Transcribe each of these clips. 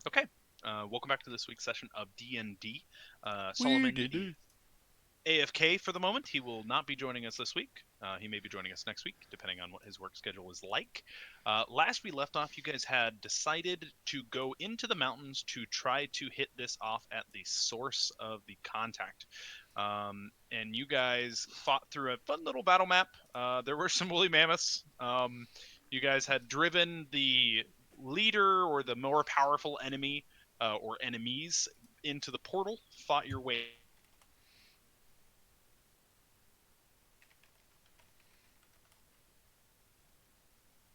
Okay. Welcome back to this week's session of D&D. We Solomon did is it. AFK for the moment. He will not be joining us this week. He may be joining us next week, depending on what his work schedule is like. Last we left off, you guys had decided to go into the mountains to try to hit this off at the source of the contact. And you guys fought through a fun little battle map. There were some woolly mammoths. You guys had driven the leader or the more powerful enemy or enemies into the portal, fought your way.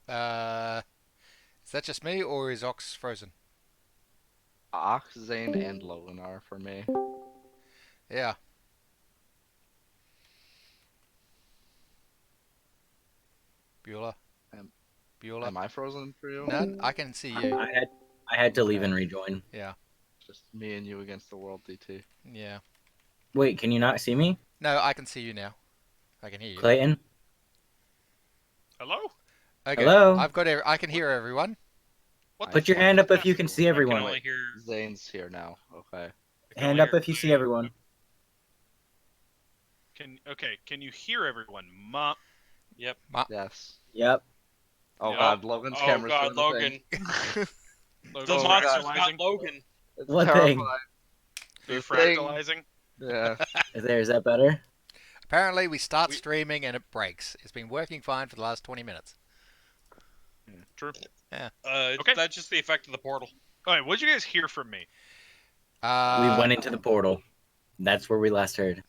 Is that just me, or is Ox frozen? Ox, Zane, and Logan are for me. Yeah. Beulah. Am- Beulah. Am I frozen for you? No, I can see you. I had to leave Okay. and rejoin. Yeah. Just me and you against the world, DT. Yeah. Wait, can you not see me, No, I can see you now. I can hear you. Clayton? Hello? Okay. Hello? I can hear everyone. What Put the your fuck hand is up if you can happening? see I can everyone. only hear. Zane's here now. Okay. I can Hand only up hear if you see Clay. everyone. Can you hear everyone? Mom. Yep. Yes. Yep. Oh Yep. god, Logan's Oh camera's God, doing the thing. Logan. Logan's The Oh, monster's God. got Logan. It's What terrifying. thing? Are you The thing. fractalizing? Yeah. Is that better? Apparently, we start We- streaming and it breaks. It's been working fine for the last 20 minutes. True. Okay. That's just the effect of the portal. All right. What did you guys hear from me? We went into the portal. That's where we last heard.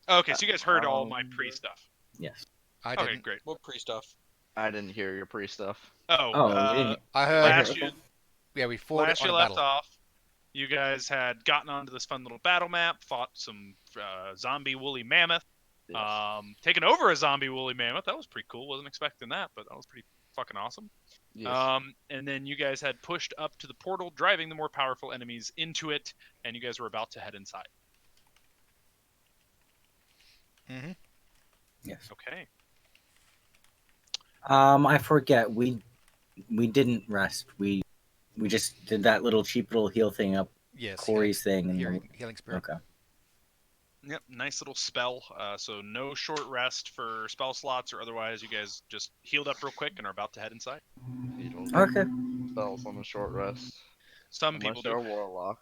Okay, so you guys heard all my pre stuff. Yes. I Okay, didn't. great. What pre stuff? I didn't hear your pre stuff. Oh, Oh, we didn't. I heard. last you Yeah, we fought last on you a left battle. off, you guys had gotten onto this fun little battle map, fought some zombie woolly mammoth, Yes. taken over a zombie woolly mammoth. That was pretty cool. Wasn't expecting that, but that was pretty fucking awesome. Yes. And then you guys had pushed up to the portal, driving the more powerful enemies into it, and you guys were about to head inside. Mm-hmm. Yes. Okay. I forget. We didn't rest. We just did that little cheap little heal thing up Yes. Corey's thing. And Healing spirit. okay. Yep, nice little spell. So no short rest for spell slots or otherwise. You guys just healed up real quick and are about to head inside. You don't Okay. spells on a short rest. Some Unless people you're do, a warlock.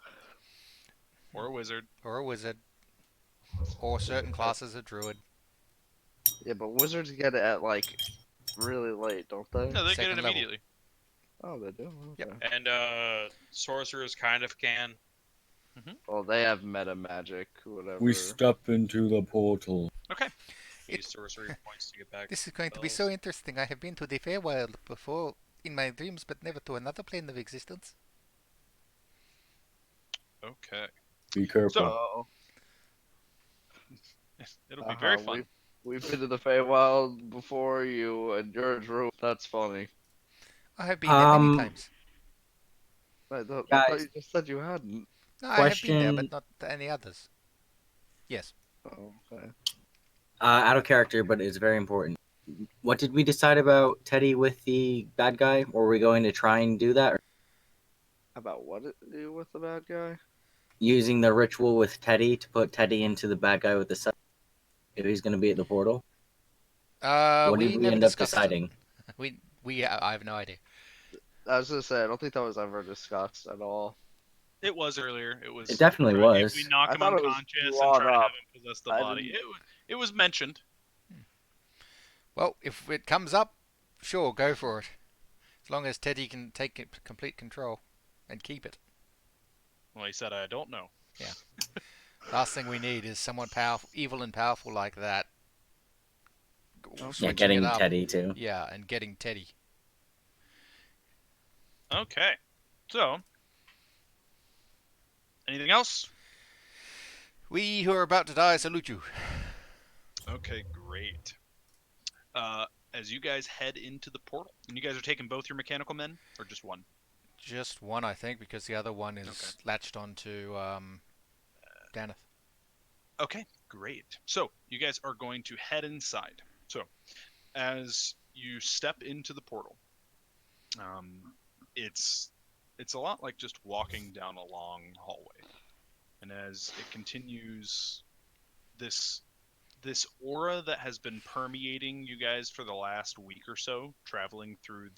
or a wizard. Or a wizard. Or certain classes a druid. Yeah, but wizards get it at like really late, don't they? No, they get Second it level. immediately. Oh, they do. Yep. Okay. And sorcerers kind of can. Well, they have meta magic, whatever. We step into the portal. Okay. Use sorcery points to get back. This is going to be so interesting. I have been to the Feywild before in my dreams, but never to another plane of existence. Okay. Be careful. Oh, It'll be very uh-huh, fun. We've been to the Feywild before you, and you're a druid. That's funny. I have been there many Um, times. I thought Guys. you just said you hadn't. No, I have been there, but Question- not any others. Yes. Oh, okay. out of character, but it's very important. What did we decide about Teddy with the bad guy? Or were we going to try and do that? Or About what it do with the bad guy? using the ritual with Teddy to put Teddy into the bad guy with the sun? If he's going to be at the portal? What We did we never end up discussed deciding? I have no idea. I was gonna say I don't think that was ever discussed at all. It was earlier. It was. It definitely If was. we knock I him thought it was unconscious and brought try to have up. him possess the I body, didn't- it was mentioned. Well, if it comes up, sure, go for it. As long as Teddy can take complete control and keep it. Well, he said, I don't know. Last thing we need is someone powerful, evil and powerful like that. Yeah, Switching getting it up. Teddy too. Yeah, and getting Teddy. Okay. So, anything else? We who are about to die salute you. Okay, great. As you guys head into the portal, and you guys are taking both your mechanical men, or just one? Just one, I think, because the other one is Okay. latched onto Daneth. Okay, great. So, you guys are going to head inside. So, as you step into the portal, it's it's a lot like just walking down a long hallway. And as it continues, this aura that has been permeating you guys for the last week or so, traveling through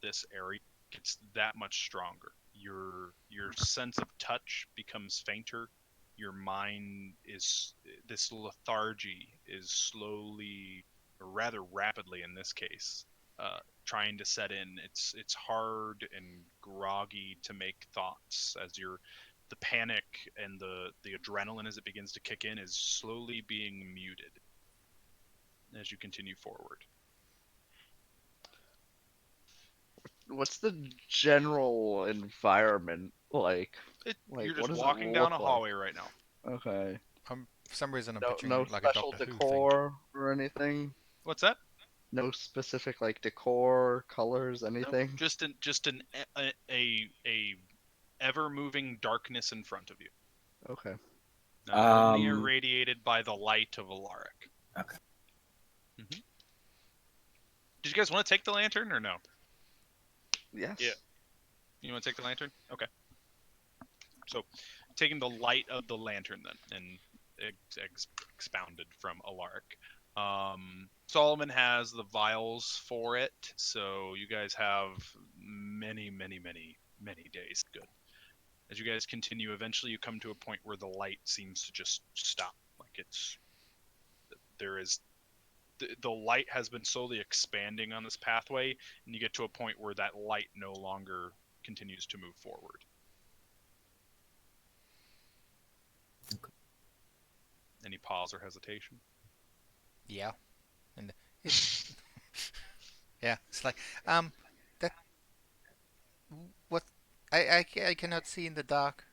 this area, gets that much stronger. Your sense of touch becomes fainter. Your mind is this lethargy is slowly, or rather rapidly in this case, trying to set in. It's hard and groggy to make thoughts as the panic and the adrenaline as it begins to kick in is slowly being muted as you continue forward. What's the general environment like? Like, You're what just does it walking down a look like? hallway right now. Okay. For some reason, I'm No, picturing no like a special Doctor Who thing. decor or anything. What's that? No specific like decor, colors, anything. Just a ever moving darkness in front of you. Okay. Only irradiated by the light of Alaric. Okay. Did you guys want to take the lantern or no? Yes. Yeah. You want to take the lantern? Okay. So, taking the light of the lantern then, and expounded from Alaric. Solomon has the vials for it, so you guys have many days. Good. As you guys continue, eventually you come to a point where the light seems to just stop. Like the light has been slowly expanding on this pathway, and you get to a point where that light no longer continues to move forward. Any pause or hesitation? Yeah, and it's yeah, it's like that. What I cannot see in the dark.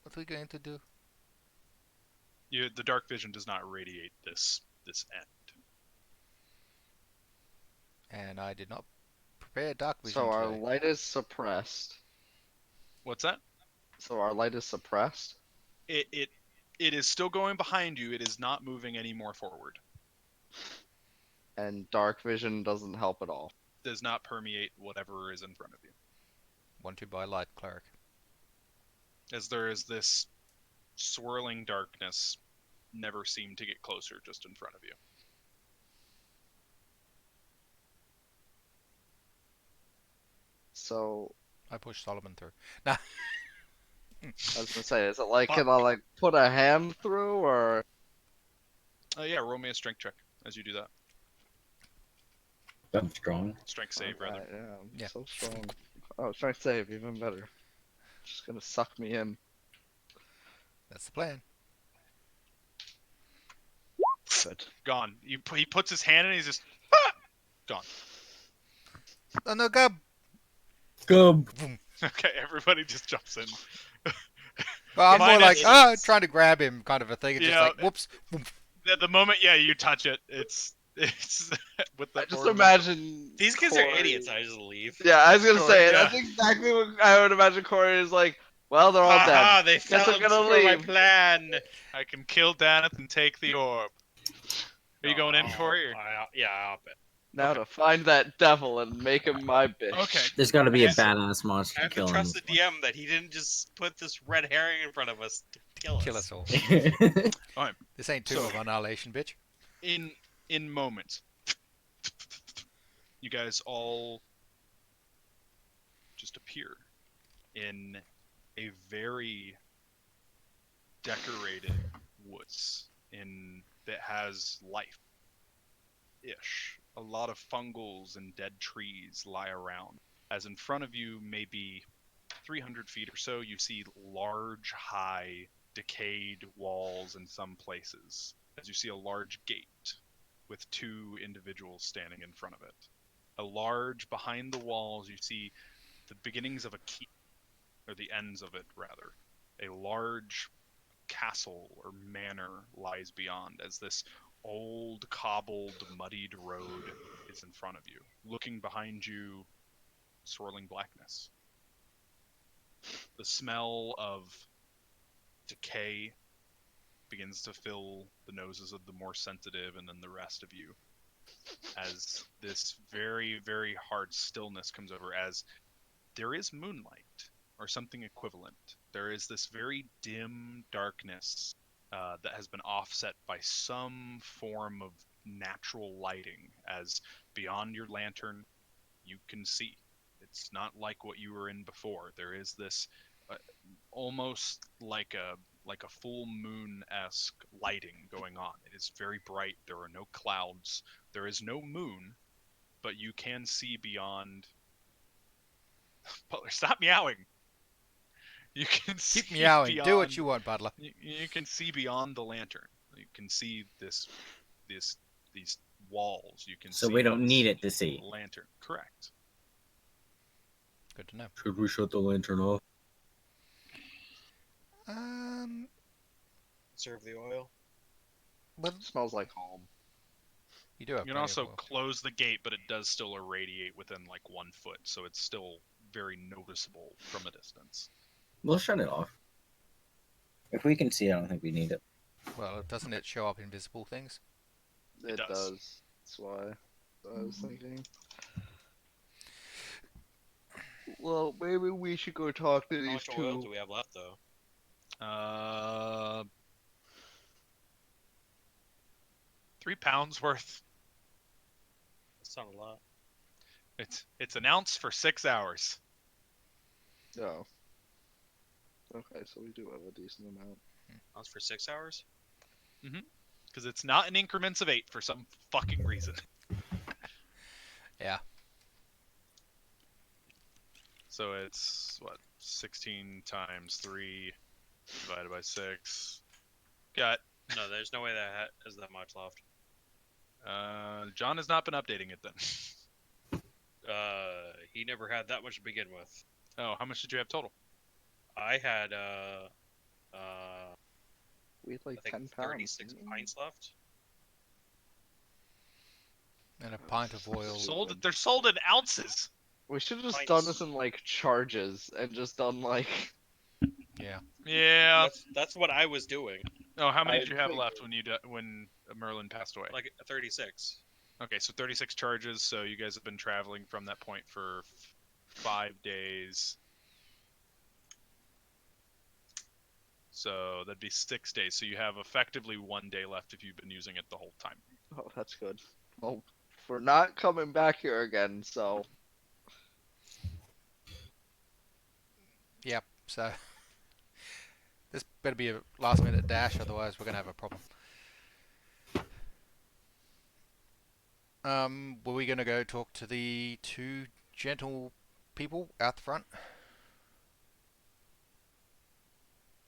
What are we going to do? The dark vision does not radiate this end. And I did not prepare dark vision So our today. light is suppressed. What's that? So our light is suppressed. It is still going behind you. It is not moving any more forward. And dark vision doesn't help at all. Does not permeate whatever is in front of you. Wanted by light cleric. As there is this swirling darkness, never seem to get closer just in front of you. So I pushed Solomon through. Nah. I was gonna say, is it like, Fuck. can I like put a hand through, or Yeah, roll me a strength check as you do that. I'm strong. Strength save, rather. Okay, yeah, I'm Yeah. so strong. Oh, strength save, even better. Just gonna suck me in. That's the plan. Good. Gone. He puts his hand in, he's just gone. Oh no, Gub! Gub. Okay, everybody just jumps in. Well, I'm more like Minus- trying to grab him, kind of a thing. It's Yeah, just like whoops. At the moment, yeah, you touch it. It's with the I just ornament. imagine These kids are Corey- idiots. I just leave. Yeah, I was gonna Corey, say it. yeah. That's exactly what I would imagine Corey is like. Well, they're all Haha, dead. they Guess fell I'm gonna for my leave. plan. I can kill Daneth and take the orb. Are you going in, Oh, Corey? Or? yeah, I'll bet. Now to find that devil and make him my bitch. Okay. There's got to be a I have to- badass monster I have to killing trust the DM that he didn't just put this red herring in front of us to kill us. Kill us all. this. This ain't Tomb So- of Annihilation, bitch. In moments, you guys all just appear in a very decorated woods that has life ish. A lot of fungals and dead trees lie around. As in front of you, maybe 300 feet or so, you see large, high, decayed walls in some places. As you see a large gate with two individuals standing in front of it. Behind the walls, you see the beginnings of a keep, or the ends of it, rather. A large castle or manor lies beyond, as this old, cobbled, muddied road is in front of you. Looking behind you, swirling blackness. The smell of decay begins to fill the noses of the more sensitive and then the rest of you, as this very, very hard stillness comes over, as there is moonlight or something equivalent. There is this very dim darkness that has been offset by some form of natural lighting, as beyond your lantern you can see. It's not like what you were in before. There is this almost like a full moon-esque lighting going on. It is very bright. There are no clouds. There is no moon, but you can see beyond. Butler, stop meowing. You can see Keep meowing. beyond. Do what you want, Butler. You can see beyond the lantern. You can see these walls. You can So see we don't this need it to see. lantern. Correct. Good to know. Should we shut the lantern off? Serve the oil. Well, Smells like home. you do have. You can plenty of also oil. close the gate, but it does still irradiate within like 1 foot, so it's still very noticeable from a distance. We'll shut it off. If we can see, I don't think we need it. Well, doesn't it show up invisible things? It It does. does. That's why I was thinking. Well, maybe we should go talk to How these much oil do two. we have left, though? 3 pounds worth. That's not a lot. It's an ounce for 6 hours. Oh. Okay, so we do have a decent amount. That's for 6 hours? Because it's not in increments of 8 for some fucking reason. Yeah. So it's, what, 16 times 3 divided by 6. Got. No, there's no way that is that much left. John has not been updating it then. He never had that much to begin with. Oh, how much did you have total? I had, We had like I 10 think pounds. 36 didn't we? pints left. And a pint of oil. They're sold in ounces. We should have just Pints. done this in like charges and just done like. Yeah. Yeah. That's what I was doing. Oh, how many I did you have figured. left when Merlin passed away? Like 36. Okay, so 36 charges. So you guys have been traveling from that point for 5 days. So that'd be 6 days. So you have effectively 1 day left if you've been using it the whole time. Oh, that's good. Well, we're not coming back here again, so. Yep. So this better be a last-minute dash, otherwise we're gonna have a problem. Were we gonna go talk to the two gentle people out the front?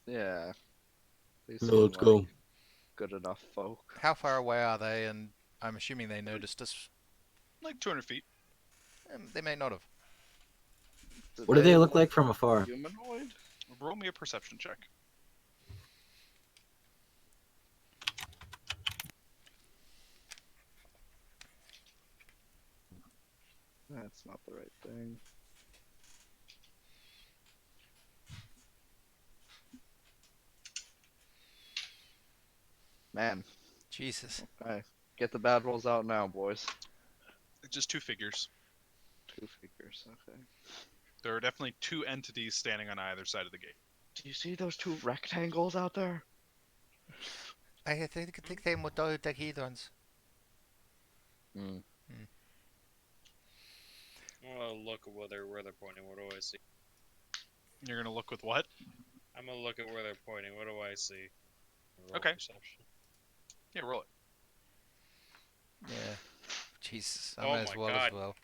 Yeah. They Yeah, seem let's go. like good enough folk. How far away are they? And I'm assuming they noticed us. Like 200 feet. They may not have. What do they look like from afar? Humanoid? Roll me a perception check. That's not the right thing. Man, Jesus. okay. Get the bad rolls out now, boys. Just 2 figures. 2 figures, okay. There are definitely 2 entities standing on either side of the gate. Do you see those 2 rectangles out there? I think they were dodecahedrons. Hmm. I'll look at where they're pointing. What do I see? You're gonna look with what? I'm gonna look at where they're pointing. What do I see? Roll Okay. Perception. Yeah, roll it. Yeah. Jesus. I Oh might as my well God. as well.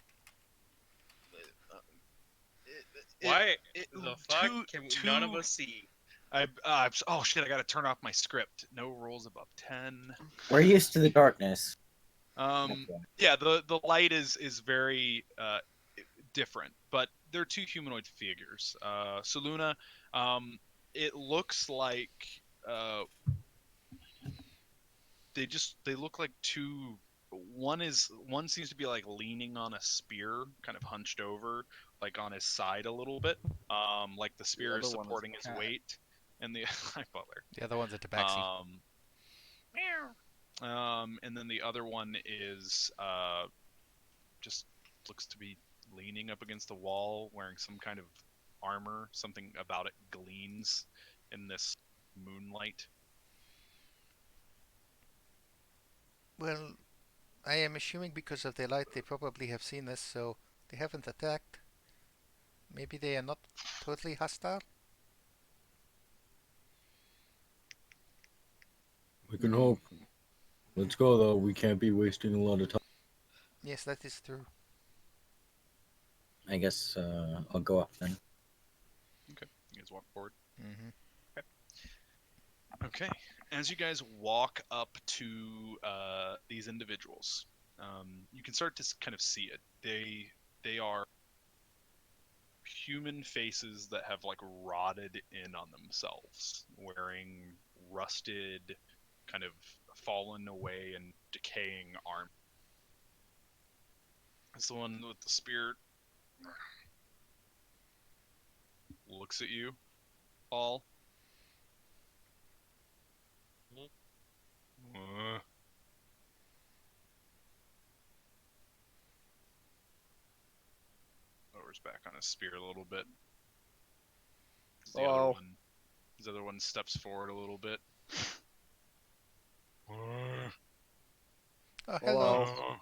Why it- the fuck two- can two- none of us see? Oh shit! I gotta turn off my script. No rolls above 10. We're used to the darkness. Yeah, the light is very different, but they're 2 humanoid figures. Saluna, it looks like they look like 2. One seems to be like leaning on a spear, kind of hunched over, like on his side a little bit, like the spear is other one is supporting a his cat. weight, and the hi Butler. The other one's a tabaxi. And then the other one is just looks to be leaning up against the wall, wearing some kind of armor. Something about it gleams in this moonlight. Well, I am assuming because of the light they probably have seen us, so they haven't attacked. Maybe they are not totally hostile? We can hope. Let's go though. We can't be wasting a lot of time. Yes, that is true. I guess I'll go up then. You guys walk forward. Mm-hmm. Okay. As you guys walk up to these individuals, you can start to kind of see it. They are human faces that have like rotted in on themselves, wearing rusted, kind of fallen away and decaying armor. It's the one with the spear. Looks at you, Paul. Lowers back on his spear a little bit. Oh. His other one steps forward a little bit. Oh, Hello. hello.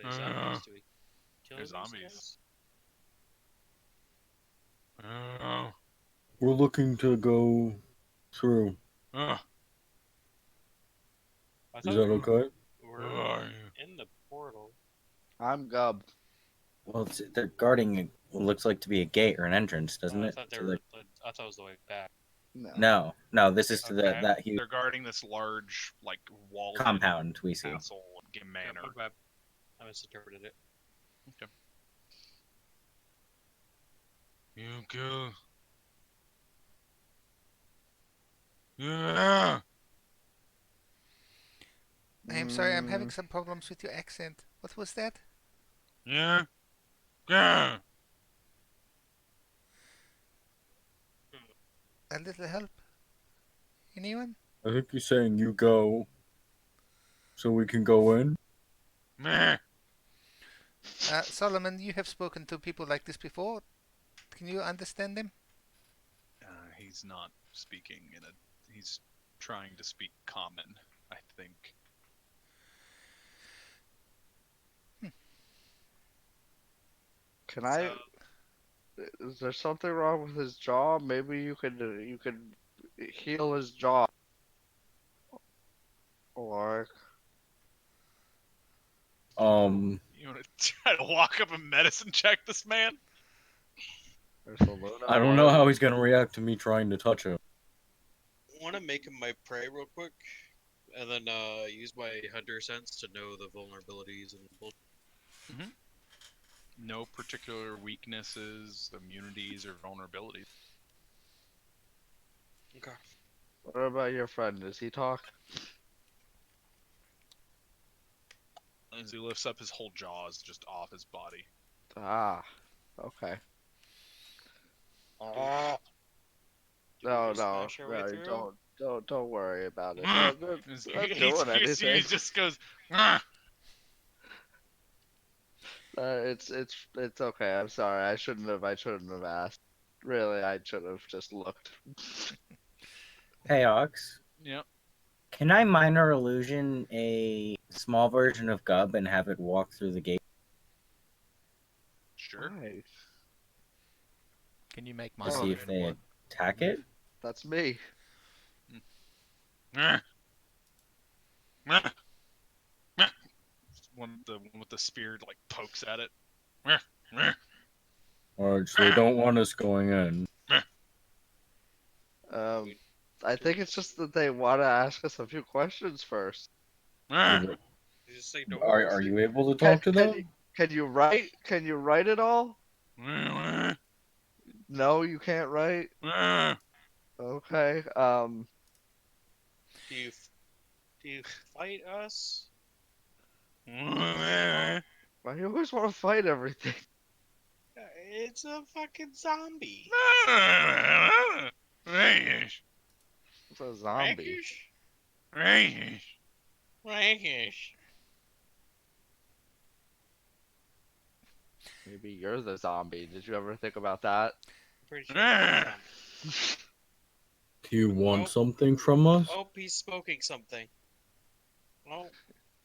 There's zombies. Do we kill There's these zombies. guys? We're looking to go through. I Is thought that we okay? were in the portal. I'm Gub. Well, they're guarding what looks like to be a gate or an entrance, doesn't I it? thought they To were. the- I thought it was the way back. No, this is to Okay. that huge They're guarding this large, like, walled compound we see. castle manor. My bad. I misinterpreted it. You go. Yeah. I am sorry, I'm having some problems with your accent. What was that? Yeah. Yeah. A little help? Anyone? I think he's saying you go, so we can go in. Meh. Solomon, you have spoken to people like this before. Can you understand them? He's not speaking in a. He's trying to speak common, I think. Can I? Is there something wrong with his jaw? Maybe you could heal his jaw. Or You want to try to walk up and medicine check this man? there's a Luna. I don't know how he's gonna react to me trying to touch him. Want to make him my prey real quick, and then use my hunter sense to know the vulnerabilities and bullshit. No particular weaknesses, immunities, or vulnerabilities. Okay. What about your friend? Does he talk? As he lifts up, his whole jaw is just off his body. Ah, okay. Do we No, just smash our way through? don't worry about it. He's- Not he doing anything. He just goes. "Ah." It's okay. I'm sorry. I shouldn't have asked. Really, I should have just looked. Hey, Ox. Yep. Can I minor illusion a small version of Gub and have it walk through the gate Sure. Nice. Can you make to mine? see if they attack it? That's me. Ah. Ah. Ah. One with the spear like pokes at it. Ah. Ah. Alright, so they don't want us going in. I think it's just that they want to ask us a few questions first. Ah. You just say don't Are you able to talk to them? Can you write? Can you write it all? Ah. No, you can't write. Ah. Okay. Do you fight us? Ah. Why do you always want to fight everything? It's a fucking zombie. Rakish. It's a zombie. Rakish. Rakish. Maybe you're the zombie. Did you ever think about that? Pretty sure. I'm Ah. zombie. Do you want Oh. something from us? Oh, he's smoking something. Oh,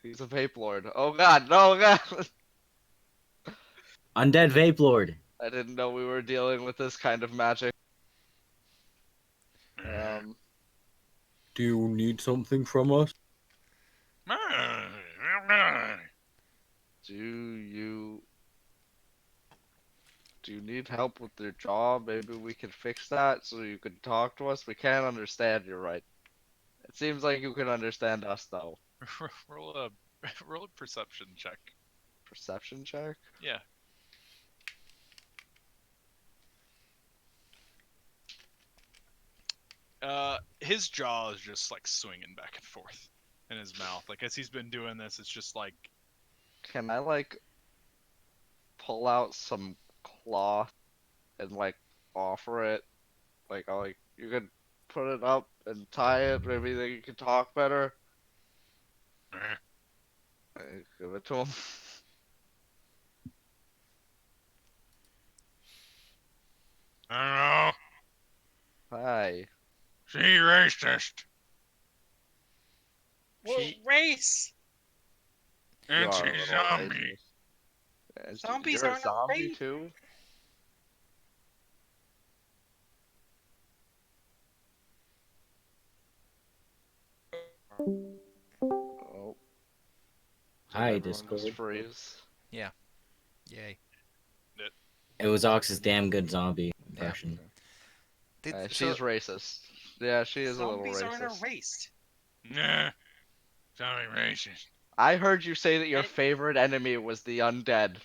He's a vape lord. Oh god, no god! Undead Vape Lord. I didn't know we were dealing with this kind of magic. Do you need something from us? Do you need help with your job? Maybe we can fix that so you can talk to us. We can't understand you right. It seems like you can understand us though. roll a roll a perception check. Perception check? Yeah. His jaw is just like swinging back and forth in his mouth. Like as he's been doing this, it's just like Can I like pull out some cloth and like offer it? Like I'll like you could put it up and tie it, maybe then you can talk better. eh. Give it to him. I Hi. don't know. She racist. what She- race? You And are a she's little zombie. racist. And Zombies you're a aren't a zombie race. too? Oh, Hi, everyone just Discord. freeze. Yay. It was Ox's damn good zombie impression. She's racist. Yeah, she is a little Zombies aren't a racist. race. Nah. Zombie racist. I heard you say that your And- favorite enemy was the undead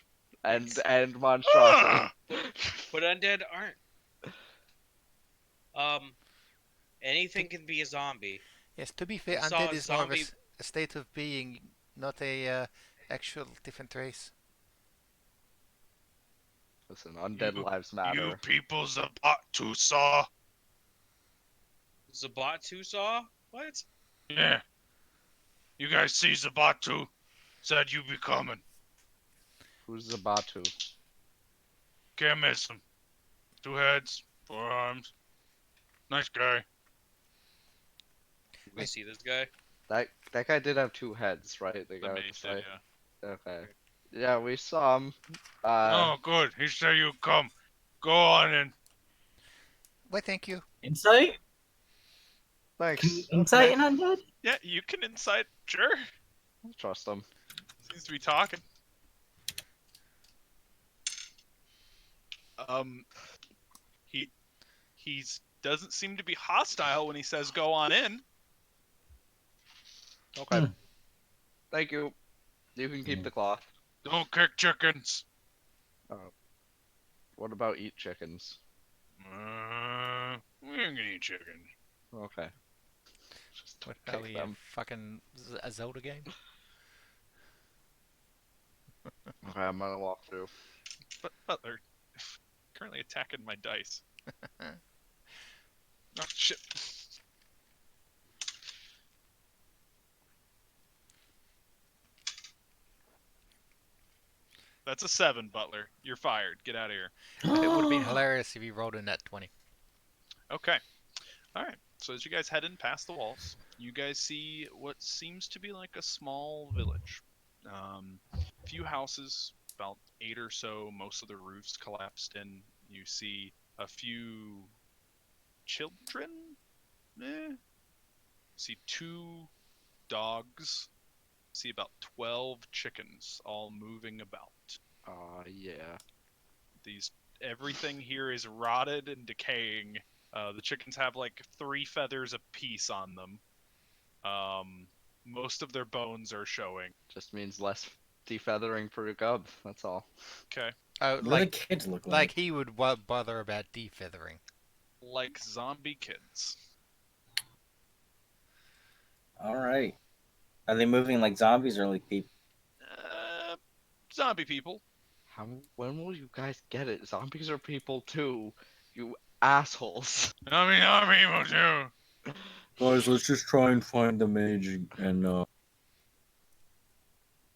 and It's- and monstrosity. But undead aren't. Anything can be a zombie. Yes, to be fair, I saw undead a is more of zombie- a state of being, not a actual different race. Listen, undead You- lives You matter. people's about to saw. Zabatu saw? What? Yeah. You guys see Zabatu? Said you be coming. Who's Zabatu? Can't miss him. 2 heads, 4 arms. Nice guy. We see this guy. That guy did have 2 heads, right? The The guy with the mage did, scythe? yeah. Okay. Yeah, we saw him. Oh, good. He said you come. Go on in. Why, thank you. Insight? Thanks. Insight and undead? Yeah, you can insight. Sure. Trust him. Seems to be talking. He's doesn't seem to be hostile when he says go on in. Okay. Hmm. Thank you. You can keep Hmm. the cloth. Don't kick chickens. What about eat chickens? We ain't gonna eat chicken. Okay. Just What kick are we, them. fucking a Zelda game? Okay, I'm gonna walk through. But Butler, currently attacking my dice. Oh shit. That's a 7, Butler. You're fired. Get out of here. It would have been hilarious if he rolled a net 20. Okay. All right. So as you guys head in past the walls, you guys see what seems to be like a small village. Few houses, about 8 or so. Most of the roofs collapsed in. You see a few children. See 2 dogs. See about 12 chickens all moving about. Yeah. Everything here is rotted and decaying. The chickens have like 3 feathers apiece on them. Most of their bones are showing. Just means less defeathering for your cub. That's all. Okay. Oh, What do like, the kids look like like? he would bother about defeathering. Like zombie kids. Alright. Are they moving like zombies or like people? Zombie people. When will you guys get it? Zombies are people too. You assholes. Zombie people too. Guys, let's just try and find the mage and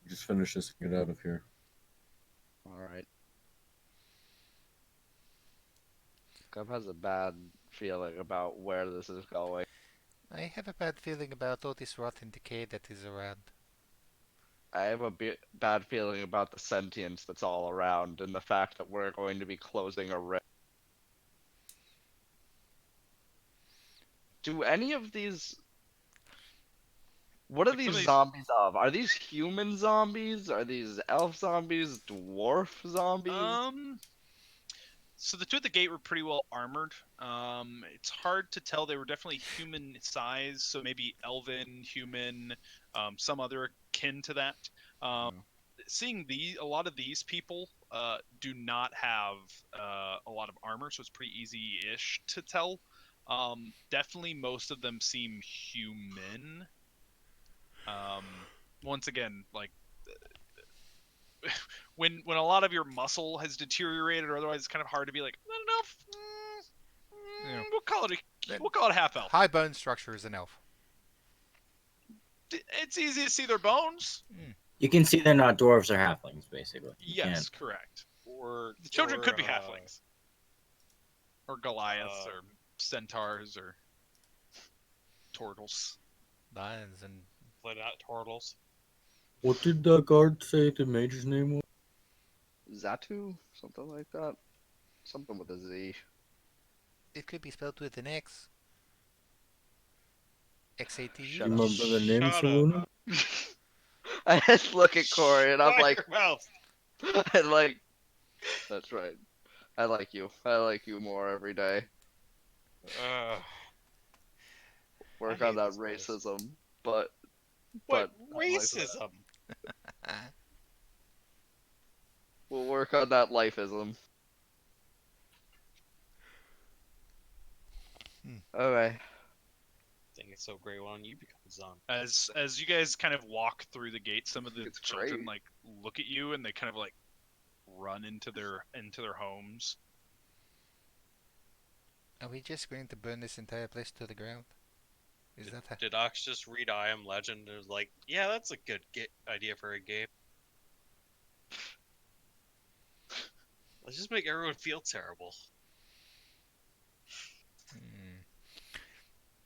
just finish this and get out of here. All right. Gov has a bad feeling about where this is going. I have a bad feeling about all this rotten decay that is around. I have a bad feeling about the sentience that's all around and the fact that we're going to be closing a rift. Do any of these... What are Like, some of these these- zombies of? Are these human zombies? Are these elf zombies? Dwarf zombies? So the two at the gate were pretty well armored. It's hard to tell. They were definitely human size, so maybe elven, human, some other akin to that. Seeing a lot of these people do not have a lot of armor, so it's pretty easy-ish to tell. Definitely, most of them seem human. Once again, like when a lot of your muscle has deteriorated or otherwise, it's kind of hard to be like, I don't know. Yeah. We'll call it half elf. High bone structure is an elf. It's easy to see their bones. You can see they're not dwarves or halflings, basically. You Yes, correct. Or the children could be halflings, or Goliaths, or centaurs, or turtles. Lions and Play out turtles. What did the guard say the mage's name was? Zatu? Something like that? Something with a Z. it could be spelled with an X. XATU. Shut You up. remember the name, Shut up. Saluna? I just look at Corey and I'm Shut like, your mouth. and like, that's right. I like you. I like you more every day. Work I on hate that this place. racism, but What I like that. racism? We'll work on that lifeism. Okay. Think it's so great. Why don't you become a zombie? As you guys kind of walk through the gate, some of the It's children great. like look at you and they kind of like run into their homes. Are we just going to burn this entire place to the ground? Is that a... Did Ox just read I Am Legend and was like, yeah, that's a good idea for a game. Let's just make everyone feel terrible. Hmm.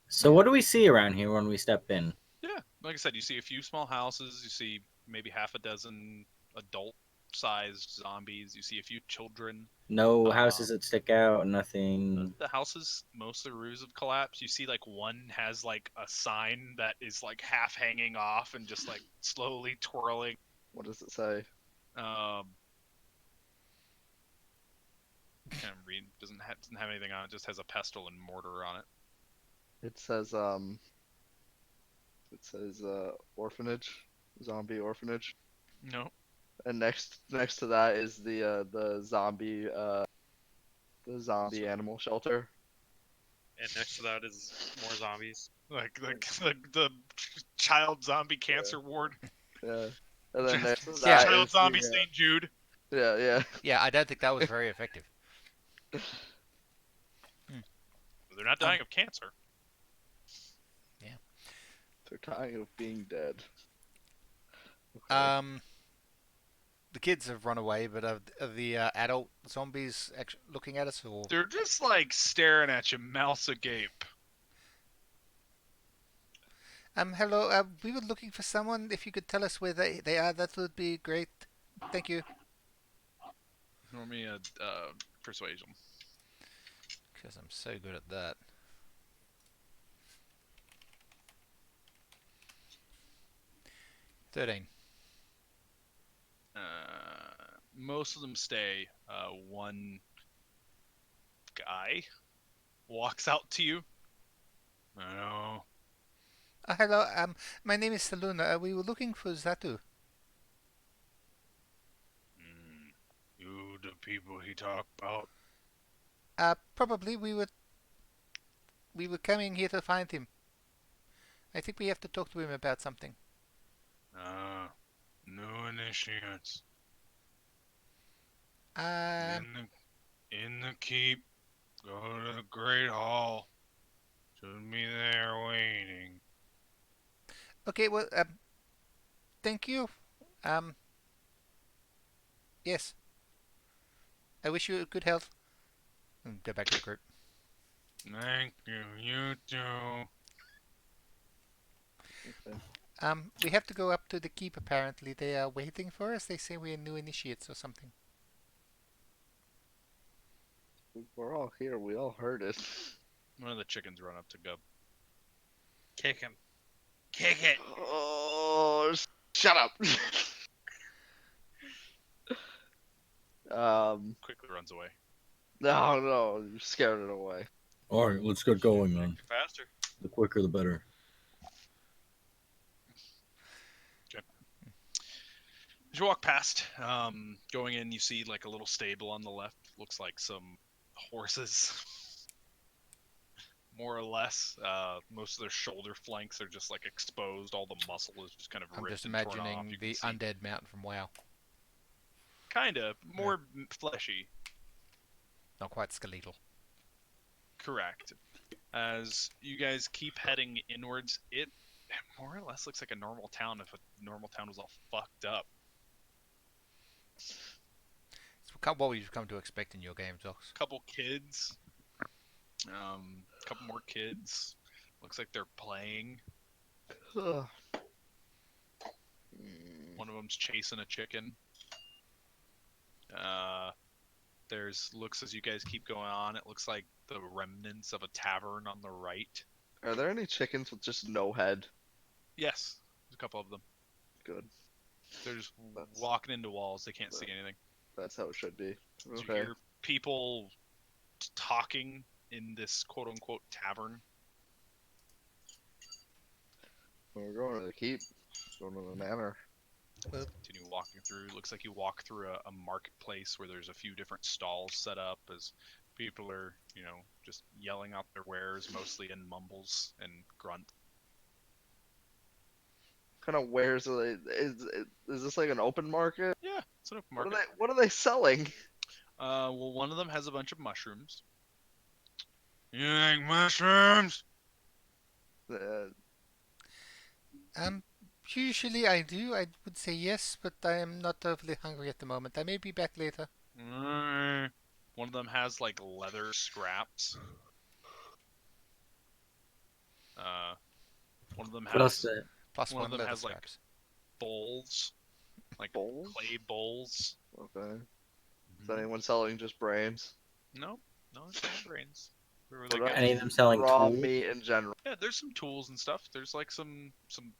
So what do we see around here when we step in? Yeah, like I said, you see a few small houses. You see maybe half a dozen adult-sized zombies. You see a few children. No houses that stick out, nothing. The houses, most of the roofs have collapsed. You see, like, one has like a sign that is like half hanging off and just like slowly twirling. What does it say? Can't read. Doesn't have anything on it. Just has a pestle and mortar on it. It says orphanage, zombie orphanage, No. and next to that is the zombie animal shelter. And next to that is more zombies. Like the child zombie cancer ward. Yeah. And then next to Yeah. that Child is zombie the, St. Jude. yeah. Yeah, I don't think that was very effective. They're not dying of cancer. They're dying of being dead. The kids have run away, but are the adult zombies actually looking at us, or... They're just like staring at you, mouths agape. Hello, we were looking for someone. If you could tell us where they are, that would be great. Thank you. Roll me a persuasion. Because I'm so good at that. $13. Most of them stay. One guy walks out to you. No. Hello, my name is Saluna. We were looking for Zatu. You the people he talked about? Probably we were coming here to find him. I think we have to talk to him about something. New initiates. In the keep. Go to the Great Hall. Should be there waiting. Okay, well, thank you. Yes. I wish you good health. And go back to the group. Thank you. You too. We have to go up to the keep apparently. They are waiting for us. They say we're new initiates or something. We're all here. We all heard it. One of the chickens run up to Gub. Kick him. Kick it. Oh, shut up. Quickly runs away. No, you scared it away. All right, let's get going then. Faster. The quicker, the better. As you walk past, going in, you see like a little stable on the left. Looks like some horses, more or less. Most of their shoulder flanks are just like exposed. All the muscle is just kind of I'm ripped just and torn off. imagining You the can see undead mountain from WoW. kinda more fleshy. Not quite skeletal. Correct. As you guys keep heading inwards, it more or less looks like a normal town if a normal town was all fucked up. It's what we've come to expect in your games, Ox. Couple kids, couple more kids. Looks like they're playing. Ugh. One of them's chasing a chicken. Looks as you guys keep going on, it looks like the remnants of a tavern on the right. Are there any chickens with just no head? Yes, there's a couple of them. Good. They're just That's- walking into walls. They can't see anything. That's how it should be. So you Okay. hear people talking in this quote-unquote tavern. We're going to the keep. Going to the manor. Continue walking through. Looks like you walk through a marketplace where there's a few different stalls set up as people are, just yelling out their wares, mostly in mumbles and grunt. Kind of wares are they? Is this like an open market? Yeah, it's an open What are market. they? What are they selling? Well, one of them has a bunch of mushrooms. You like mushrooms? Uh, Usually I do. I would say yes, but I am not overly hungry at the moment. I may be back later. One of them has like leather scraps. One of them What else? has Plus One one of them leather has, like, scraps. bowls, like bowls? clay bowls. Okay. Is anyone selling just brains? No, it's not brains. Where were What they about getting Any of them selling raw tools? meat in general? Yeah, there's some tools and stuff. There's like some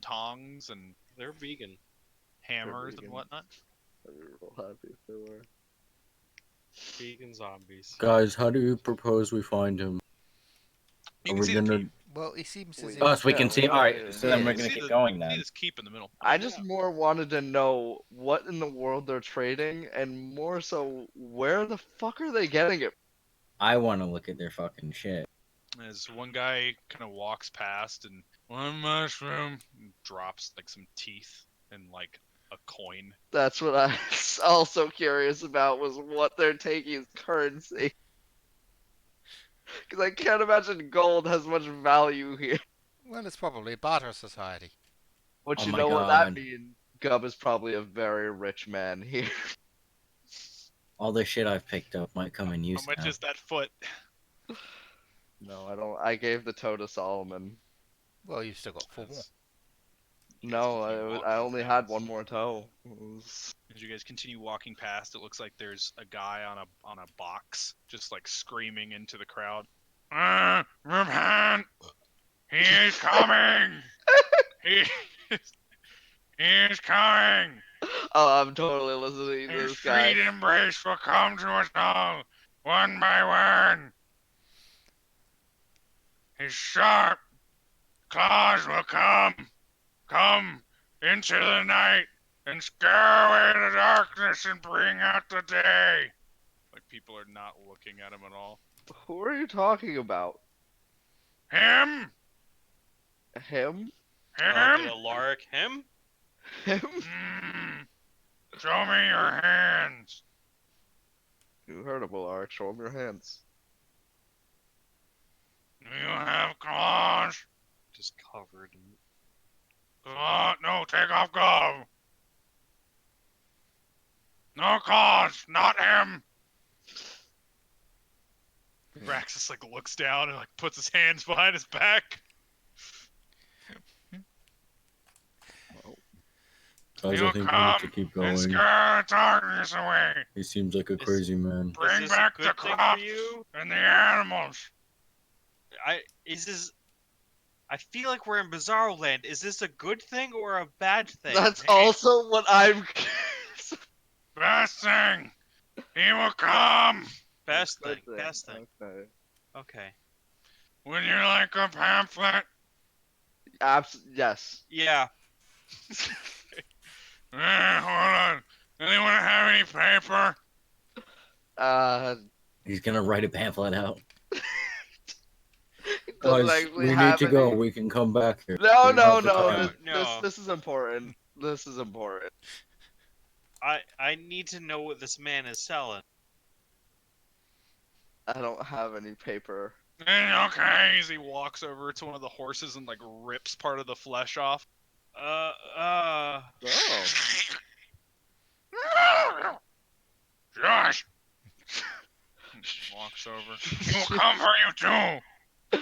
tongs and They're vegan. hammers and vegan. whatnot. I'd be real happy if they were. Vegan zombies. Guys, how do you propose we find him? You Are can we see the gonna? keep. Well, it seems as Wait. if Oh, so we can Yeah, see. All right, yeah, so then yeah. we're You gonna see keep the- going you see then. this keep in the middle. I just more wanted to know what in the world they're trading, and more so, where the fuck are they getting it? I want to look at their fucking shit. As one guy kind of walks past and one mushroom and drops like some teeth and like a coin. That's what I was also curious about, was what they're taking as currency. Because I can't imagine gold has much value here. well, it's probably a barter society. But Oh you my know what that God. means? Gub is probably a very rich man here. All the shit I've picked up might come in use How much now. is that foot? No, I don't. I gave the toe to Solomon. Well, you've still got 4 more. As- No, continue I walking only had past. one more toe. It was- As you guys continue walking past, it looks like there's a guy on a box, just like screaming into the crowd. Rumhan! He is coming! He is coming! Oh, I'm totally listening to His this guy. sweet embrace will come to us all, one by one. His sharp claws will come into the night and scare away the darkness and bring out the day. Like people are not looking at him at all. Who are you talking about? Him? Him? The Him? Alaric him? Him? Show me your hands. You heard of Alaric. Show him your hands. Do you have claws? Just covered in No, take off glove. No claws, not him. Raxus like looks down and like puts his hands behind his back. Guys, You'll I think we need to keep going. scare darkness away. He seems like a Is- crazy man. Is this a good thing for you? And the animals. I feel like we're in Bizarro Land. Is this a good thing or a bad thing? That's also what I'm. Best thing. He will come Best thing. Best thing. Okay. Okay. when you like a pamphlet. Yes. Yeah. Hold on. Anyone have any paper? He's gonna write a pamphlet out. Doesn't Guys, actually we need have to go. any- We can come back here. No, We no, have the no. time. This is important. This is important. I need to know what this man is selling. I don't have any paper. Okay. As he walks over to one of the horses and like rips part of the flesh off. Oh. Josh. Walks over. He will come for you too.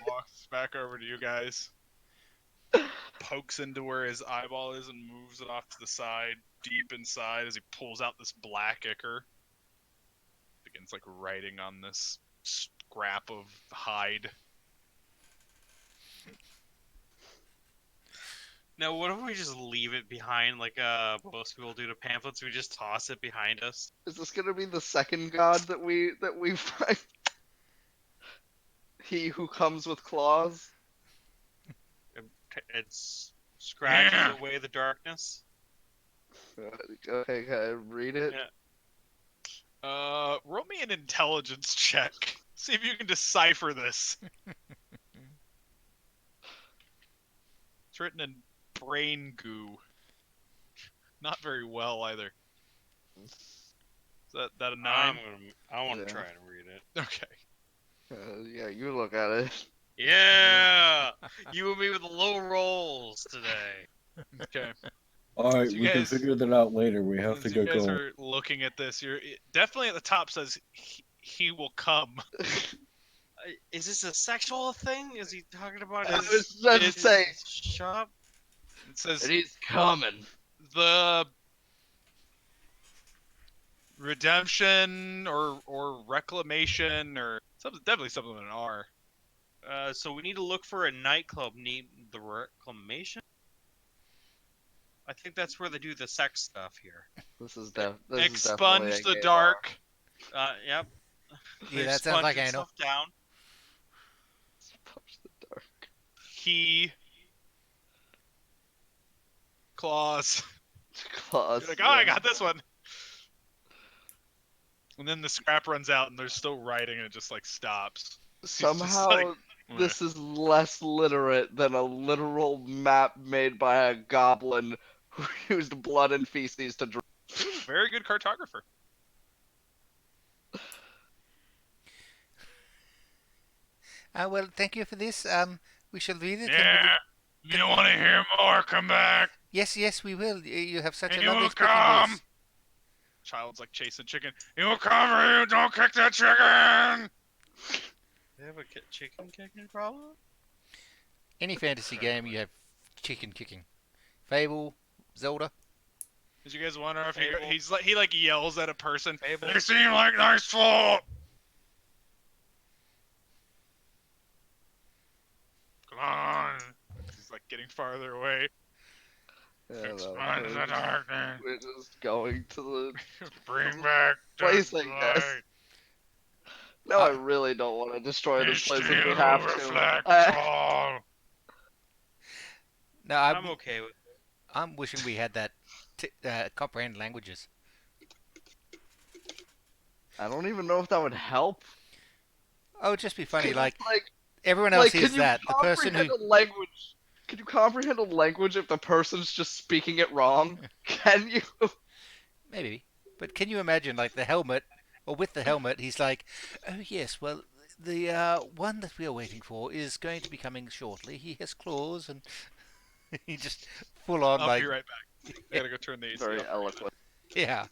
Walks back over to you guys. Pokes into where his eyeball is and moves it off to the side, deep inside, as he pulls out this black ichor. Begins like writing on this scrap of hide. Now, what if we just leave it behind like most people do to pamphlets? We just toss it behind us. Is this gonna be the second god that we find? He who comes with claws. It's scratches Yeah. away the darkness. Okay, can I read it? Yeah. Roll me an intelligence check. See if you can decipher this. It's written in brain goo. Not very well either. Is that a 9? I want to Yeah. try and read it. Okay. Yeah, you look at it. Yeah, you and me with the low rolls today. Okay. All right, So you we can guys- figure that out later. We have to As you get guys going. are looking at this, you're definitely at the top says he will come. Is this a sexual thing? Is he talking about I his, was just his saying. shop? It says He's coming. the redemption or reclamation or something, definitely something with an R. So we need to look for a nightclub named the Reclamation. I think that's where they do the sex stuff here. This is definitely Expunge a the gay dark. Yep. Yeah, They that sounds sponge like the anal. stuff down. bar. Expunge the dark. He claws. Claws. You're like, oh, I got this one. And then the scrap runs out, and there's still writing, and it just like stops. just Somehow, like, this is less literate than a literal map made by a goblin who used blood and feces to draw. He was a very good cartographer. Well, thank you for this. We shall read it. and Yeah. You don't want to hear more? Come back. Yes, yes, we will. You have such And a you lovely will speaking come. voice. Child's like chasing chicken. You will come for you. Don't kick that chicken. They have a chicken kicking problem? Any fantasy game, you have chicken kicking. Fable, Zelda. Did you guys wonder if Fable. he like yells at a person? Fable. They seem like nice folk. Come on. He's like getting farther away. Yeah, no, Expunge the darkness. we're just going to the. Bring back the Place like this. light. No, I really don't want to destroy this place if we Still have reflect to. all. No, I'm okay with it. I'm wishing we had that comprehend languages. I don't even know if that would help. Oh, it'd just be funny. It's Like everyone else like, hears can you that. The person who comprehend a language? Can you comprehend a language if the person's just speaking it wrong? Can you? maybe, but can you imagine like the helmet, or with the helmet, he's like, oh yes, well the one that we are waiting for is going to be coming shortly. He has claws and he just full on I'll like be right back. I gotta go turn the AC Very off. eloquent. yeah.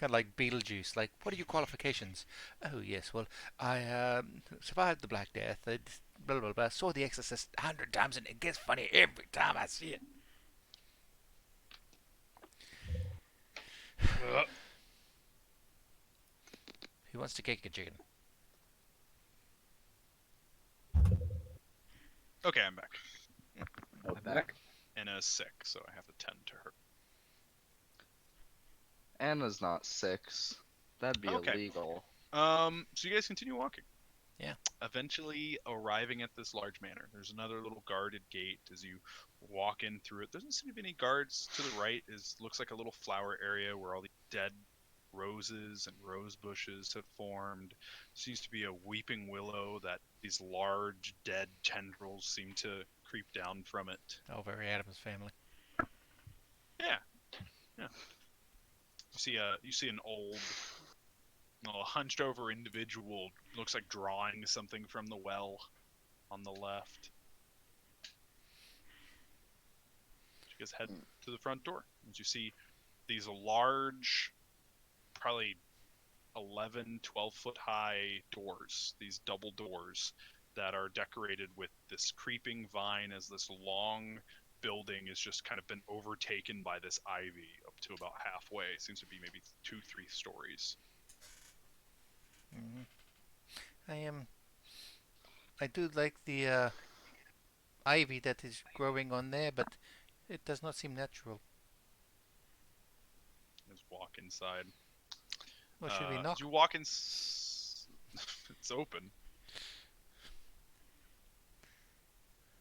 Kind of like Beetlejuice. Like, what are your qualifications? Oh yes, well, I survived the Black Death. I blah blah blah. Saw The Exorcist 100 times, and it gets funny every time I see it. Who wants to kick a chicken? Okay, I'm back. I'm back. Anna's sick, so I have to tend to her. Anna's not 6. That'd be Okay. illegal. So you guys continue walking. Yeah. Eventually arriving at this large manor. There's another little guarded gate as you walk in through it. Doesn't seem to be any guards to the right. Looks like a little flower area where all the dead roses and rose bushes have formed. Seems to be a weeping willow that these large dead tendrils seem to creep down from it. Oh, very Adams Family. Yeah. You see an old, hunched over individual, looks like drawing something from the well on the left. You guys head to the front door. As you see these large, probably 11, 12 foot high doors, these double doors that are decorated with this creeping vine as this long building has just kind of been overtaken by this ivy up to about halfway. It seems to be maybe 2-3 stories. I do like the ivy that is growing on there, but it does not seem natural. Just walk inside. Well, should we knock? As you walk in, it's open.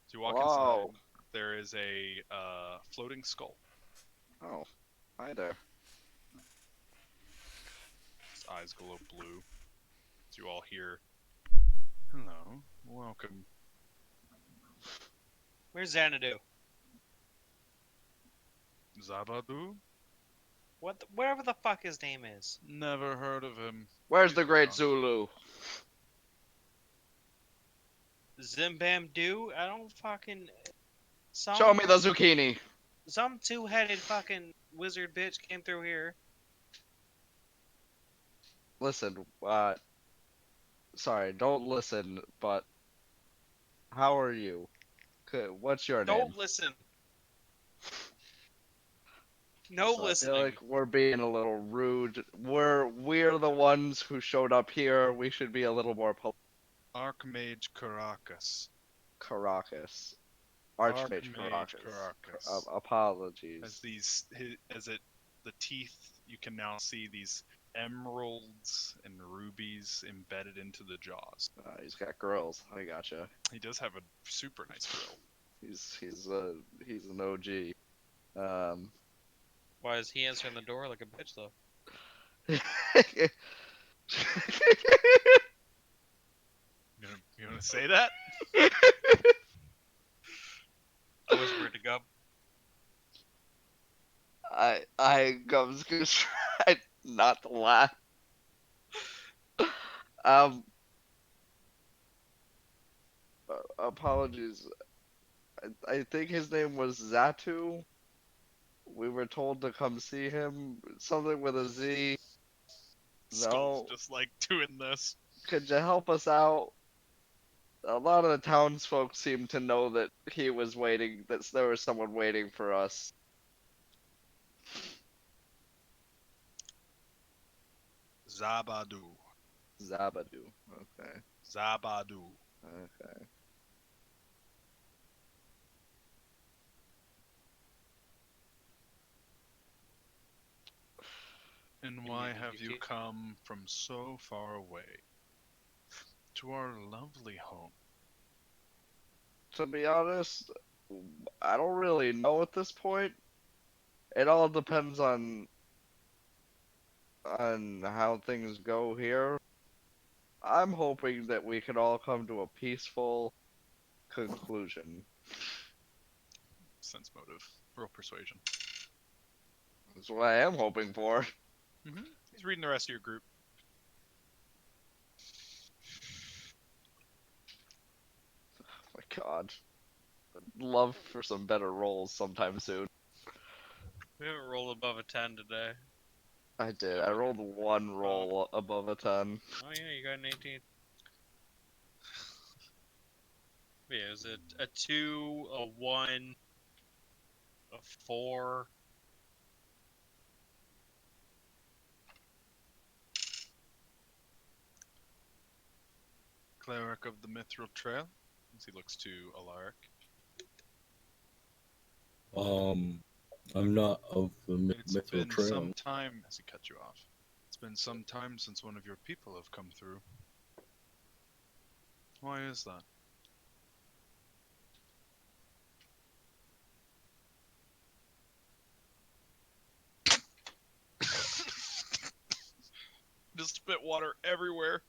As you walk Whoa. inside, there is a floating skull. Oh, hi there. His eyes glow blue. As you all hear, "Hello, welcome." Where's Xanadu? Zabadu? Whatever the fuck his name is. Never heard of him. Where's the Great Zulu? Zimbam Do? I don't fucking. Show me the zucchini. Some two-headed fucking wizard bitch came through here. Listen, sorry, don't listen, but how are you? What's your name? Don't listen. No So I feel listening. like we're being a little rude. We're the ones who showed up here. We should be a little more Archmage Caracas. Caracas. Archmage Archmage Caracas. Apologies. As the teeth, you can now see these emeralds and rubies embedded into the jaws. He's got grills. I gotcha. He does have a super nice grill. He's an OG. Why is he answering the door like a bitch though? You want to say that? I whispered to Gub. I was gonna try not to laugh. Apologies. I think his name was Zatu. We were told to come see him. Something with a Z. Skull's No. just like doing this. Could you help us out? A lot of the townsfolk seem to know that he was waiting, that there was someone waiting for us. Zabadu. Zabadu. Okay. Zabadu. Okay. And why have you come from so far away to our lovely home? To be honest, I don't really know at this point. It all depends on how things go here. I'm hoping that we can all come to a peaceful conclusion. Sense motive. Real persuasion. That's what I am hoping for. He's reading the rest of your group. Oh my god. I'd love for some better rolls sometime soon. We haven't rolled above a 10 today. I did. I rolled one roll above a 10. Oh yeah, you got an 18. Yeah, is it a 2, a 1, a 4? Cleric of the Mithril Trail. As he looks to Alaric. I'm not of the It's Mithril been Trail. some time, as he cut you off. It's been some time since one of your people have come through. Why is that? Just spit water everywhere.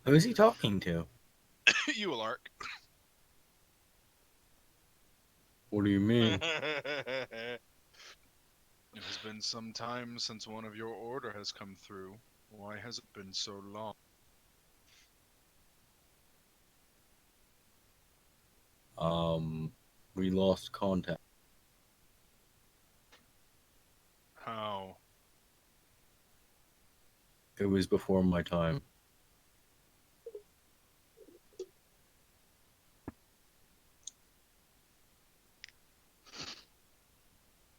Who is he talking to? You, Alaric. What do you mean? It has been some time since one of your order has come through. Why has it been so long? We lost contact. How? It was before my time.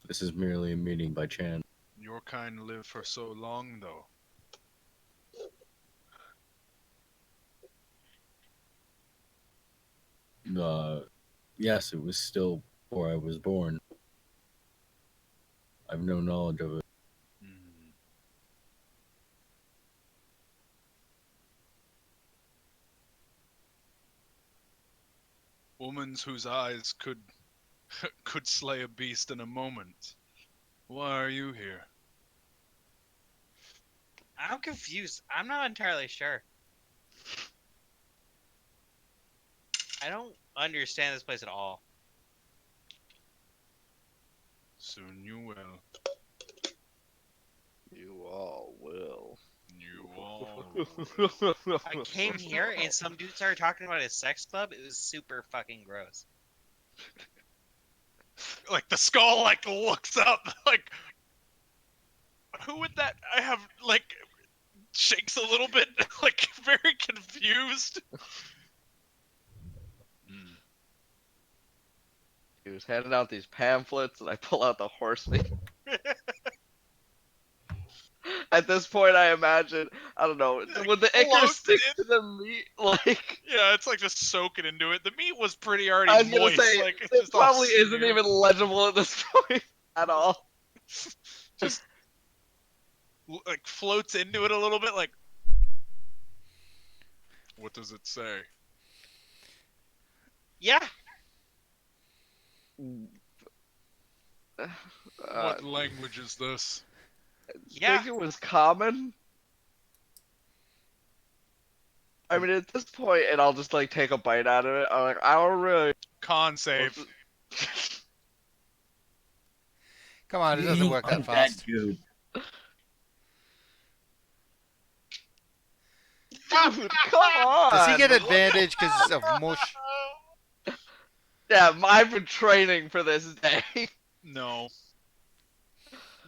This is merely a meeting by chance. Your kind live for so long, though. Yes, it was still before I was born. I've no knowledge of it. Hmm. Woman's whose eyes could could slay a beast in a moment. Why are you here? I'm confused. I'm not entirely sure. I don't understand this place at all. Soon you will. You all will. You all. I came here and some dude started talking about his sex club. It was super fucking gross. Like the skull, like looks up, like who would that? I have like shakes a little bit, like very confused. Hmm. He was handing out these pamphlets, and I pull out the horse meat. At this point, I imagine, I don't know, would the ichor Floats stick in. to the meat? Like, Yeah, it's like just soaking into it. The meat was pretty already I was gonna moist. say, Like it's it just all probably isn't smeared. even legible at this point at all. Just like floats into it a little bit. Like, what does it say? Yeah. What language is this? Yeah. Think it was common. I mean, at this point, and I'll just like take a bite out of it. I'm like, I don't really. Con save. Come on, it doesn't work that I'm fast. dude. Dude, come on! Does he get advantage because of mush? Yeah, I've been training for this day. No.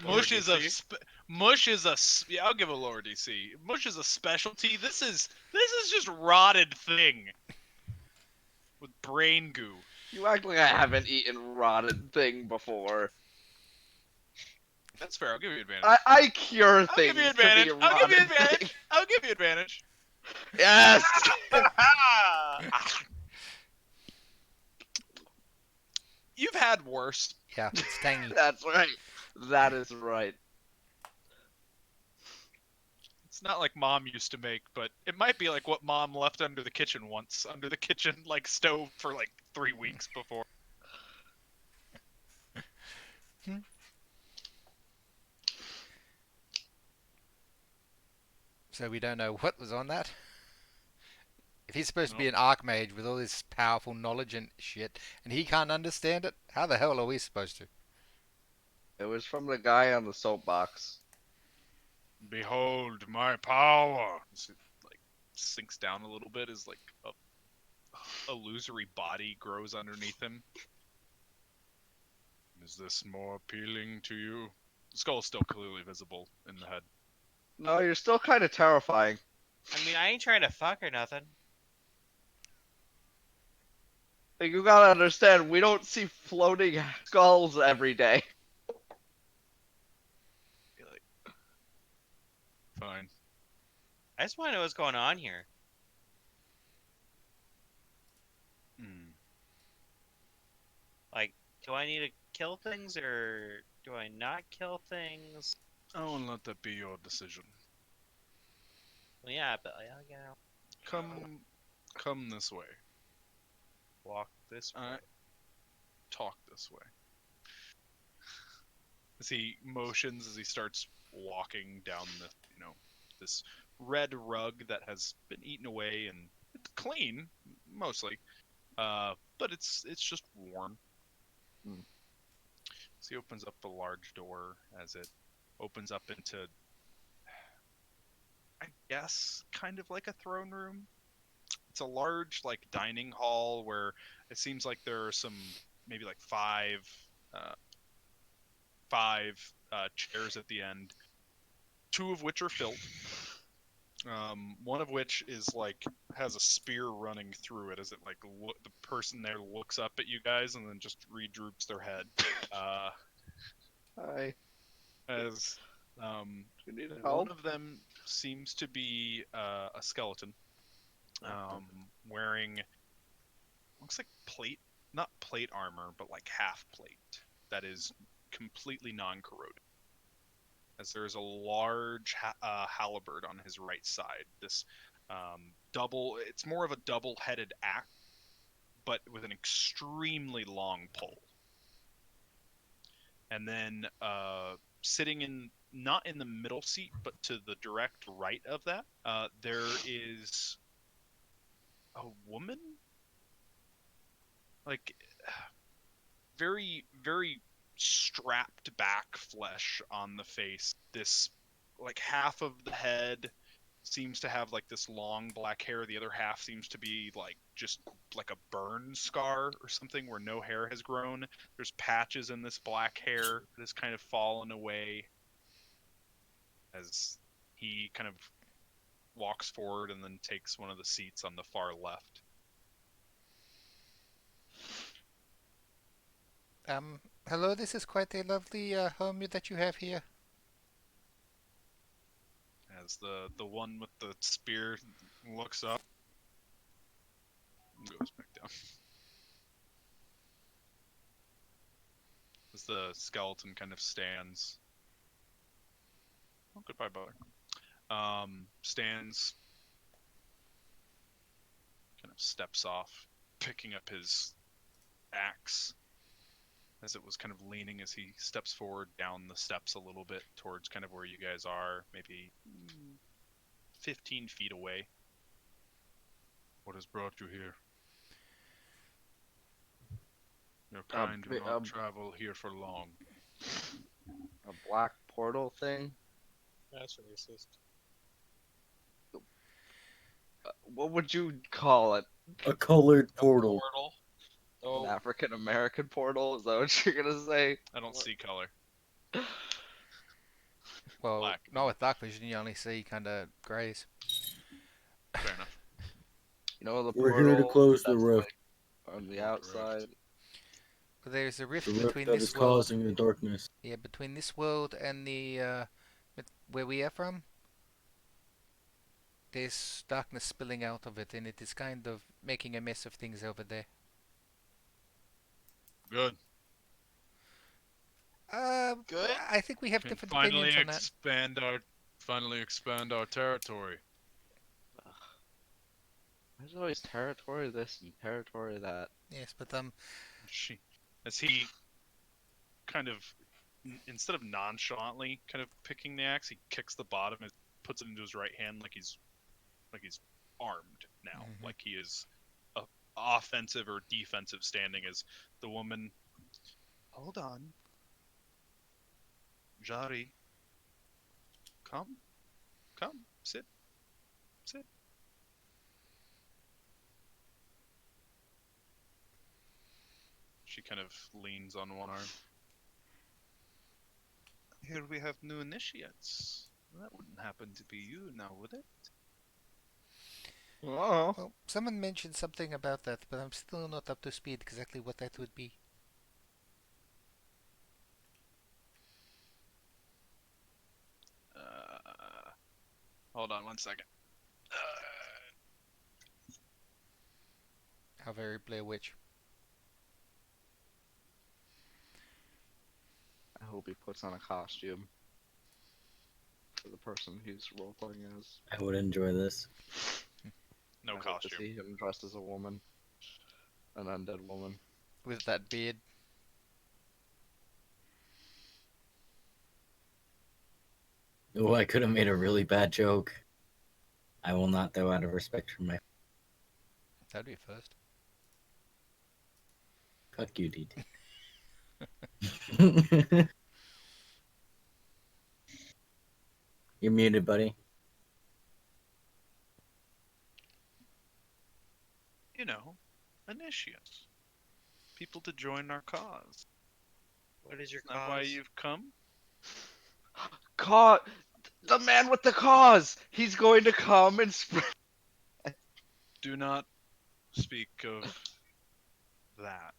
Lower Mush is a DC? mush is yeah, I'll give a lower DC. Mush is a specialty. This is just rotted thing with brain goo. You act like I haven't eaten rotted thing before. That's fair. I'll give you advantage. I cure I'll things give you to be advantage. I'll give you rotted advantage. thing. I'll give you advantage. Yes! You've had worse. Yeah, it's tangy. That's right. That is right. It's not like mom used to make, but it might be like what mom left under the kitchen once, under the kitchen like stove for like 3 weeks before. So we don't know what was on that. If he's supposed to be Nope. an archmage with all this powerful knowledge and shit, and he can't understand it, how the hell are we supposed to? It was from the guy on the soapbox. Behold my power. As it like sinks down a little bit as like a illusory body grows underneath him. Is this more appealing to you? The skull's still clearly visible in the head. No, you're still kind of terrifying. I mean, I ain't trying to fuck or nothing. Like, you gotta understand, we don't see floating skulls every day. Be like, fine. I just want to know what's going on here. Hmm. Like, do I need to kill things or do I not kill things? I will let that be your decision. Well, yeah, but you know, Come this way. walk this way. Talk this way. As he motions, as he starts walking down the, this red rug that has been eaten away, and it's clean mostly, but it's just worn. Hmm. So he opens up a large door as it opens up into, I guess, kind of like a throne room. It's a large, like, dining hall where it seems like there are some, maybe like uh, five chairs at the end, two of which are filled. One of which is like has a spear running through it as it like the person there looks up at you guys and then just redroops their head. Hi, As do you need one help? of them seems to be a skeleton, wearing, looks like plate, not plate armor, but like half plate that is completely non-corroded. As there is a large halberd on his right side. This it's more of a double-headed axe, but with an extremely long pole. And then sitting in, not in the middle seat, but to the direct right of that, there is a woman, like very, very strapped back flesh on the face. This, like, half of the head seems to have like this long black hair. The other half seems to be like just like a burn scar or something where no hair has grown. There's patches in this black hair that has kind of fallen away as he kind of walks forward and then takes one of the seats on the far left. Hello, this is quite a lovely home that you have here. As the one with the spear looks up and goes back down. As the skeleton kind of stands. Oh, goodbye, brother. Stands, kind of steps off, picking up his axe as it was kind of leaning as he steps forward down the steps a little bit towards kind of where you guys are, maybe 15 feet away. What has brought you here? Your kind do not travel here for long. A black portal thing? That's racist. What would you call it? A colored portal. Portal. An Oh, African American portal? Is that what you're gonna say? I don't see color. Well, Black. not with dark vision, you only see kind of greys. Fair enough. You know the We're portal here to close the that's, rift. like, on the Correct. outside. But there's a rift The rift between that this is world, causing the darkness. yeah, between this world and the where we are from. There's darkness spilling out of it, and it is kind of making a mess of things over there. Good. Good. I think we have Can different finally opinions on that. expand our territory. There's always territory this and territory that. Yes, but As he kind of, instead of nonchalantly kind of picking the axe, he kicks the bottom and puts it into his right hand like he's armed now, like he is offensive or defensive standing. As the woman, hold on, Jari, come, sit. She kind of leans on one arm. Here we have new initiates. That wouldn't happen to be you now, would it? Oh, Well, someone mentioned something about that, but I'm still not up to speed exactly what that would be. Hold on one second. How very Blair Witch. I hope he puts on a costume for the person he's role playing as. I would enjoy this. No I hope to costume. see him dressed as a woman, an undead woman. With that beard. Oh, I could have made a really bad joke. I will not, though, out of respect for my. That'd be a first. Fuck you, DT. You're muted, buddy. You know, initiates. People to join our cause. What is your Isn't that why cause? you've come? The man with the cause! He's going to come and spread. Do not speak of that.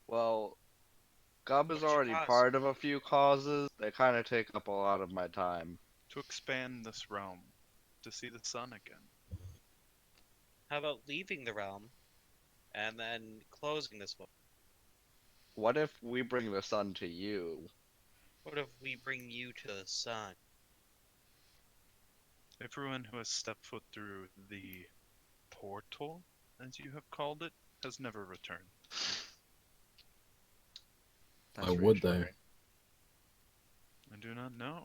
Well, Gub is What's your already cause? part of a few causes. They kind of take up a lot of my time. To expand this realm. To see the sun again. How about leaving the realm and then closing this one? What if we bring the sun to you? What if we bring you to the sun? Everyone who has stepped foot through the portal, as you have called it, has never returned. That's Why would they? reassuring. I do not know.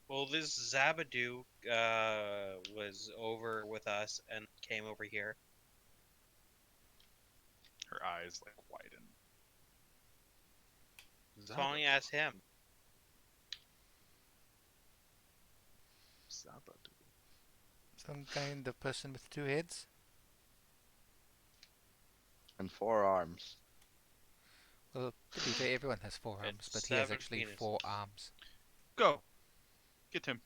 Well, this Zabadu was over with us and came over here. Her eyes like widen. So I only asked him. Zabadu. Some kind of person with two heads. And 4 arms. Well, to be fair, everyone has four And arms, but he has 7 actually penises. 4 arms. Go. Get him.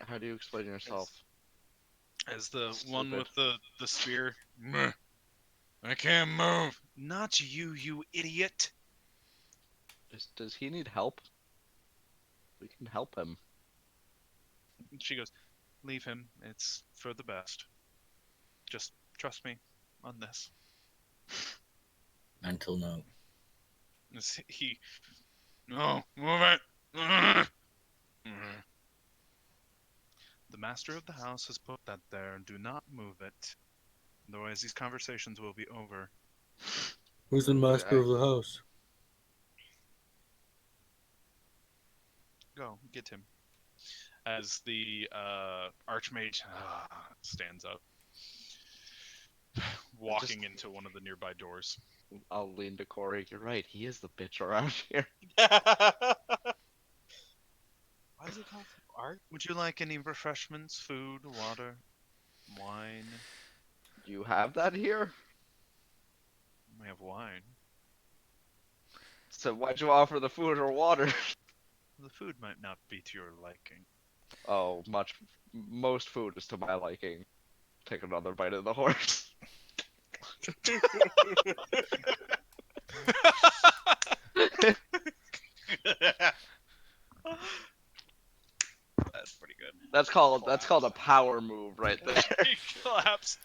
How do you explain yourself? As the Stupid. one with the spear. Meh. I can't move. Not you, you idiot. Does he need help? We can help him. She goes, leave him. It's for the best. Just trust me on this. Mental note. As he, no, move it. Mhm. The master of the house has put that there. Do not move it. Otherwise, these conversations will be over. Who's the master of the house? Go, get him. As the archmage stands up, walking into one of the nearby doors. I'll lean to Corey. You're right. He is the bitch around here. Why is it called art? Would you like any refreshments, food, water, wine? Do you have that here? We have wine. So why'd you offer the food or water? The food might not be to your liking. Oh, most food is to my liking. Take another bite of the horse. That's pretty good. That's called a power move right there. He collapsed.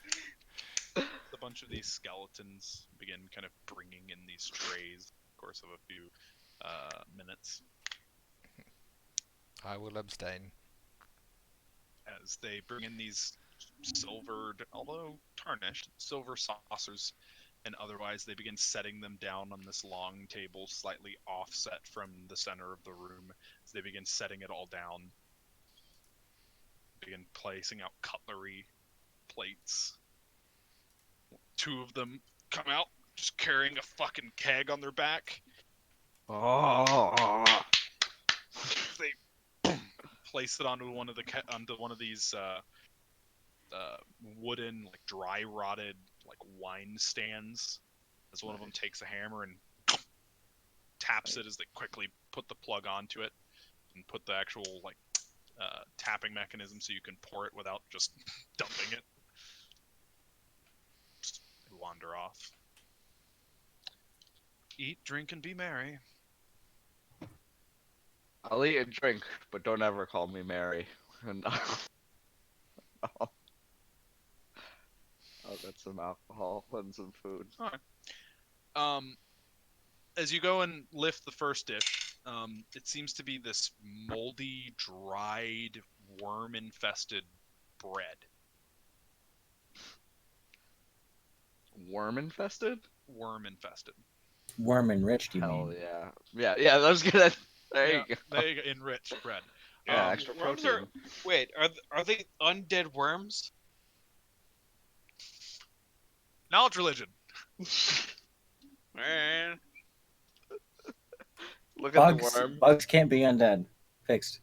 A bunch of these skeletons begin kind of bringing in these trays in the course of a few minutes I will abstain. as they bring in these silvered, although tarnished, silver saucers, and otherwise they begin setting them down on this long table slightly offset from the center of the room as they begin setting it all down. Begin placing out cutlery, plates. 2 of them come out just carrying a fucking keg on their back. Oh. They place it onto one of these wooden, like dry rotted, like wine stands as one of them takes a hammer and taps it as they quickly put the plug onto it and put the actual like tapping mechanism so you can pour it without just dumping it. Just wander off. Eat, drink, and be merry. I'll eat and drink, but don't ever call me Mary. And I'll get some alcohol and some food. As you go and lift the first dish, it seems to be this moldy, dried, worm-infested bread. Worm infested? Worm-infested. Worm enriched, you Hell mean? yeah. Yeah, that was good. There Yeah, you go. there you go, enriched bread. Yeah, extra worms protein. Wait, are they undead worms? Knowledge religion. Man, Look at the Bugs, worm. bugs can't be undead. Fixed.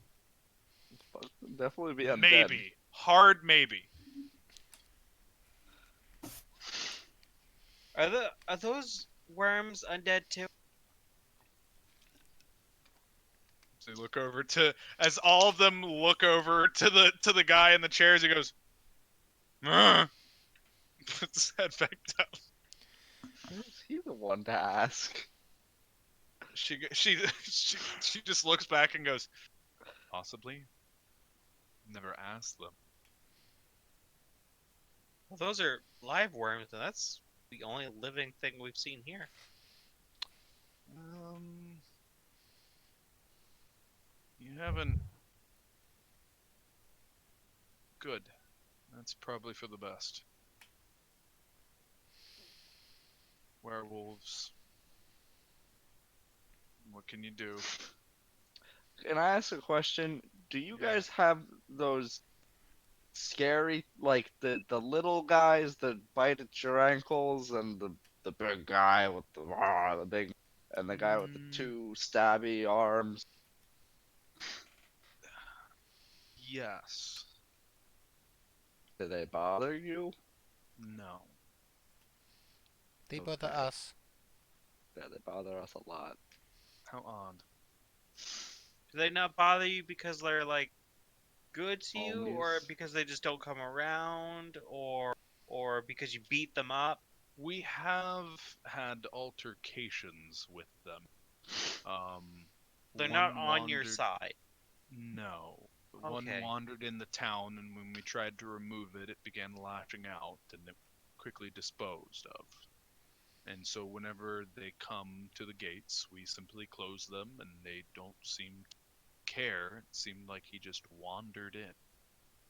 Bugs can definitely be undead. Maybe. Hard maybe. are those worms undead too? So you look over to, as all of them look over to the guy in the chairs, he goes, puts his head back down. Who's he the one to ask? She just looks back and goes, possibly. Never asked them. Well, those are live worms, and that's the only living thing we've seen here. You haven't. Good. That's probably for the best. Werewolves. What can you do? Can I ask a question? Do you Yeah. guys have those scary, like the little guys that bite at your ankles, and the big guy with the big, and the guy with the two stabby arms? Yes. Do they bother you? No. They bother Okay. us. Yeah, they bother us a lot. How odd. Do they not bother you because they're like good to you, or Always. because they just don't come around, or because you beat them up? We have had altercations with them. They're One not on your wandered- side. No. One Okay. wandered in the town, and when we tried to remove it, it began lashing out, and it quickly disposed of. And so whenever they come to the gates, we simply close them, and they don't seem to care. It seemed like he just wandered in.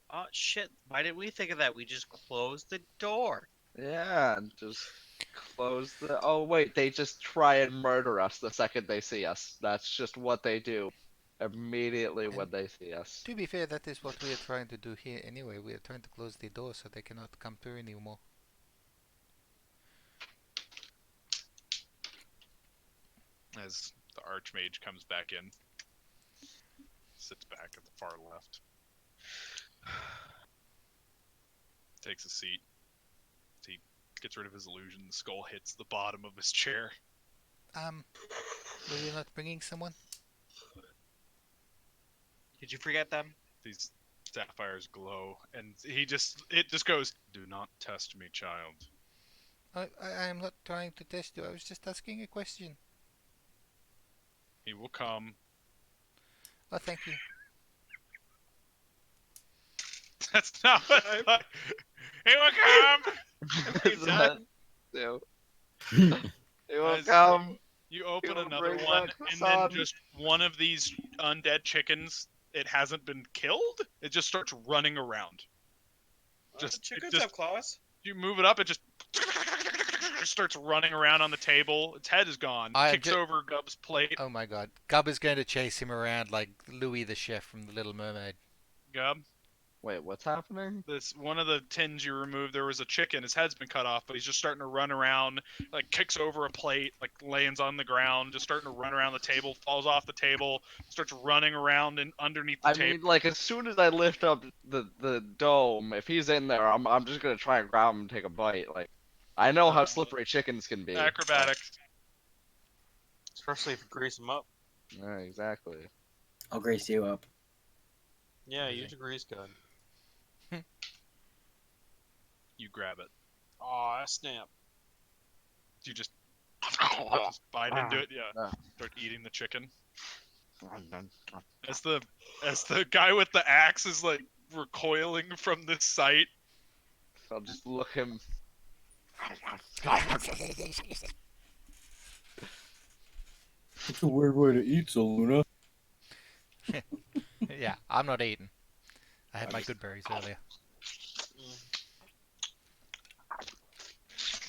Oh shit! Why didn't we think of that? We just closed the door. Yeah, and just close the. Oh wait, they just try and murder us the second they see us. That's just what they do. Immediately when And they see us. To be fair, that is what we are trying to do here anyway. We are trying to close the door so they cannot come through anymore. As the Archmage comes back in, sits back at the far left, takes a seat. He gets rid of his illusion. The skull hits the bottom of his chair. Were you not bringing someone? Did you forget them? These sapphires glow, and it just goes, "Do not test me, child." I am not trying to test you. I was just asking a question. He will come. Oh, thank you. That's not what he will come. Is that- no. It will As- come. You open He'll another bring one, back the and then sun. just one of these undead chickens. It hasn't been killed. It just starts running around. Just- chickens it just- have claws. You move it up, it just starts running around on the table. Its head is gone. I am Kicks ju- over Gub's plate. Oh my god. Gub is going to chase him around like Louis the chef from The Little Mermaid. Gub, Wait, what's happening? this one of the tins you removed. There was a chicken. His head's been cut off, but he's just starting to run around. Like kicks over a plate, like lands on the ground, just starting to run around the table. Falls off the table, starts running around and underneath the I table. mean, like as soon as I lift up the dome, if he's in there, I'm just gonna try and grab him and take a bite. Like, I know how slippery chickens can be. Acrobatics. Especially if you grease them up. Yeah, exactly. I'll grace you up. Yeah, Okay. use a grease gun. You grab it. Aw, snap. You just bite into it. Yeah. Ah. Start eating the chicken. As the guy with the axe is like recoiling from this sight. I'll just look him. It's a weird way to eat, Saluna. Yeah, I'm not eating. I had I my just- good berries earlier.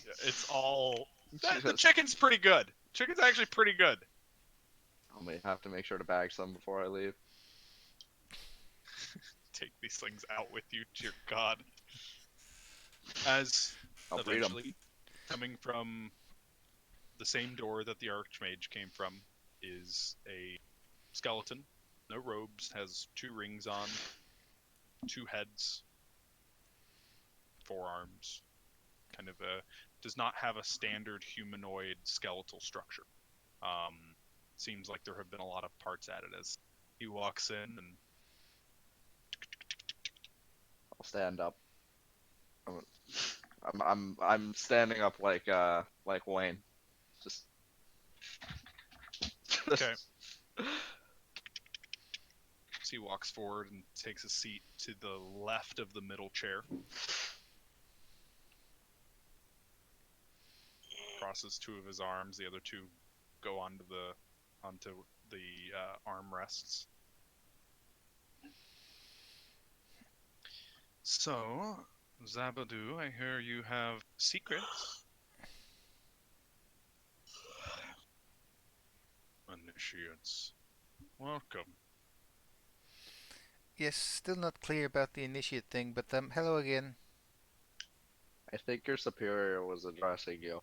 Yeah, it's all. The chicken's pretty good. Chicken's actually pretty good. I may have to make sure to bag some before I leave. Take these things out with you, dear God. As I'll breed 'em. eventually, coming from the same door that the Archmage came from, is a skeleton. No robes, has 2 rings on, 2 heads, 4 arms. Kind of does not have a standard humanoid skeletal structure. Seems like there have been a lot of parts added as he walks in and I'll stand up. I'm standing up like Wayne. Just Okay. he walks forward and takes a seat to the left of the middle chair. Crosses 2 of his arms, the other 2 go onto the armrests. So, Zabadu, I hear you have secrets. Initiates. Welcome. Yes, still not clear about the initiate thing, but hello again. I think your superior was addressing you.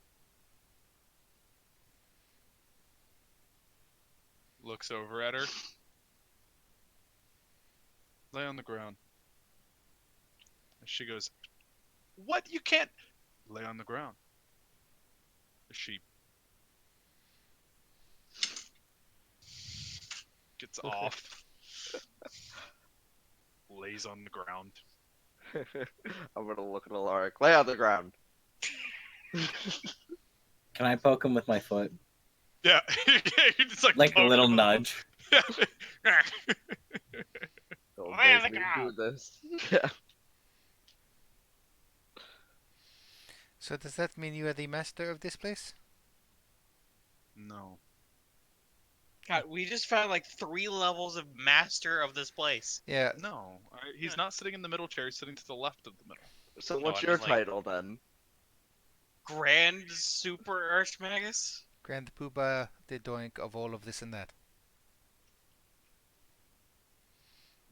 Looks over at her. Lay on the ground. And she goes, "What? You can't lay on the ground." She gets off, lays on the ground. I'm gonna look at Alaric. Lay on the ground. Can I poke him with my foot? Yeah, you just Like a poke little him in the- nudge. Don't Lay on make the me ground. do this. Yeah. So does that mean you are the master of this place? No. God, we just found like 3 levels of master of this place. Yeah, No. He's not sitting in the middle chair, he's sitting to the left of the middle. So No, what's I your mean, like- title then? Grand Super Archmagus? Grand Poobah, the doink of all of this and that.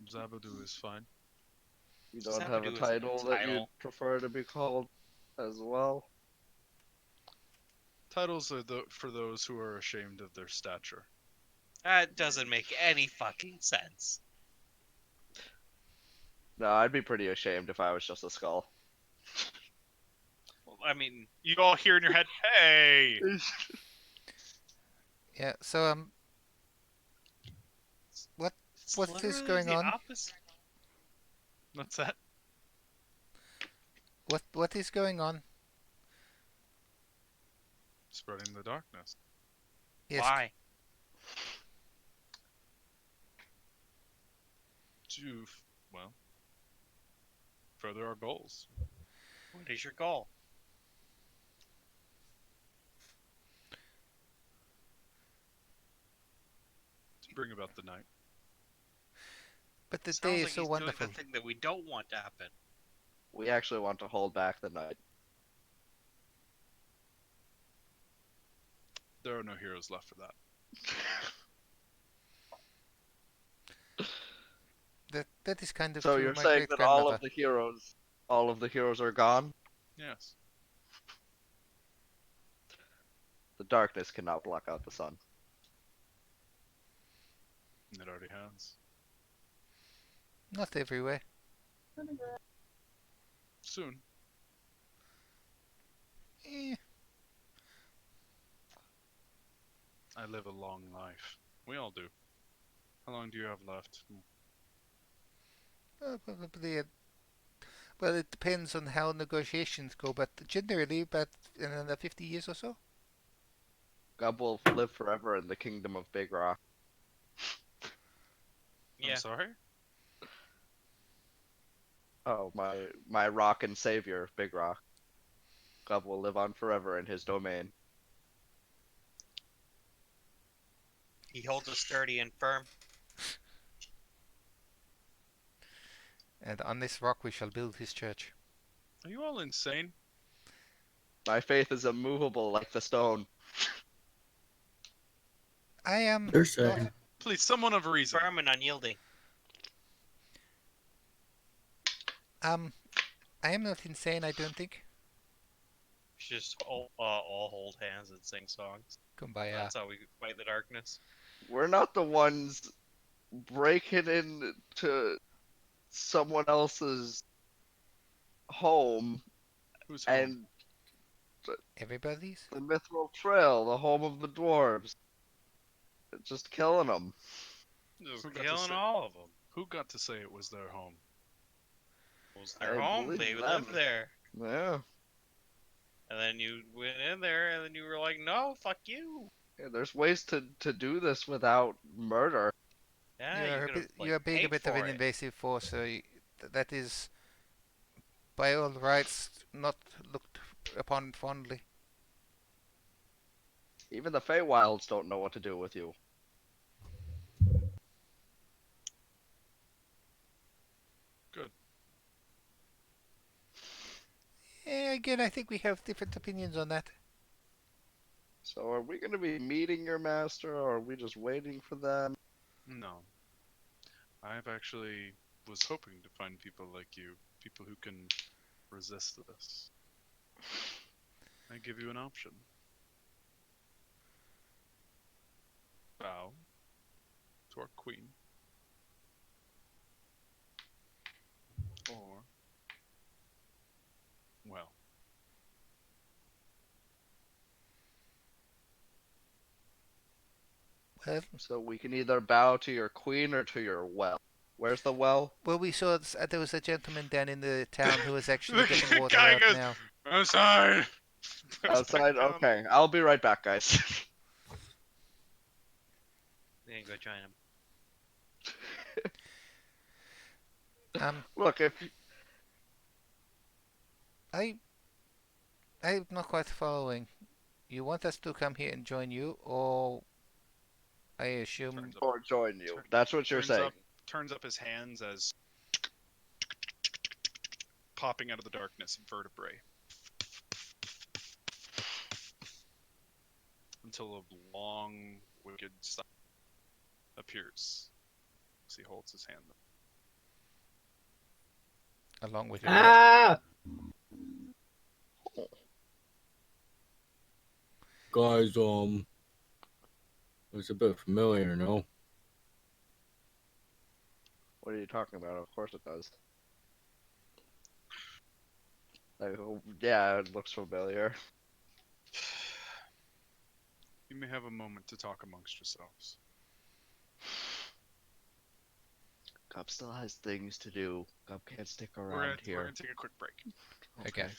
Zabadu is fine. You Does don't that have have to a do with title that you title? prefer to be called as well? Titles are for those who are ashamed of their stature. That doesn't make any fucking sense. No, I'd be pretty ashamed if I was just a skull. Well, I mean, You all hear in your head, "Hey!" Yeah, so it's What is literally going the on? opposite. What's that? what is going on? Spreading the darkness. Yes, Why? To, well, further our goals. What is your goal? To bring about the night. but the Sounds day like is so he's wonderful. doing the thing that we don't want to happen. We actually want to hold back the night. There are no heroes left for that. That is kind of So true. you're My saying great that all grandmother. of the heroes are gone? Yes. The darkness cannot block out the sun. It already has. Not everywhere. Soon. Eh, I live a long life. We all do. How long do you have left? probably. Well, it depends on how negotiations go, but generally, about in another 50 years or so. Gub will live forever in the kingdom of Big Rock. Yeah. I'm sorry? Oh, my rock and savior, Big Rock. Gub will live on forever in his domain. He holds us sturdy and firm. And on this rock we shall build his church. Are you all insane? My faith is immovable like the stone. I am They're not. saying. Please, someone of reason. Firm and unyielding. I am not insane. I don't think. Just all hold hands and sing songs. Kumbaya. That's how we fight the darkness. We're not the ones breaking into someone else's home Who's home? and Everybody's. the Mithril Trail, the home of the dwarves. Just killing them. Just Who got to killing say- all of them. Who got to say it was their home? It was their I home. believe They them. lived there. Yeah. And then you went in there, and then you were like, "No, fuck you." Yeah, there's ways to do this without murder. Yeah, you could've, like, You're being a paid bit of for an it. invasive force, so that is, by all rights, not looked upon fondly. Even the Feywilds don't know what to do with you. Again, I think we have different opinions on that. So are we going to be meeting your master, or are we just waiting for them? No. I've actually was hoping to find people like you, people who can resist this. I give you an option. Bow to our queen. Or, well, Well, So we can either bow to your queen or to your well. Where's the well? we saw there was a gentleman down in the town who was actually The getting water guy out goes- now. outside! Outside? Okay, I'll be right back, guys. We ain't go join him. Look, if I'm not quite following. You want us to come here and join you, or I assume Turns up, or join you. That's what you're saying. turns up his hands as popping out of the darkness vertebrae. Until a long, wicked sign appears as he holds his hand. along with Ah! Guys, it's a bit familiar, no? What are you talking about? Of course it does. Like, oh, yeah, it looks familiar. You may have a moment to talk amongst yourselves. Gub still has things to do. Gub can't stick We're around gonna here. take a quick break. Okay.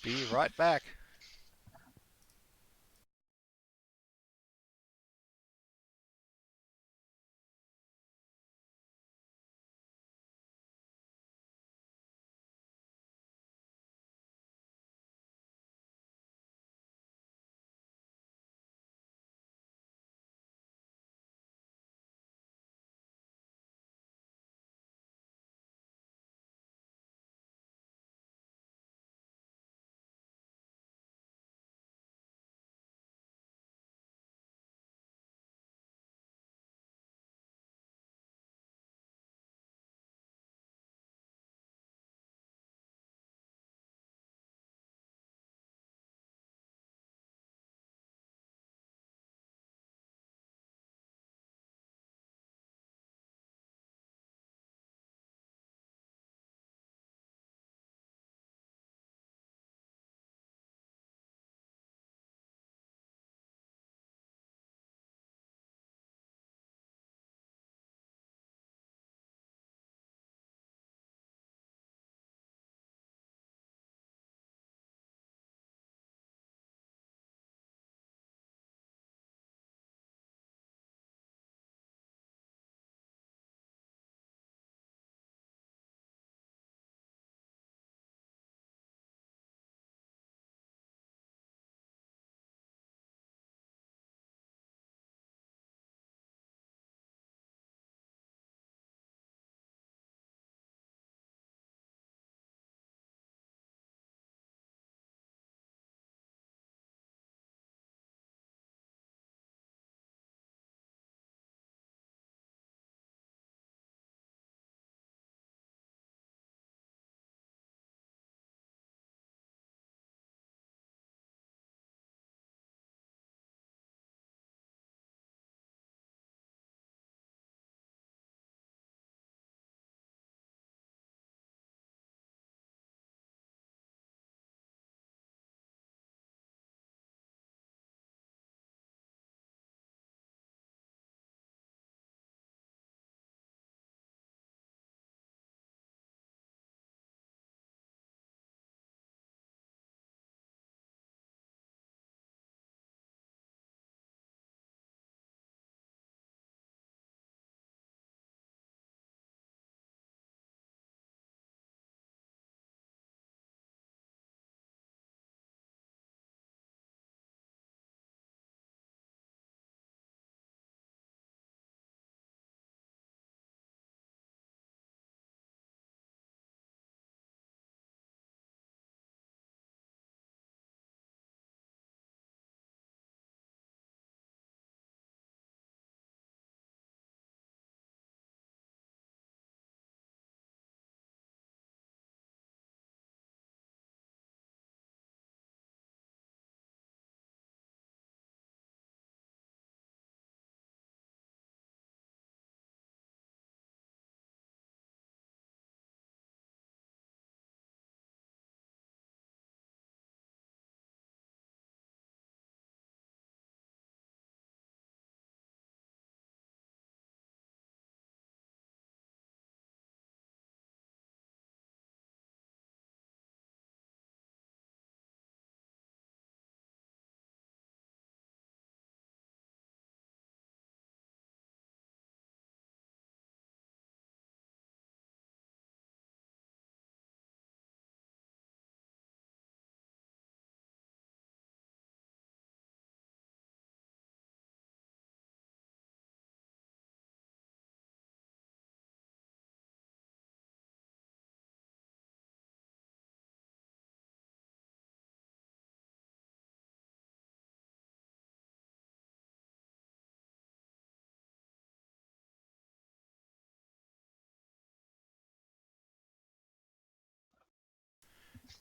Be right back.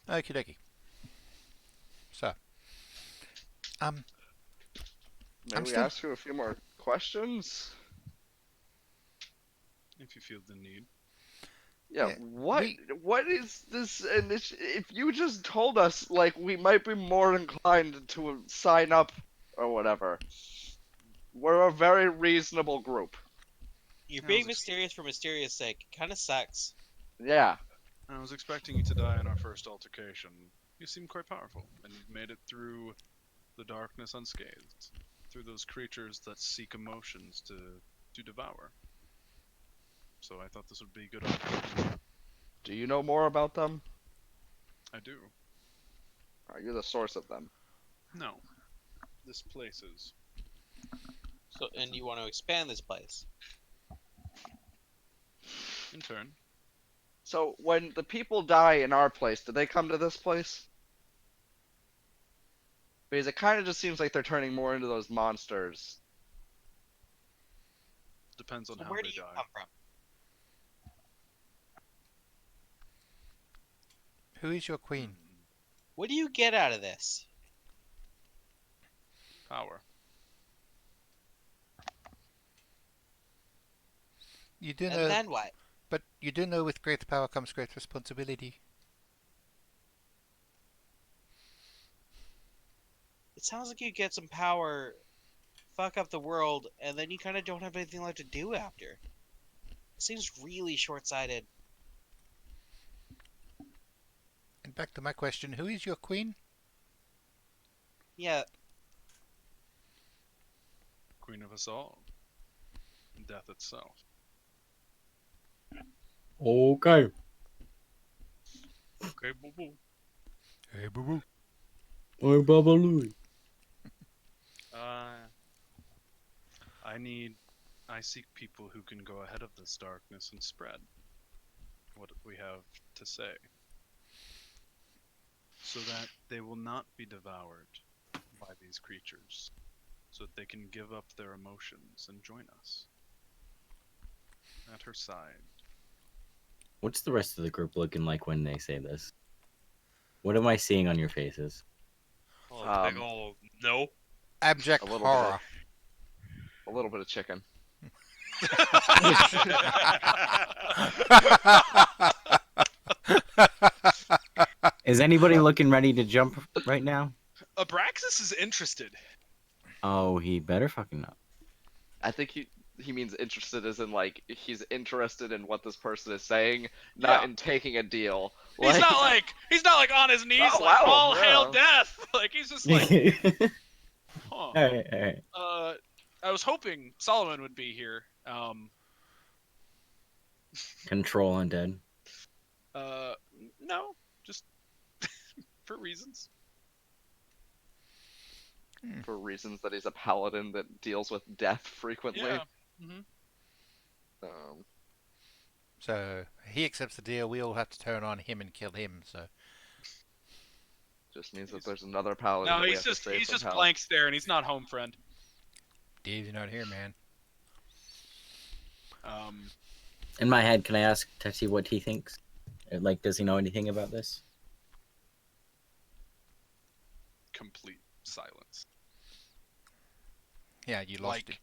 Okie dokie. So, um, May I'm we still- ask you a few more questions? If you feel the need. Yeah, Yeah, what is this initiative? If you just told us, like, we might be more inclined to sign up or whatever. We're a very reasonable group. You're I being was ex- mysterious for mysterious sake. Kind of sucks. Yeah. I was expecting you to die in our first altercation. You seem quite powerful, and you've made it through the darkness unscathed, through those creatures that seek emotions to devour. So I thought this would be a good opportunity. Do you know more about them? I do. Are you the source of them? No. This place is. So, and you want to expand this place? In turn. So when the people die in our place, do they come to this place? Because it kind of just seems like they're turning more into those monsters. Depends on So how where they do you die. come from? who is your queen? What do you get out of this? Power. You do And know, then what? but you do know with great power comes great responsibility. It sounds like you get some power, fuck up the world, and then you kind of don't have anything left to do after. It seems really short-sighted. And back to my question, who is your queen? Yeah, Queen of us all. Death itself. Okay. Okay, boo boo. Hey, boo boo. Oi, Baba Louie. I seek people who can go ahead of this darkness and spread what we have to say, so that they will not be devoured by these creatures, so that they can give up their emotions and join us at her side. What's the rest of the group looking like when they say this? What am I seeing on your faces? oh, big ol' no. Abject A little bit. horror. A little bit of chicken. Is anybody looking ready to jump right now? Abraxas is interested. Oh, he better fucking not. I think he means interested as in like he's interested in what this person is saying, not Yeah. in taking a deal. He's not like on his knees Oh, like wow, all hail yeah. death. Like he's just like, huh. Alright, alright. I was hoping Solomon would be here. Control undead. No, just for reasons. For reasons that he's a paladin that deals with death frequently. Yeah. Hmm. Um, So he accepts the deal. We all have to turn on him and kill him. So just means He's- that there's another paladin. No, that we he's have to just save he's just somehow. blank staring. He's not home, friend. Dave's not here, man. In my head, can I ask Tetsu what he thinks? Like, does he know anything about this? Complete silence. Yeah, you lost Like it.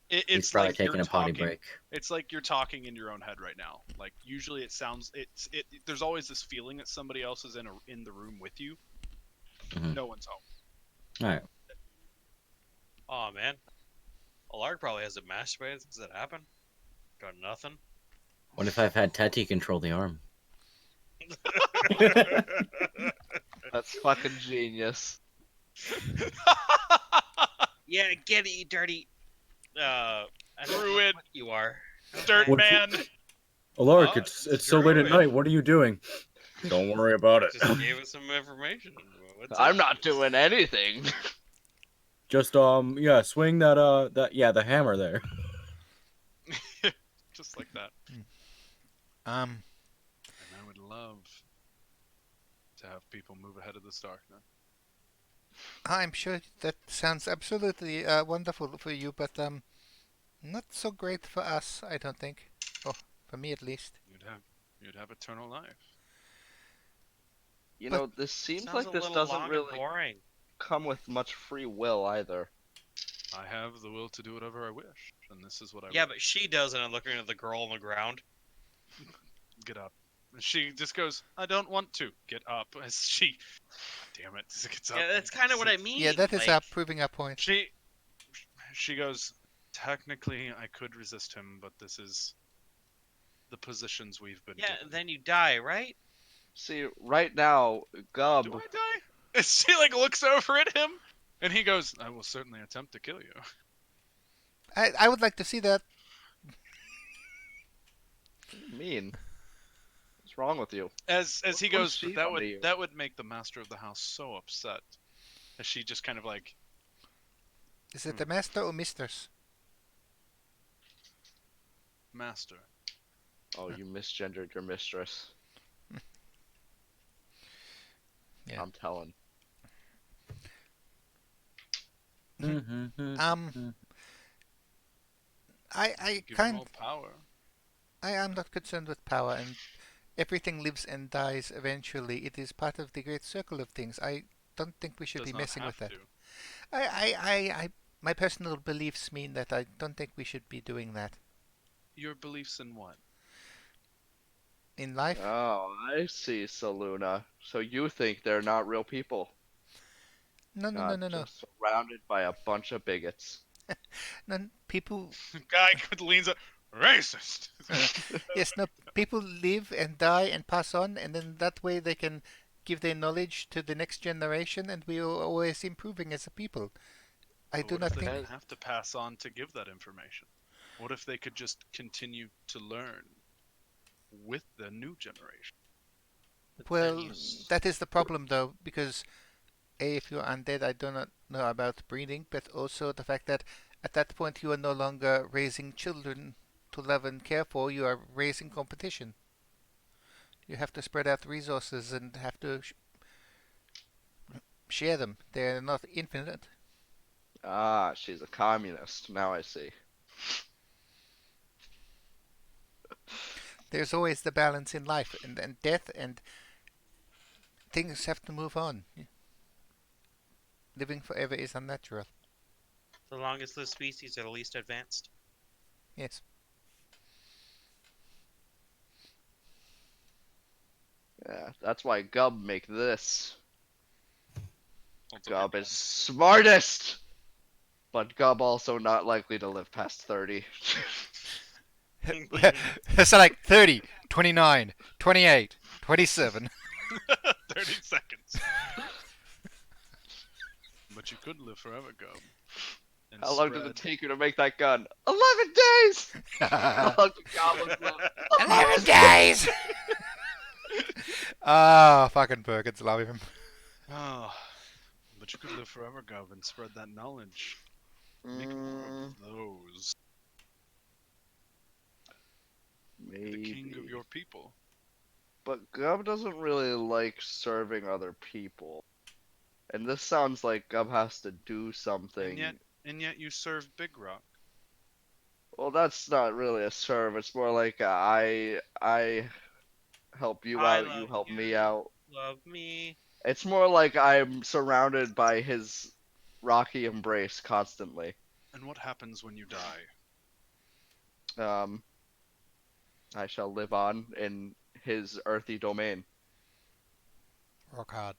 He's it's probably like taking you're a potty talking. break. It's like you're talking in your own head right now. Like usually it sounds there's always this feeling that somebody else is in the room with you. Mhm. No one's home. Alright. Oh man, Alarg probably hasn't masturbated since that happened. Got nothing. What if I've had Teti control the arm? That's fucking genius. Yeah, get it, you dirty. I don't know Druid. what you are. Dirt What- man. Alark, Oh, it's so late at Druid. night. What are you doing? Don't worry about it. Just gave us some information. What's I'm up? not doing anything. Just yeah, swing that the hammer there. Just like that. Um, And I would love to have people move ahead of this darkness. I'm sure that sounds absolutely wonderful for you, but not so great for us, I don't think. Oh, for me at least. You'd have eternal life. You But- know, this seems Sounds like a this little doesn't long really and boring. come with much free will either. I have the will to do whatever I wish, and this is what I Yeah, will. but she doesn't. I'm looking at the girl on the ground. Get up. And she just goes, I don't want to get up. As she, damn it, gets up. Yeah, that's kind of what I mean. Yeah, that is like, proving our point. She goes, technically I could resist him, but this is the positions we've been Yeah, given. then you die, right? See, right now, Gub. Do I die? And she like looks over at him, and he goes, I will certainly attempt to kill you. I would like to see that. Mean. What's wrong with you? As What he was goes, she but that onto would you? that would make the master of the house so upset. As she just kind of like, Is it the master or mistress? master. Oh, you misgendered your mistress. Yeah. I'm telling. I Give him kind all power. I am not concerned with power, and everything lives and dies eventually. It is part of the great circle of things. I don't think we should Does be not messing with have that. to. My personal beliefs mean that I don't think we should be doing that Your beliefs in what? in life. Oh, I see, Saluna. So you think they're not real people? No, no, no, God, no, no. just surrounded by a bunch of bigots. No, people. Guy leans up. Racist. Yes, no. People live and die and pass on, and then that way they can give their knowledge to the next generation, and we are always improving as a people. I But do what not if they think. don't have to pass on to give that information? What if they could just continue to learn with the new generation? But Well, then you that is the problem, though, because if you're undead, I do not know about breeding, but also the fact that at that point you are no longer raising children to love and care for, you are raising competition. You have to spread out resources and have to share them. They're not infinite. Ah, she's a communist. Now I see. There's always the balance in life and death, and things have to move on. Living forever is unnatural. the longest lived species are the least advanced. Yes. Yeah, that's why Gub make this. Also, Gub is smartest! But Gub also not likely to live past 30. So like 30, 29, 28, 27. 30 seconds. But you could live forever, Gob. And How long did it spread- take you to make that gun? 11 days! How long did goblins live? 11 days! Ah, fucking Perkins, love him. Oh, but you could live forever, Gob, and spread that knowledge. Make more of those. Maybe. The king of your people. But Gub doesn't really like serving other people. And this sounds like Gub has to do something. And yet you serve Big Rock. Well, that's not really a serve. It's more like I help you I out, you love help me you. out. Love me. It's more like I'm surrounded by his rocky embrace constantly. And what happens when you die? I shall live on in his earthy domain. Rock hard.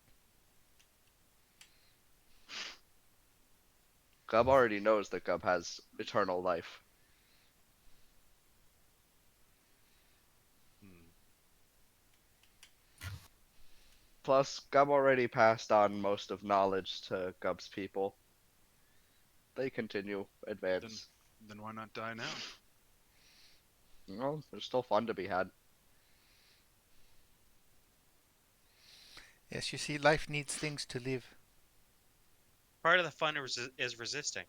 Gub already knows that Gub has eternal life. Hmm. Plus, Gub already passed on most of knowledge to Gub's people. They continue advance. Then why not die now? Well, there's still fun to be had. Yes, you see, life needs things to live. Part of the fun is resisting.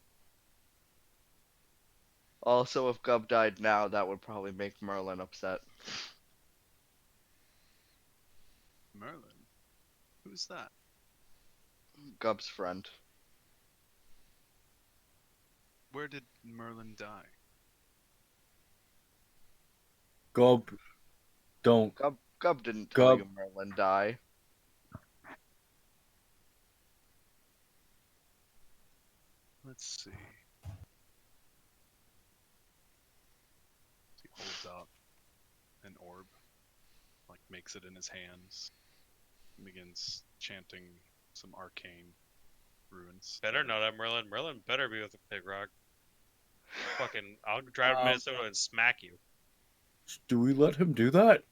Also, if Gub died now, that would probably make Merlin upset. Merlin? Who's that? Gub's friend. Where did Merlin die? Gob, don't. Gub didn't tell Gub. you Merlin died. Let's see. He holds out an orb, like makes it in his hands, and begins chanting some arcane runes. Better not have Merlin. Merlin better be with the Big Rock. Fucking, I'll drive to Minnesota and smack you. Do we let him do that?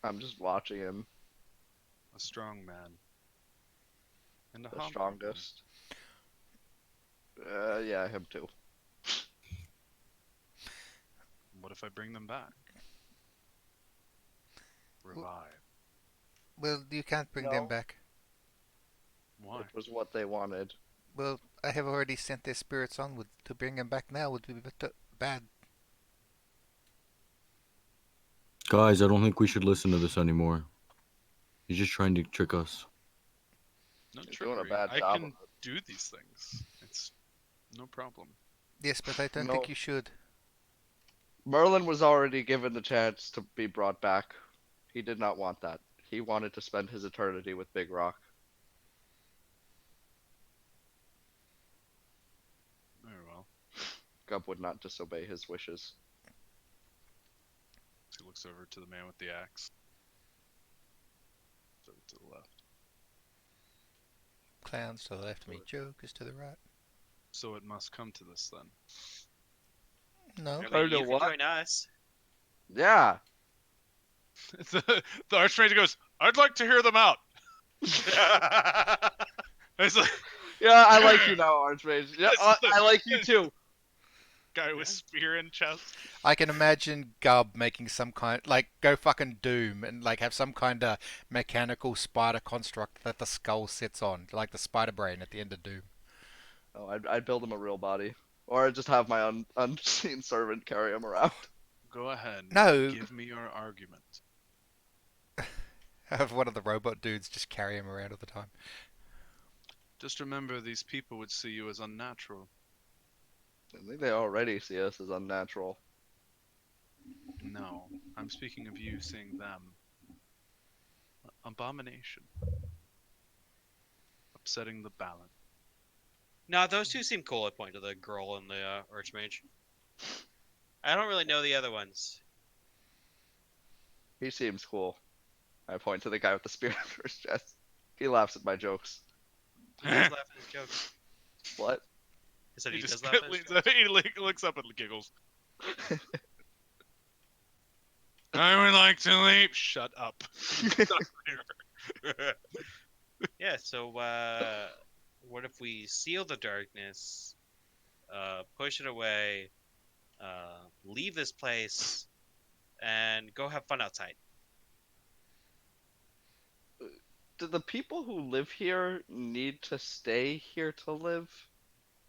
I'm just watching him. A strong man. And a The humble strongest. Yeah, him too. one. What if I bring them back? Revive. Well, you can't bring No. them back. Why? It was what they wanted. Well, I have already sent their spirits onward. To bring them back now would be bad. Guys, I don't think we should listen to this anymore. He's just trying to trick us. No You're doing a trickery. bad I job can of it. do these things. It's no problem. Yes, but I don't No. think you should. Merlin was already given the chance to be brought back. He did not want that. He wanted to spend his eternity with Big Rock. Very well. Gub would not disobey his wishes. He looks over to the man with the axe. Over to the left. Clowns to the left of me, jokers to the right. So it must come to this then. No. I mean, Kinda you can what? join us. Yeah. the Archmage goes, I'd like to hear them out. It's like Yeah, I like you now, Archmage. Yeah, It's the- I like you too. guy with spear in chest. I can imagine Gub making some kind, like, go fucking Doom and, like, have some kind of mechanical spider construct that the skull sits on, like the spider brain at the end of Doom. Oh, I'd build him a real body. Or I'd just have my unseen servant carry him around. Go ahead. No. Give me your argument. Have one of the robot dudes just carry him around all the time. Just remember, these people would see you as unnatural. I think they already see us as unnatural. No, I'm speaking of you seeing them. Abomination. Upsetting the balance. No, those two seem cool. I point to the girl and the Archmage. I don't really know the other ones. He seems cool. I point to the guy with the spear for his chest. He laughs at my jokes. He does laugh at his jokes. What? I said He he just does laugh at his leans jokes. up- he looks up and giggles. I would like to leave. Shut up. Yeah, so what if we seal the darkness, push it away, leave this place, and go have fun outside? Do the people who live here need to stay here to live?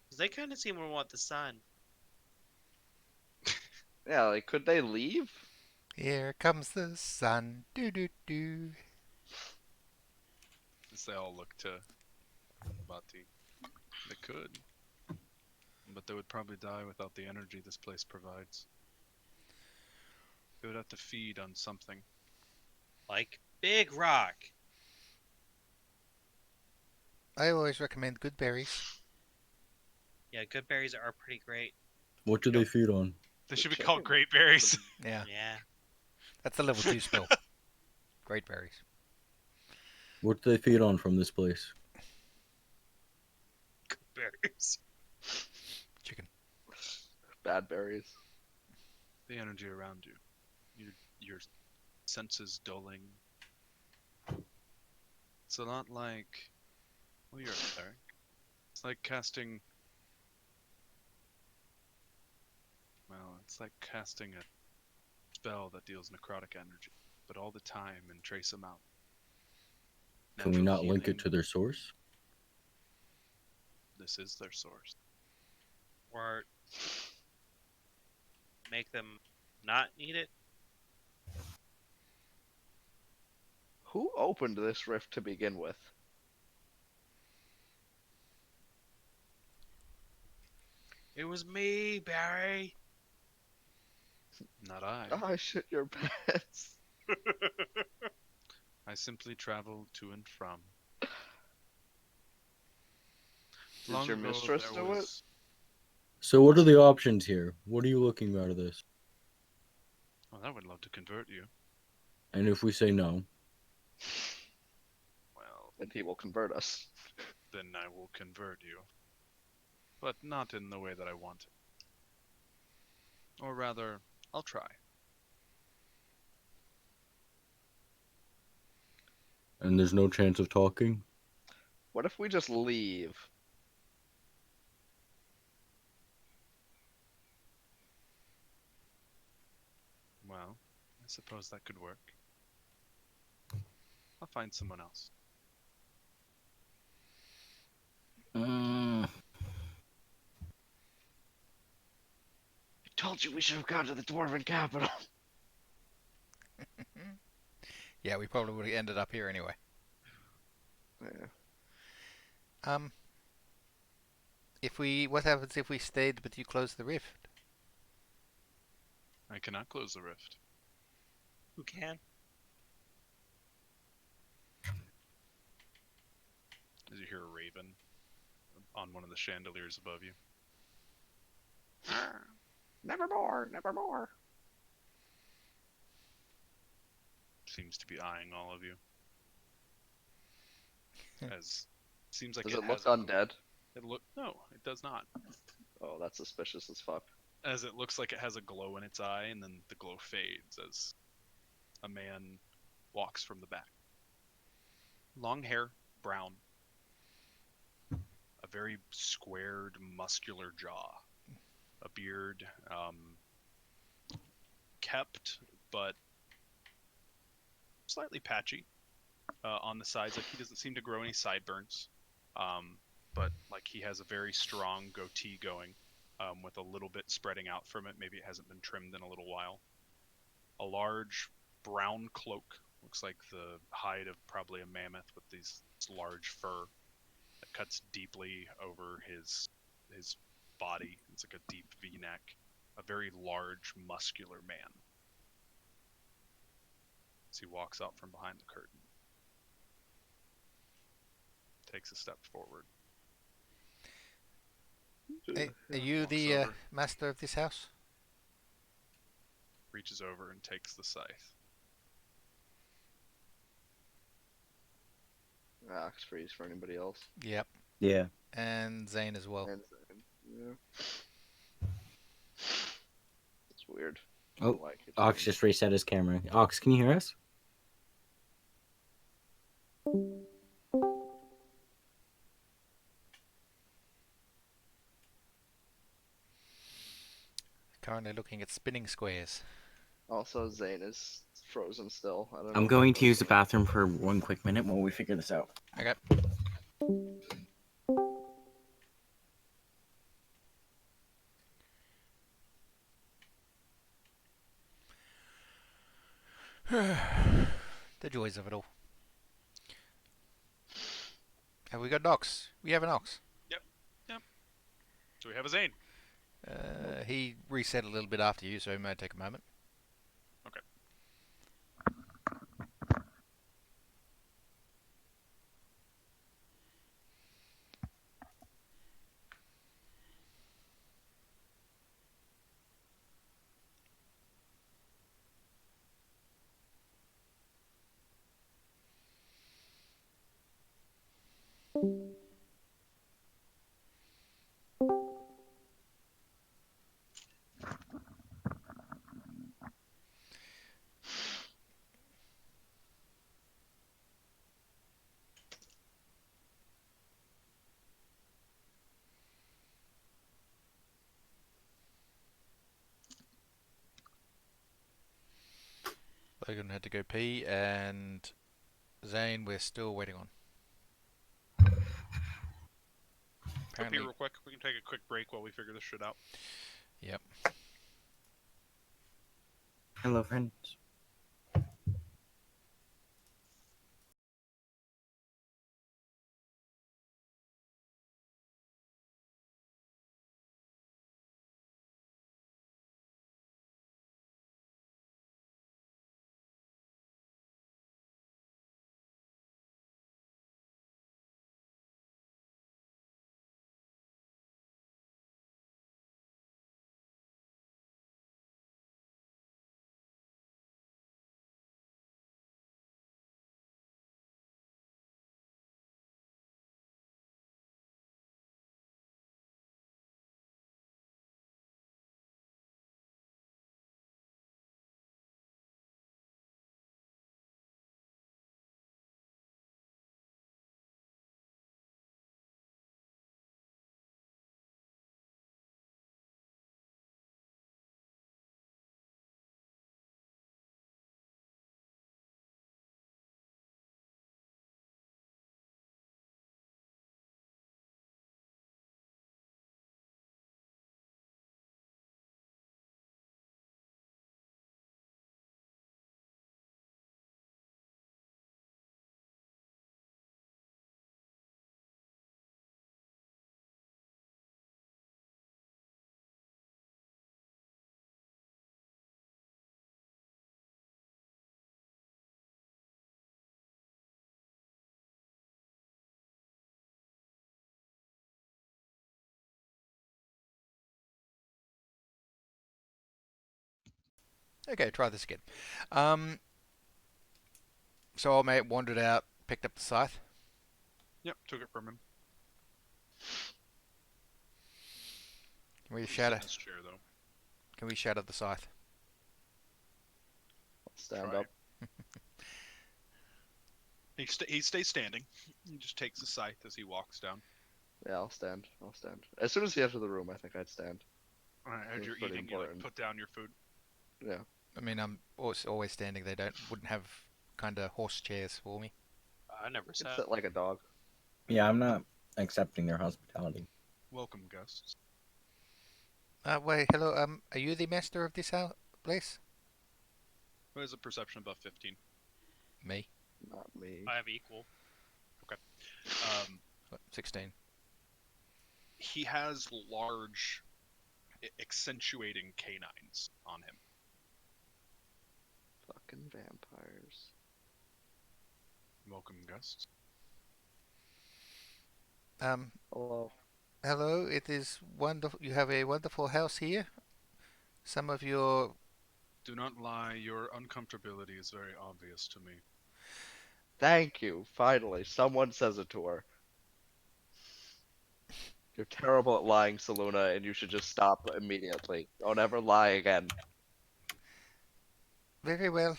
'Cause they kind of seem to want the sun. Yeah, like, could they leave? Here comes the sun. Do do do. As they all look to Bati. They could. But they would probably die without the energy this place provides. They would have to feed on something. Like Big Rock. I always recommend good berries. Yeah, good berries are pretty great. What do they feed on? They The should be called chicken. great berries. Yeah, Yeah. that's the level 2 spell. Great berries. What do they feed on from this place? Good berries. Chicken. Bad berries. The energy around you. Your senses dulling. It's a lot like... Well, you're a cleric. It's like casting... Well, it's like casting a spell that deals necrotic energy, but all the time and trace them out. Can we Natural not link it healing, to their source? This is their source. Or make them not need it. Who opened this rift to begin with? It was me, Barry. Not I. Oh, I shit your pants. I simply travel to and from. Did your ago, mistress there do it? was- So what are the options here? What are you looking out of this? Well, I would love to convert you. And if we say no, Well, And he will convert us. then I will convert you. But not in the way that I want it. Or rather, I'll try. and there's no chance of talking, What if we just leave? Well, I suppose that could work. I'll find someone else. I told you we should have gone to the Dwarven capital. Yeah, we probably would have ended up here anyway. Yeah. What happens if we stayed but you close the rift? I cannot close the rift. Who can? As you hear a raven on one of the chandeliers above you. Nevermore, nevermore. Seems to be eyeing all of you. As seems like Does it it look has a- undead? No, it does not. Oh, that's suspicious as fuck. As it looks like it has a glow in its eye, and then the glow fades as a man walks from the back. Long hair, brown. A very squared, muscular jaw. A beard, kept, but slightly patchy on the sides. Like he doesn't seem to grow any sideburns, but like he has a very strong goatee going, with a little bit spreading out from it. Maybe it hasn't been trimmed in a little while. A large brown cloak, looks like the hide of probably a mammoth with this large fur that cuts deeply over his body. It's like a deep V-neck. A very large, muscular man. As he walks out from behind the curtain. Takes a step forward. Hey, are you Walks the over. master of this house? Reaches over and takes the scythe. Ox freeze for anybody else. Yep. Yeah. And Zane as well. And yeah. It's weird. I Oh, don't like it. Ox just reset his camera. Ox, can you hear us? Currently looking at spinning squares. Also, Zane is frozen still. I don't know. I'm if going he to use the knows. bathroom for one quick minute while we figure this out. Okay. The joys of it all. Have we got an ox? We have an ox. So we have a Zane. He reset a little bit after you, so it might take a moment. Logan had to go pee, and Zane we're still waiting on. Go pee Apparently, real quick. We can take a quick break while we figure this shit out. yep. Hello, friends. Okay, try this again. Um, so old mate wandered out, picked up the scythe. Yep, took it from him. Can we He's shatter? in his chair though. Can we shatter the scythe? Stand Try up. it. He stays standing. He just takes the scythe as he walks down. Yeah, I'll stand. I'll stand. As soon as he enters the room, I think I'd stand. All right, as It's you're pretty eating, you like important. put down your food. Yeah. I mean, I'm always standing. They wouldn't have kind of horse chairs for me. I never You sat. can sit like a dog. Yeah, I'm not accepting their hospitality. Welcome, guests. Wait, hello. Are you the master of this house, place? Who has a perception above 15? Me. Not me. I have equal. Um, 16. he has large, accentuating canines on him. Fucking vampires. Welcome, guests. Hello. Hello. It is wonderful. You have a wonderful house here. Some of your Do not lie. Your uncomfortability is very obvious to me. Thank you. Finally, someone says it to her. You're terrible at lying, Saluna, and you should just stop immediately. Don't ever lie again. very well.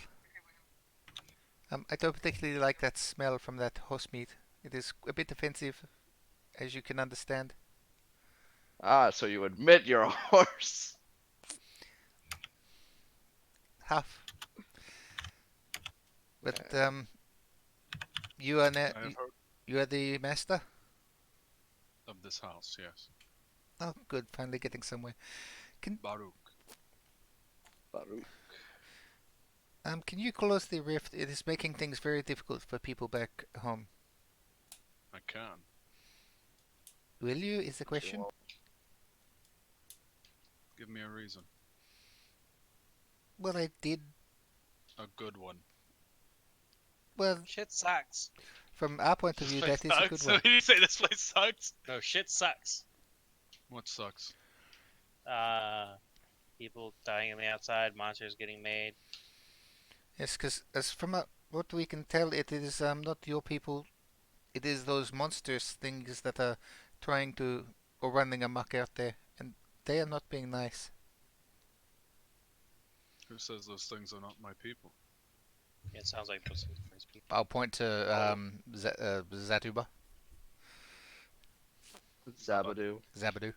I don't particularly like that smell from that horse meat. It is a bit offensive, as you can understand. Ah, so you admit you're a horse. Half. But Yeah. you are I have heard you are the master. of this house, yes. Oh, good. Finally getting somewhere. Baruch. Baruch. Can you close the rift? It is making things very difficult for people back home. I can. Will you? Is the question. won't. Give me a reason. Well, I did. A good one. Well, Shit sucks. from our point of This view, place that is a good sucks. one. Did you say this place sucks? No, shit sucks. What sucks? People dying on the outside, monsters getting made. Yes, because as from what we can tell, it is not your people. It is those monsters things that are trying to or running amok out there, and they are not being nice. Who says those things are not my people? It sounds like those nice people. I'll point to Zatuba, Zabadoo. Zabadoo,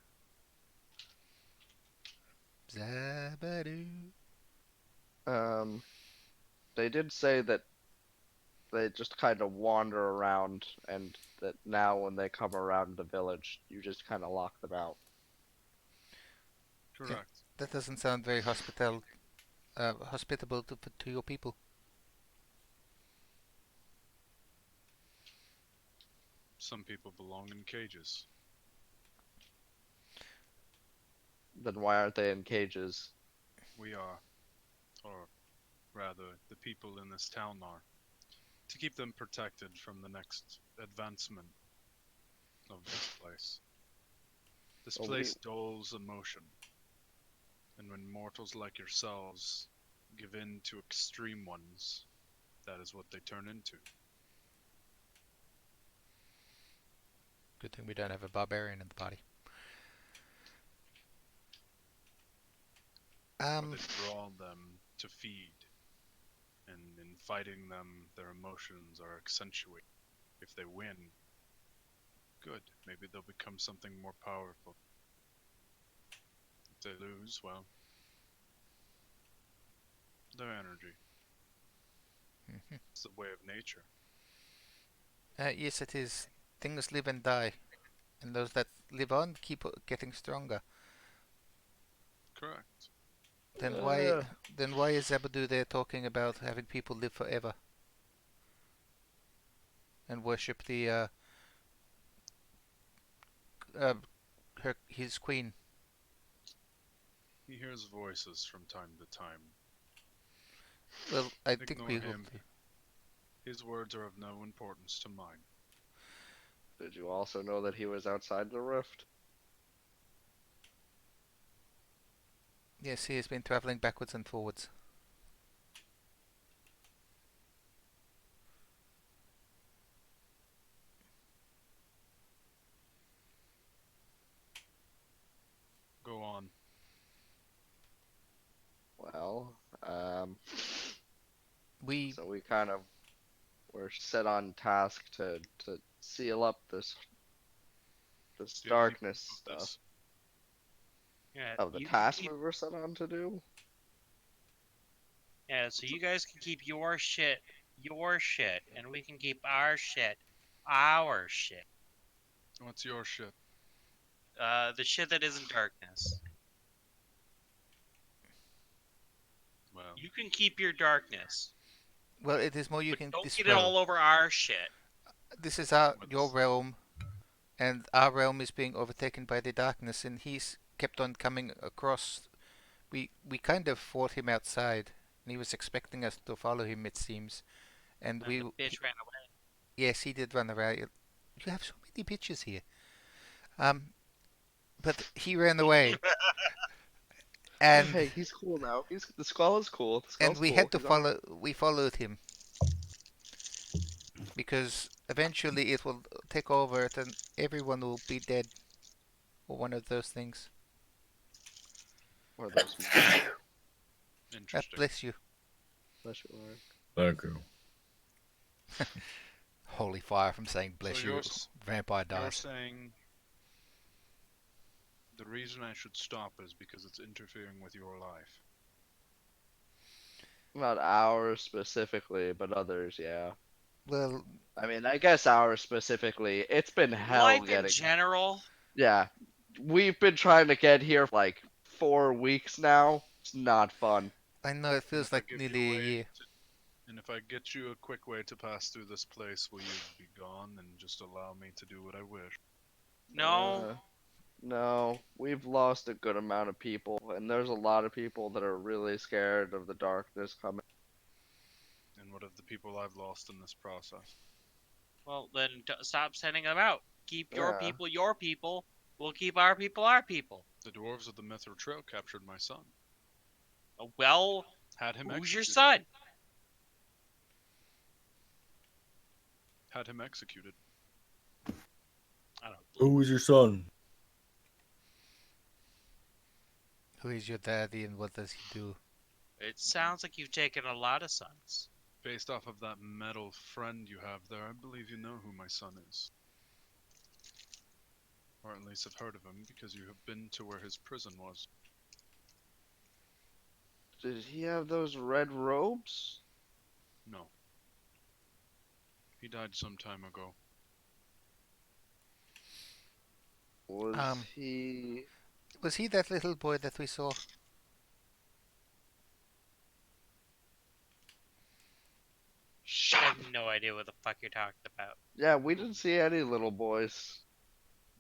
Zabadoo. They did say that they just kind of wander around, and that now when they come around the village, you just kind of lock them out. Correct. That doesn't sound very hospitable to your people. Some people belong in cages. Then why aren't they in cages? We are, or rather, the people in this town are, to keep them protected from the next advancement of this place. This Well, place dulls emotion, and when mortals like yourselves give in to extreme ones, that is what they turn into. Good thing we don't have a barbarian in the party. Or they draw them to feed, and in fighting them, their emotions are accentuated. If they win, good, maybe they'll become something more powerful. If they lose, well, their energy. Mhm. It's the way of nature. Yes, it is. Things live and die, and those that live on keep getting stronger. Correct. Then why is Zabadoo there talking about having people live forever and worship the his queen? He hears voices from time to time. Well, I think Ignore we him. His words are of no importance to mine. Did you also know that he was outside the rift? Yes, he has been traveling backwards and forwards. We So we kind of were set on task to seal up this Do you darkness of stuff. this? Yeah, Of the you can task keep- we were set on to do. yeah, so you guys can keep your shit, and we can keep our shit. What's your shit? The shit that isn't darkness. Well, You can keep your darkness, well, it is more you but can don't get it dispel. all over our shit. This is your What's- realm, and our realm is being overtaken by the darkness, and he's kept on coming across. We kind of fought him outside, and he was expecting us to follow him, it seems. And And we, the bitch ran away. yes, he did run around. You have so many bitches here. But he ran away, and Hey, he's cool now. The skull is cool. The skull's and we cool. had to He's alright. follow. We followed him because eventually it will take over, and everyone will be dead, or one of those things. Or those interesting. Bless you. special work. Thank you. Holy fire from saying bless So you. yours- Vampire You're dies. saying the reason I should stop is because it's interfering with your life. Not ours specifically, but others, yeah. Well, I mean, I guess ours specifically. It's been hell Life in getting. general. Yeah, we've been trying to get here for like 4 weeks now. It's not fun. I know it feels if I like give you nearly a way year. And if I get you a quick way to pass through this place, will you be gone and just allow me to do what I wish? No. No, we've lost a good amount of people, and there's a lot of people that are really scared of the darkness coming. And what of the people I've lost in this process? Well, then stop sending them out. Keep your Yeah. people your people. We'll keep our people our people. The dwarves of the Mithril Trail captured my son. Well, Had him who's your executed. son? Had him executed. I don't. Who was your son? Who is your daddy and what does he do? It sounds like you've taken a lot of sons. Based off of that metal friend you have there, I believe you know who my son is. Or at least have heard of him, because you have been to where his prison was. Did he have those red robes? No. He died some time ago. Was Um, he? Was he that little boy that we saw? I Shut up. have no idea what the fuck you're talking about. Yeah, we didn't see any little boys.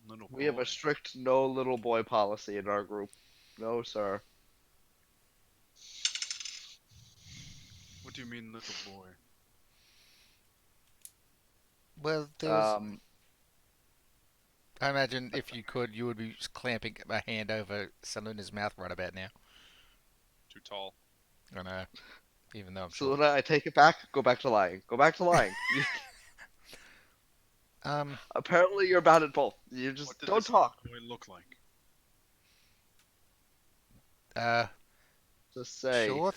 Little We have boy. a strict no little boy policy in our group. No, sir. What do you mean, little boy? Well, there was. Um, I imagine if you could, you would be just clamping a hand over Saluna's mouth right about now. Too tall. I know. Even though I'm sure. Selena, I take it back. Go back to lying. Go back to lying. Apparently, you're bad at both. You just What did don't this talk. boy look like? Just say Short.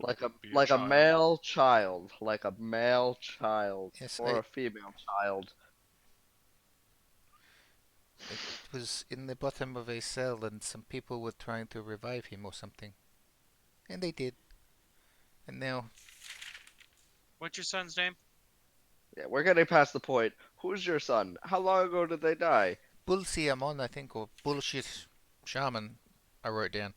like a Be like a child. male child, like a male child, Yes, or I- a female child. It was in the bottom of a cell, and some people were trying to revive him or something, and they did. And now, What's your son's name? Yeah, we're getting past the point. Who's your son? How long ago did they die? Bulsiamon, I think, or bullshit shaman, I wrote down.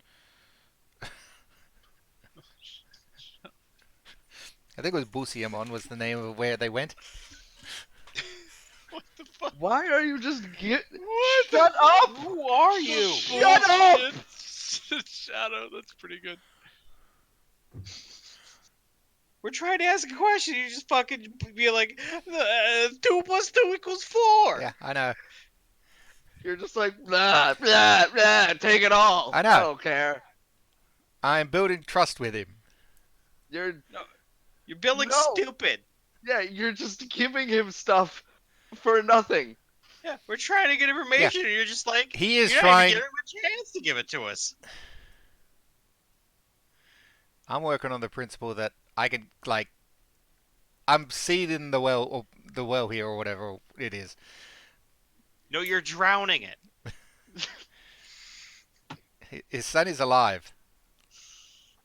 I think it was Bulsiamon was the name of where they went. What the fuck? Why are you just Shut up! Who are you? Shut up! Shadow, that's pretty good. We're trying to ask a question. You just fucking be like, 2 + 2 = 4. Yeah, I know. You're just like blah blah blah. Take it all. I know. I don't care. I'm building trust with him. You're You're building No. stupid. yeah. You're just giving him stuff for nothing. Yeah, we're trying to get information, and you're just like, He is you're trying. not even giving him a chance to give it to us. I'm working on the principle that I can like I'm seeding the well or the well here or whatever it is. No, you're drowning it. His son is alive.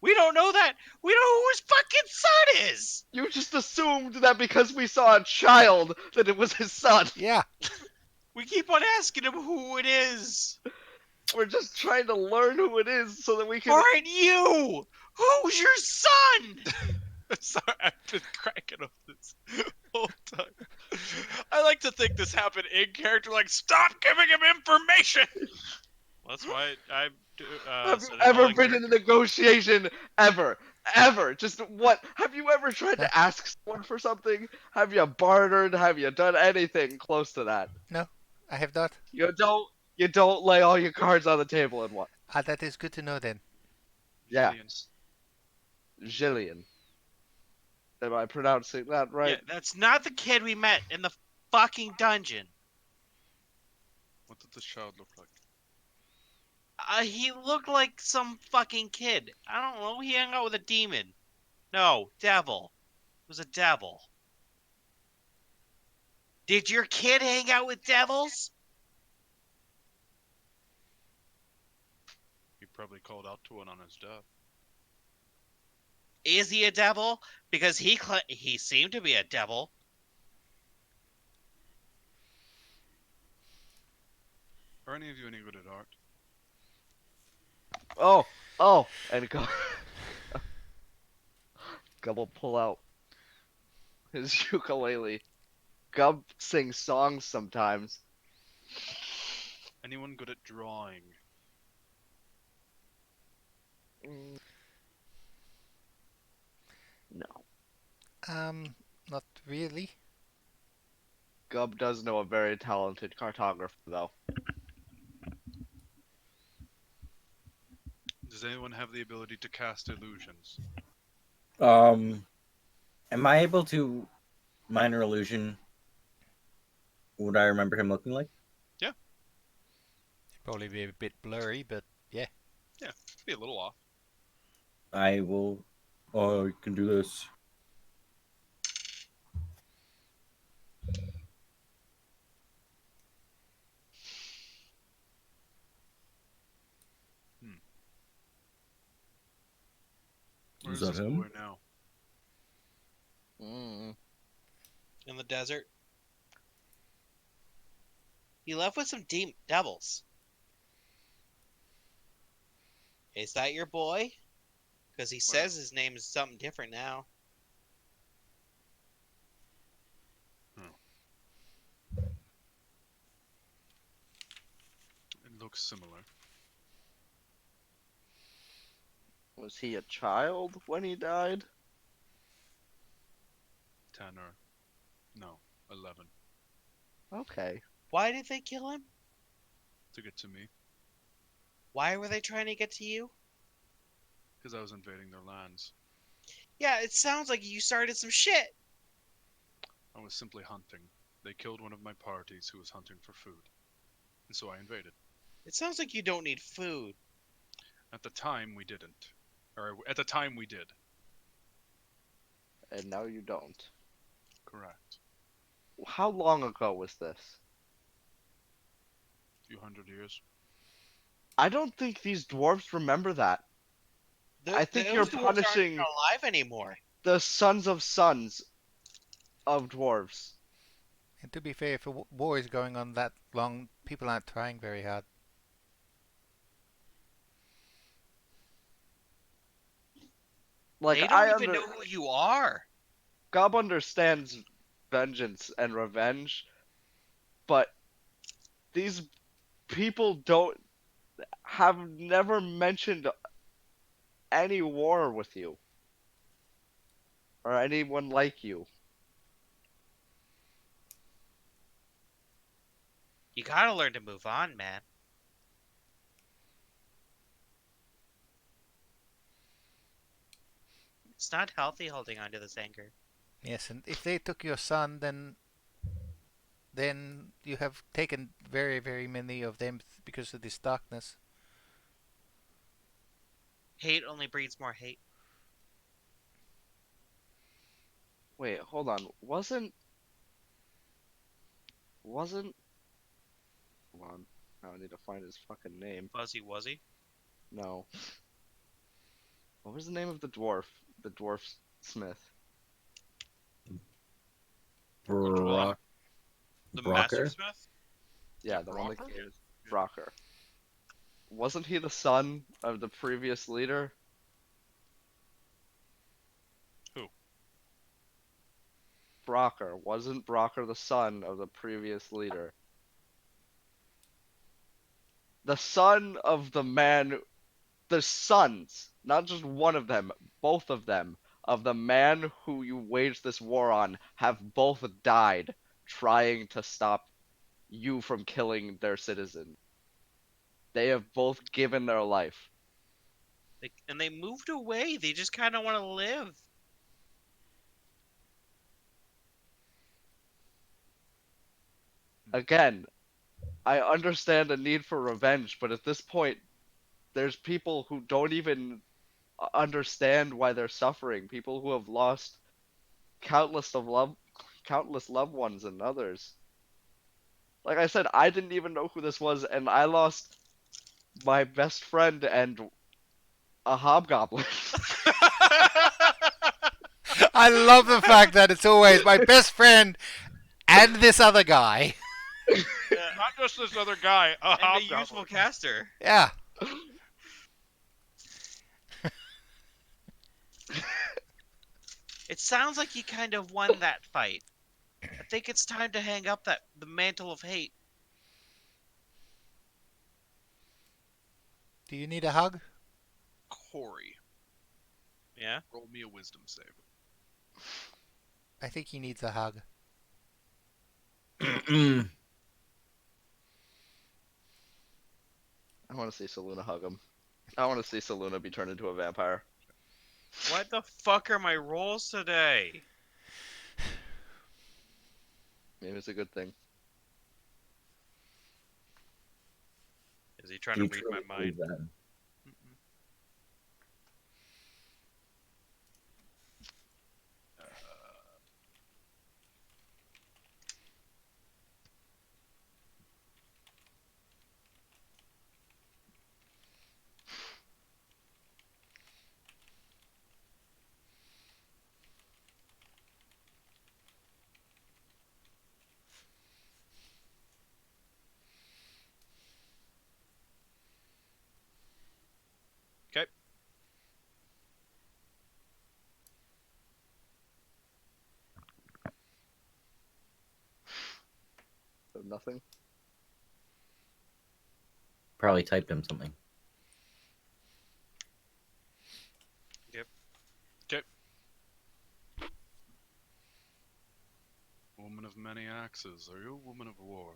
We don't know that. We don't know who his fucking son is. You just assumed that because we saw a child that it was his son. Yeah. We keep on asking him who it is. We're just trying to learn who it is so that we can. All right, you. Who's your son? Sorry, I've been cracking up this whole time. I like to think this happened in character. Like, stop giving him information. Well, that's why I do. Have said you it all ever in been in a character. negotiation? Ever? Just what? Have you ever tried to ask someone for something? Have you bartered? Have you done anything close to that? No, I have not. You don't. You don't lay all your cards on the table at once. Ah, that is good to know then. Yeah. Aliens. Jillian. Am I pronouncing that right? Yeah, that's not the kid we met in the fucking dungeon. What did this child look like? He looked like some fucking kid. I don't know. He hung out with a demon. No, devil. It was a devil. Did your kid hang out with devils? He probably called out to one on his death. Is he a devil? Because he seemed to be a devil. Are any of you any good at art? And Gub will pull out his ukulele. Gub sings songs sometimes. Anyone good at drawing? No. Not really. Gub does know a very talented cartographer, though. Does anyone have the ability to cast illusions? Am I able to minor illusion what I remember him looking like? Probably be a bit blurry, but yeah. Yeah, be a little off. I will. Oh, you can do this. Where's that this him? boy now? In the desert. He left with some devils. Is that your boy? Because he says his name is something different now. It looks similar. Was he a child when he died? 10 or... No, 11. Okay. Why did they kill him? To get to me. Why were they trying to get to you? Because I was invading their lands. Yeah, it sounds like you started some shit. I was simply hunting. They killed one of my parties who was hunting for food. And so I invaded. It sounds like you don't need food. At the time, we didn't. Or, at the time, we did. And now you don't. Correct. How long ago was this? A few hundred years. I don't think these dwarves remember that. I think you're Those dwarves aren't punishing even alive anymore. the sons of dwarves. And to be fair, if a war is going on that long, people aren't trying very hard. Like, They don't even know who you are. Gob understands vengeance and revenge, but these people have never mentioned any war with you. Or anyone like you. You gotta learn to move on, man. It's not healthy holding on to this anger. Yes, and if they took your son, then you have taken very, very many of them because of this darkness. Hate only breeds more hate. Wait, hold on. Wasn't hold on. Now I need to find his fucking name. Fuzzy Wuzzy. No. What was the name of the dwarf? The dwarf smith. Brock. The Brocker? Mastersmith. Yeah, Yeah, the one that Brocker? gave Brocker. Wasn't he the son of the previous leader? Who? Brocker. Wasn't Brocker the son of the previous leader? The son of the man, the sons, not just one of them, both of them, of the man who you waged this war on, have both died trying to stop you from killing their citizen. They have both given their life. And they moved away. They just kind of want to live. Again, I understand the need for revenge, but at this point, there's people who don't even understand why they're suffering. People who have lost countless loved ones and others. Like I said, I didn't even know who this was, and I lost my best friend and a hobgoblin. I love the fact that it's always my best friend and this other guy. Not just this other guy. A And a hobgoblin. useful caster. Yeah. It sounds like you kind of won that fight. I think it's time to hang up the mantle of hate. Do you need a hug? Corey, Yeah. roll me a wisdom save. I think he needs a hug. I want to see Saluna hug him. I want to see Saluna be turned into a vampire. What the fuck are my rolls today? Maybe it's a good thing. Is he trying Do to you read my truly believe mind? that? Okay. So nothing. Probably typed him something. Woman of many axes, are you a woman of war?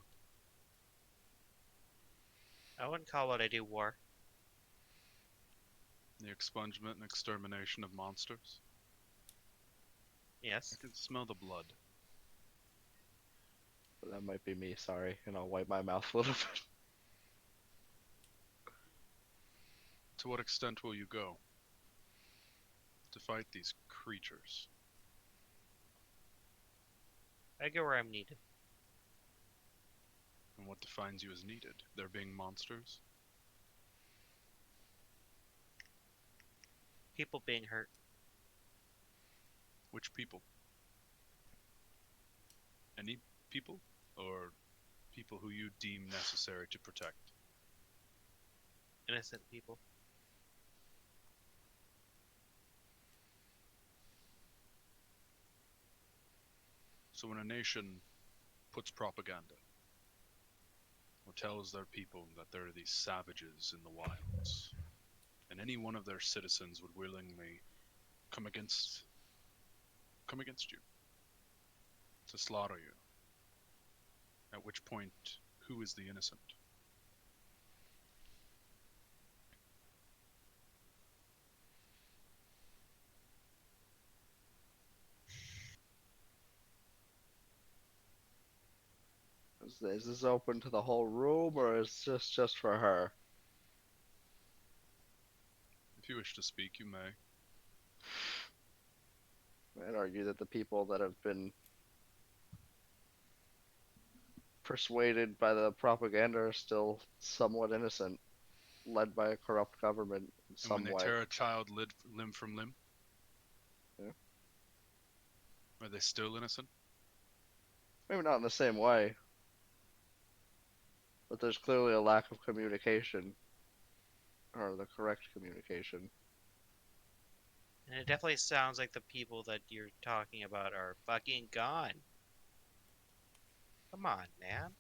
I wouldn't call it I do war. The expungement and extermination of monsters? Yes. I can smell the blood. That might be me, sorry. And I'll wipe my mouth a little bit. To what extent will you go? To fight these creatures? I go where I'm needed. And what defines you as needed? There being monsters? People being hurt. Which people? Any people? Or people who you deem necessary to protect? Innocent people. So when a nation puts propaganda, or tells their people that there are these savages in the wilds, and any one of their citizens would willingly come against you, to slaughter you, at which point, who is the innocent? Is this open to the whole room, or is this just for her? If you wish to speak, you may. I'd argue that the people that have been persuaded by the propaganda are still somewhat innocent, led by a corrupt government in And when some they way. tear a child limb from limb, Yeah. are they still innocent? Maybe not in the same way, but there's clearly a lack of communication, or the correct communication. And it definitely sounds like the people that you're talking about are fucking gone. Come on, man.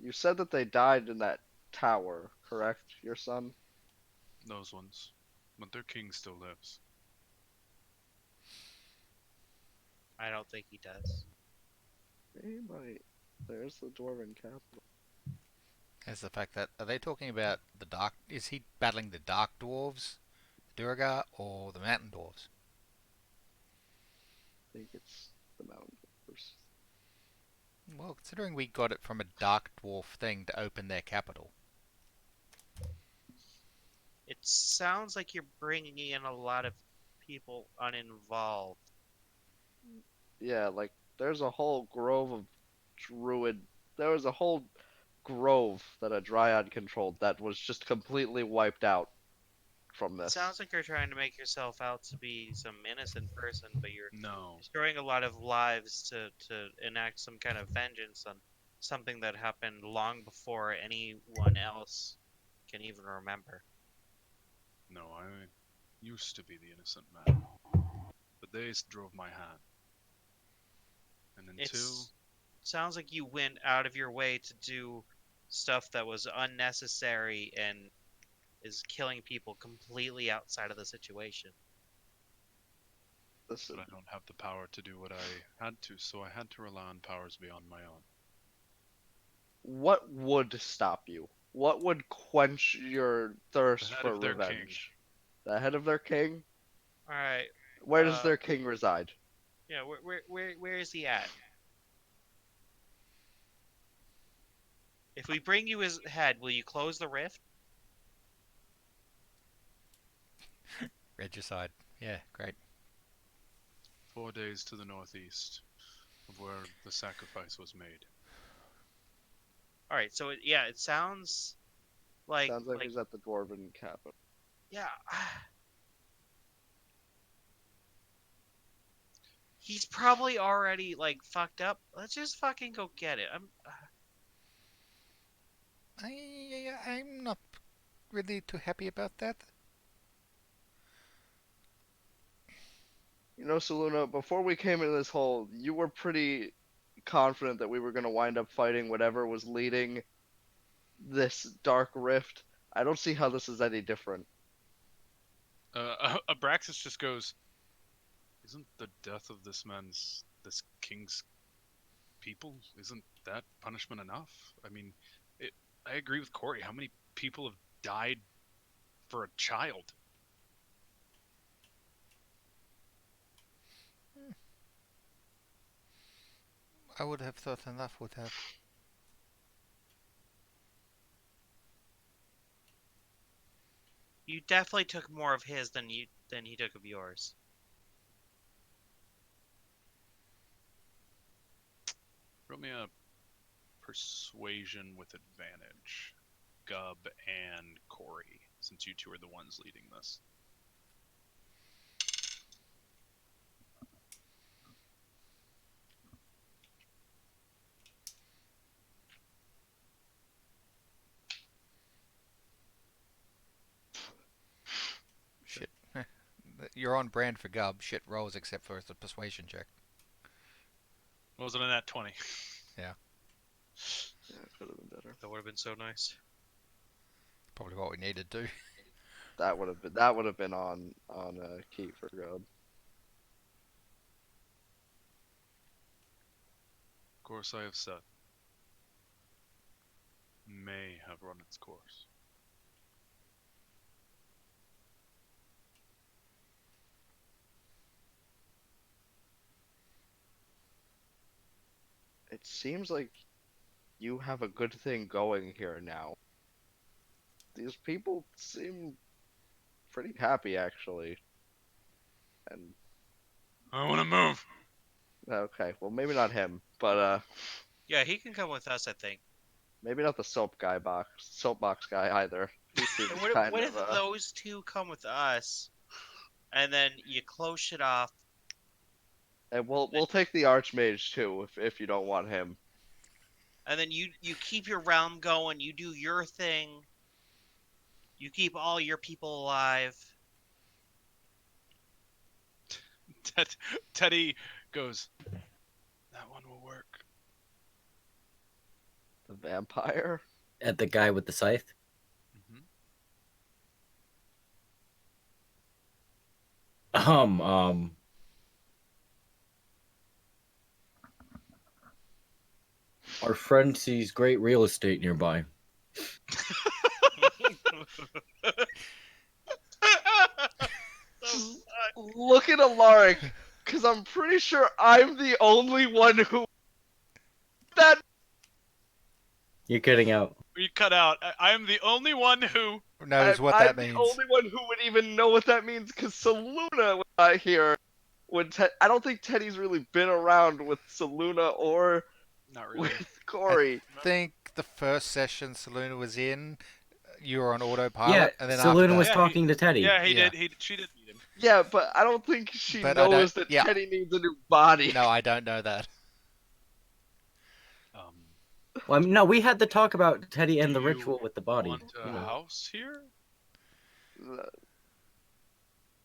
You said that they died in that tower, correct, your son? Those ones. But their king still lives. I don't think he does. He might. There's the Dwarven capital. Is the fact that are they talking about the dark? Is he battling the dark dwarves, Durga, or the mountain dwarves? I think it's the mountain dwarves. Well, considering we got it from a dark dwarf thing to open their capital. It sounds like you're bringing in a lot of people uninvolved. Yeah, like there's a whole grove of druid. There was a whole grove that a dryad controlled that was just completely wiped out from It this. sounds like you're trying to make yourself out to be some innocent person, but you're No. destroying a lot of lives to enact some kind of vengeance on something that happened long before anyone else can even remember. No, I used to be the innocent man. But they drove my hand. And until It's sounds like you went out of your way to do stuff that was unnecessary and is killing people completely outside of the situation. Listen, but I don't have the power to do what I had to, so I had to rely on powers beyond my own. what would stop you? What would quench your thirst The head for of their king. revenge? The head of their king? All right. Where does their king reside? Yeah. Where is he at? If we bring you his head, will you close the rift? Regicide. Yeah, great. 4 days to the northeast of where the sacrifice was made. All right. So yeah, it sounds like Sounds like he's at the Dwarven capital. yeah. He's probably already like fucked up. Let's just fucking go get it. I'm not really too happy about that. You know, Saluna, before we came into this hole, you were pretty confident that we were going to wind up fighting whatever was leading this dark rift. I don't see how this is any different. Abraxas just goes, isn't the death of this king's people, isn't that punishment enough? I mean, I agree with Corey. How many people have died for a child? I would have thought enough would have. You definitely took more of his than he took of yours. Roll me a persuasion with advantage, Gub and Corey, since you two are the ones leading this. Shit. You're on brand for Gub. Shit rolls except for the persuasion check. Wasn't in that 20. Yeah, it could have been better. That would have been so nice. Probably what we needed to do. That would have been on key for God. Course I have set may have run its course. It seems like you have a good thing going here now. These people seem pretty happy actually. And I want to move. Okay, well maybe not him, but Yeah, he can come with us, I think. maybe not the soapbox guy either. He seems And kind what of if those two come with us, and then you close shit off? and we'll take the Archmage too if you don't want him. And then you keep your realm going, you do your thing, you keep all your people alive. Teddy goes, that one will work. The vampire. At the guy with the scythe. Hmm. Um. Our friend sees great real estate nearby. So, Look at Alaric, because I'm pretty sure I'm the only one who. That You're kidding out. You cut out. I am the only one who. Knows what I'm that the means. only one who would even know what that means, because Saluna was not here. I don't think Teddy's really been around with Saluna or Not really. with Corey. I think the first session Saluna was in, you were on autopilot, Yeah, and then Saloon after was that, talking to Teddy. Yeah, he Yeah. did. She did meet him. Yeah, but I don't think she But I don't- knows that yeah. Teddy needs a new body. No, I don't know that. Well, I mean, no, we had the talk about Teddy and the Do you ritual with the body. Want a you know. house here?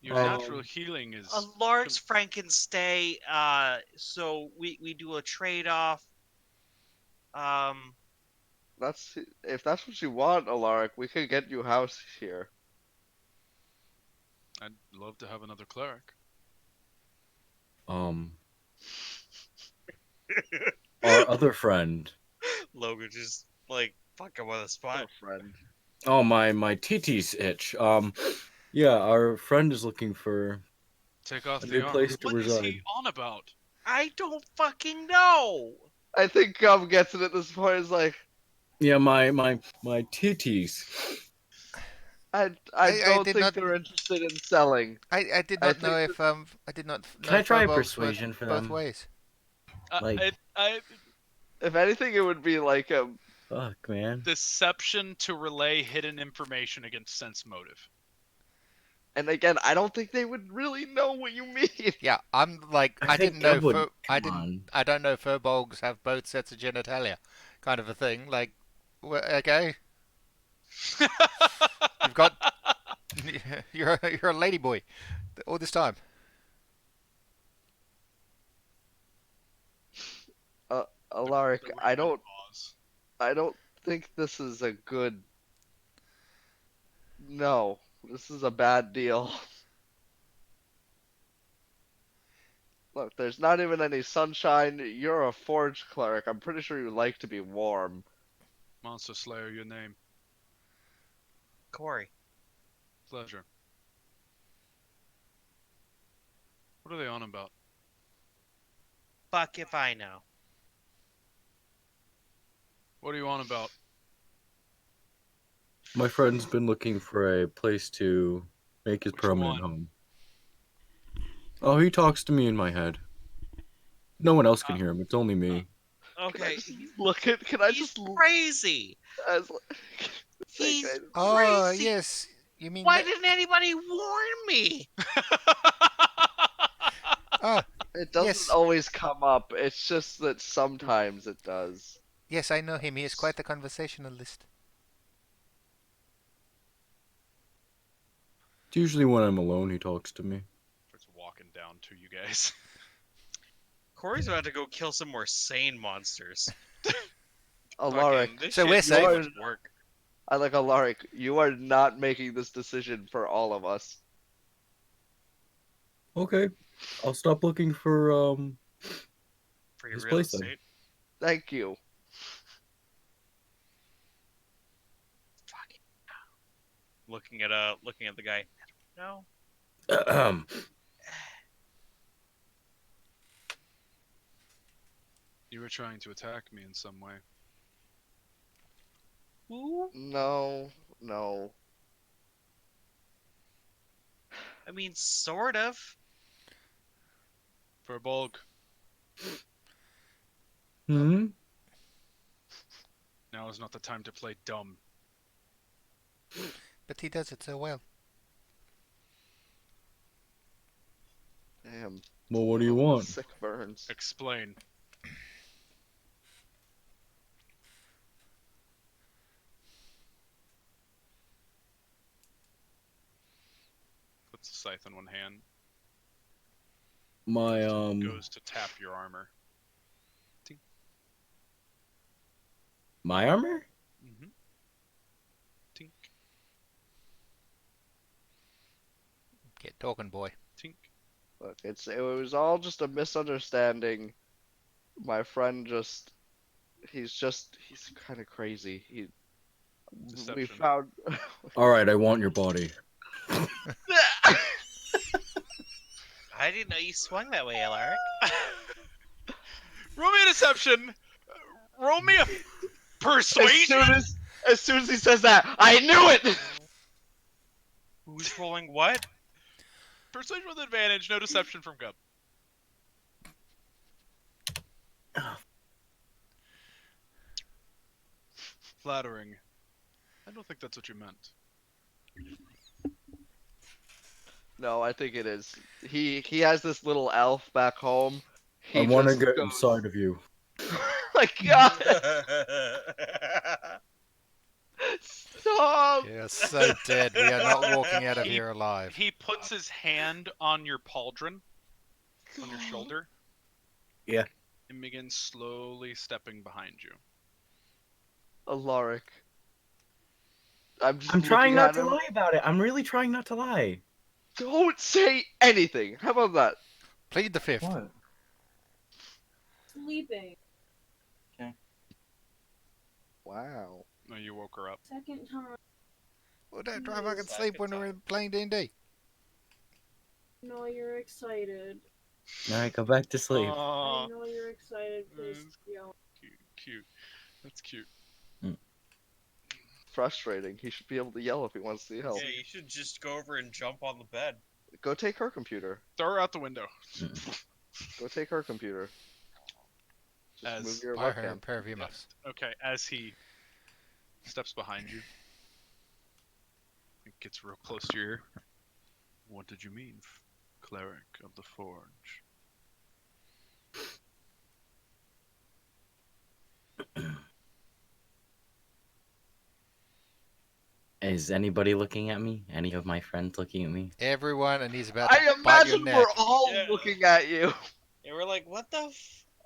Your Um, natural healing is. a Lark's Frankenstay, so we do a trade off. If that's what you want, Alaric, we could get you a house here. I'd love to have another cleric. Our other friend. Logan just like fucking with a spot. Friend. Oh, my TT's itch. Yeah, our friend is looking for Take off a the new armor. place to What is reside. he on about? I don't fucking know. I think Gum gets it at this point. It's like Yeah, my TT's. I I don't did think not- they're interested in selling. I did I not know think if I did not know Can I try Furbolgs persuasion went for both them? ways. Like- I If anything, it would be like Fuck, man. deception to relay hidden information against sense motive. and again, I don't think they would really know what you mean. Yeah, I'm like I I think didn't know. Gub would- I come didn't. on. I don't know. Furbolgs have both sets of genitalia, kind of a thing. Like, okay, you've got. You're a lady boy all this time. Alaric, The I don't pause. think this is a good. No, this is a bad deal. Look, there's not even any sunshine. You're a forge cleric. I'm pretty sure you like to be warm. Monster Slayer, your name. Corey. Pleasure. What are they on about? Fuck if I know. What are you on about? My friend's been looking for a place to make his Which permanent one? home. Oh, he talks to me in my head. No one else can hear him. It's only me. Okay. Can I He's just look crazy. as He's Oh crazy. yes, you mean Why that- didn't anybody warn me? Oh It doesn't Yes. always come up. It's just that sometimes it does. yes, I know him. He is quite the conversationalist. It's usually when I'm alone he talks to me. Starts walking down to you guys. Corey's about to go kill some more sane monsters. Alaric, Fucking- this So shit we're is safe? too much work. I like Alaric. You are not making this decision for all of us. Okay. I'll stop looking for For your His real place, then. estate. Thank you. Fucking looking at the guy. No. You were trying to attack me in some way. Who? No. I mean, sort of. Verbolg, Hmm? now is not the time to play dumb. But he does it so well. Damn. Well, what do you want? Sick burns. Explain. Puts the scythe in one hand. My, Goes to tap your armor. my armor? Mm-hmm. Tink, Get talking, boy. tink. Look, it was all just a misunderstanding. My friend he's kind of crazy. We Deception. found. Alright, I want your body. I didn't know you swung that way, Alaric. Roll me a deception. Roll me a persuasion. As soon as he says that, I knew it. Who's rolling what? Persuasion with advantage. No deception from Gub. Flattering. I don't think that's what you meant. No, I think it is. He has this little elf back home. I He want to just get goes, inside of you. My God! Stop! You're so dead. We are not walking out of here alive. He puts his hand on your pauldron, on your shoulder. Yeah. And begins slowly stepping behind you. Alaric. I'm looking trying not at to him. lie about it. I'm really trying not to lie. Don't say anything. How about that? Plead the fifth. What? Sleeping. Wow. No, you woke her up. Second time. Well, don't try fucking sleep when we're playing D&D. No, you're excited. Alright, go back to sleep. I know you're excited. Please yell. Cute. That's cute. Frustrating. He should be able to yell if he wants to yell. Yeah, you should just go over and jump on the bed. Go take her computer. Throw her out the window. Go take her computer. Just As move your Buy her a webcam. pair of earmuffs. Okay, as he steps behind you, it gets real close to your ear. What did you mean, cleric of the forge? Is anybody looking at me? Any of my friends looking at me? Everyone, and he's about to I bite your imagine neck. we're all Yeah. looking at you. And we're like, what the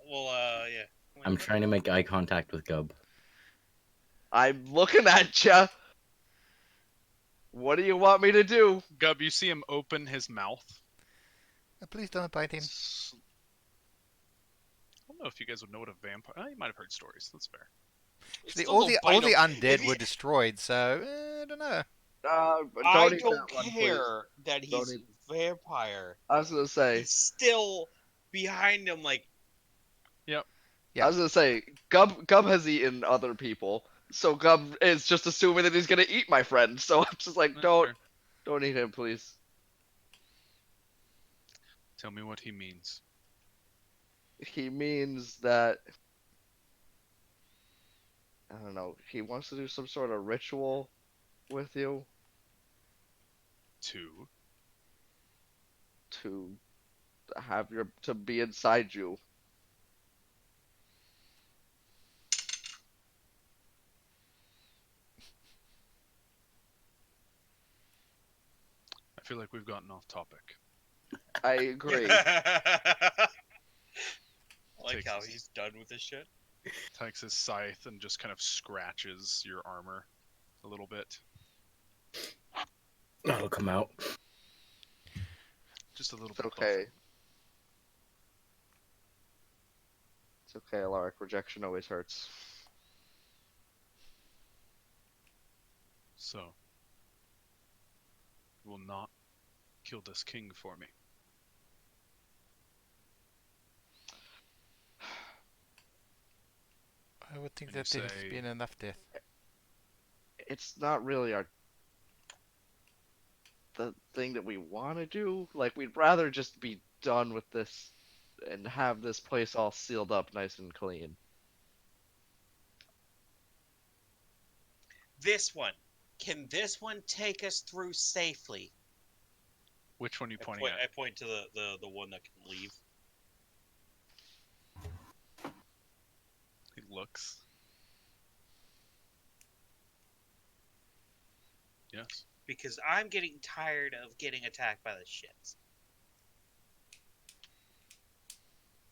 Well, yeah. I'm trying to make eye contact with Gub. I'm looking at ya. What do you want me to do? Gub, you see him open his mouth. Please don't bite him. I don't know if you guys would know what a vampire. Oh, you might have heard stories. That's fair. See, all the undead were destroyed, so I don't know. But I eat don't that one, please. care that Don't he's eat- a vampire. I was gonna say. He's still behind him, like, Yeah. I was gonna say. Gub has eaten other people, so Gub is just assuming that he's gonna eat my friend. So I'm just like, That's don't fair. eat him, please. Tell me what he means. He means that. I don't know. He wants to do some sort of ritual with you Two. to to be inside you. I feel like we've gotten off topic. I agree. I like Takes how us- he's done with this shit. Takes his scythe and just kind of scratches your armor a little bit. That'll come out. Just a little It's bit. okay. It's okay, Alaric. Rejection always hurts. So, you will not kill this king for me. I would think And you that there's say- been enough death. It's not really the thing that we want to do. Like, we'd rather just be done with this and have this place all sealed up nice and clean. This one. Can this one take us through safely? Which one are you pointing at? I point to the one that can leave. He looks. Yes. Because I'm getting tired of getting attacked by the shits.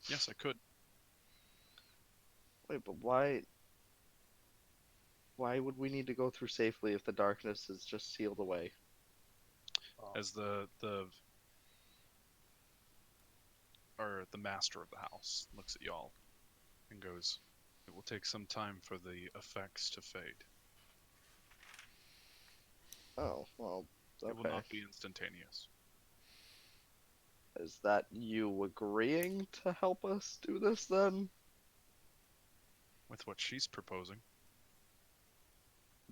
Yes, I could. Wait, but why? Why would we need to go through safely if the darkness is just sealed away? As the master of the house looks at y'all and goes, "It will take some time for the effects to fade. Oh, well, It will okay. not be instantaneous." Is that you agreeing to help us do this then? With what she's proposing.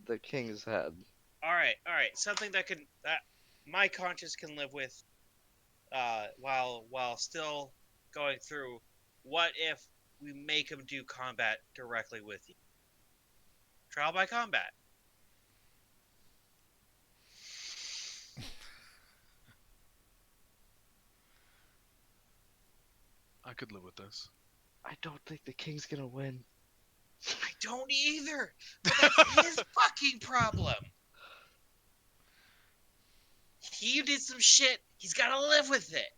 The king's head. All right. Something that my conscience can live with, while still going through. What if we make him do combat directly with you? Trial by combat. I could live with this. I don't think the king's gonna win. I don't either. But that's his fucking problem. He did some shit. He's got to live with it.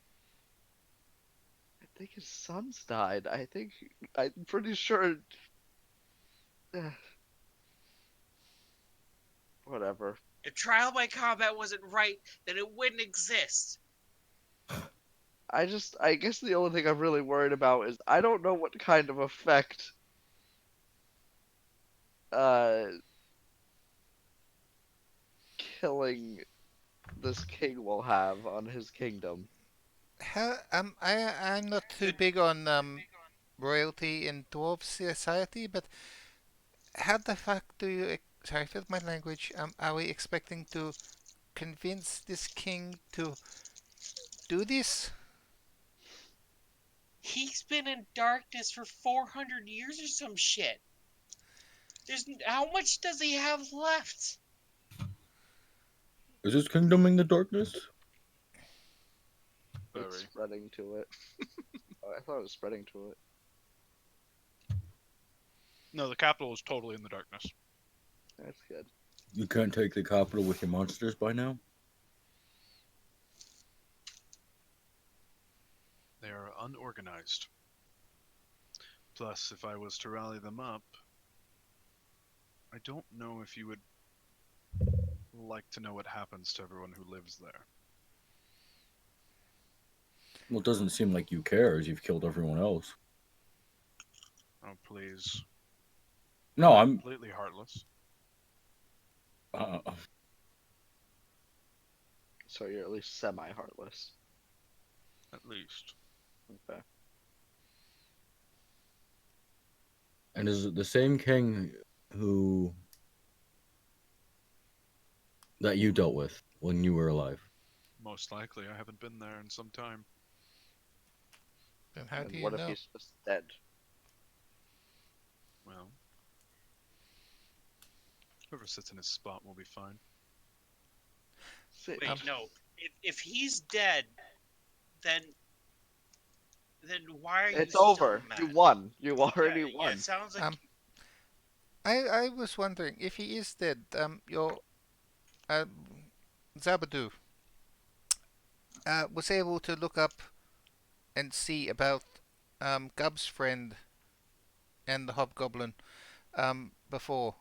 I think his son's died. I'm pretty sure. Whatever. If trial by combat wasn't right, then it wouldn't exist. I guess the only thing I'm really worried about is I don't know what kind of effect killing this king will have on his kingdom. I'm not too big on royalty in dwarf society, but how the fuck do you? Sorry for my language. Are we expecting to convince this king to do this? He's been in darkness for 400 years or some shit. How much does he have left? Is his kingdom in the darkness? It's Very. spreading to it. Oh, I thought it was spreading to it. No, the capital is totally in the darkness. That's good. You can't take the capital with your monsters by now? They are unorganized. Plus, if I was to rally them up, I don't know if you would like to know what happens to everyone who lives there. Well, it doesn't seem like you care as you've killed everyone else. Oh, please. No, I'm... Completely heartless. So you're at least semi-heartless. At least. Okay. And is it the same king that you dealt with when you were alive? Most likely. I haven't been there in some time. Then how And do you what if know? he's just dead? Well, whoever sits in his spot will be fine. Sit- Wait, no. If he's dead, then why are you It's still over. mad? You won. You already Yeah, won. it sounds like I was wondering if he is dead. Your Zabadu was able to look up and see about Gub's friend and the Hobgoblin before.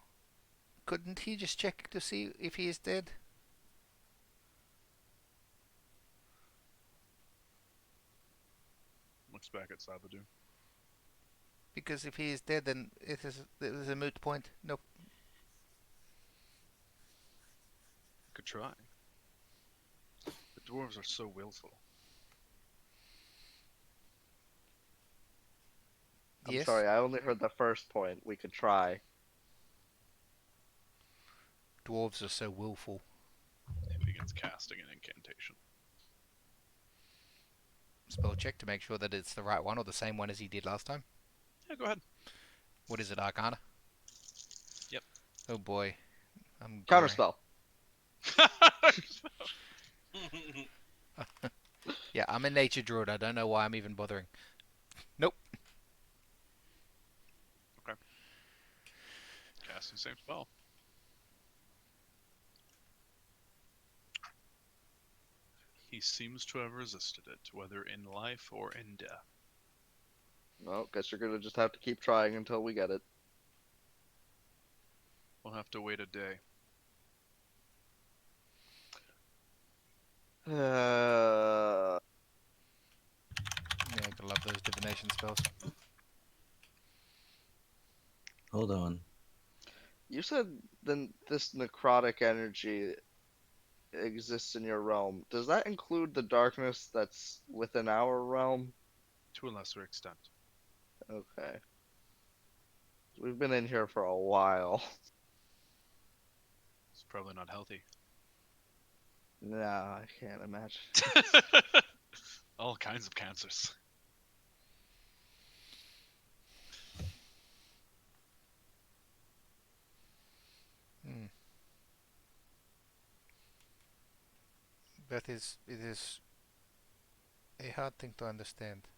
Couldn't he just check to see if he is dead? Looks back at Sabadu. Because if he is dead, then it is a moot point. Nope. Could try. The dwarves are so willful. I'm Yes. sorry, I only heard the first point. We could try. Dwarves are so willful. He begins casting an incantation. spell check to make sure that it's the right one or the same one as he did last time? Yeah, go ahead. What is it, Arcana? Yep. Oh boy. I'm Counterspell. Yeah, I'm a nature druid. I don't know why I'm even bothering. Nope. Cast the same spell. He seems to have resisted it, whether in life or in death. Well, guess you're gonna just have to keep trying until we get it. We'll have to wait a day. Uh, Yeah, I gotta love those divination spells. Hold on. you said then this necrotic energy exists in your realm. Does that include the darkness that's within our realm? To a lesser extent. Okay. We've been in here for a while. It's probably not healthy. Nah, I can't imagine. All kinds of cancers. Hmm. But it is a hard thing to understand.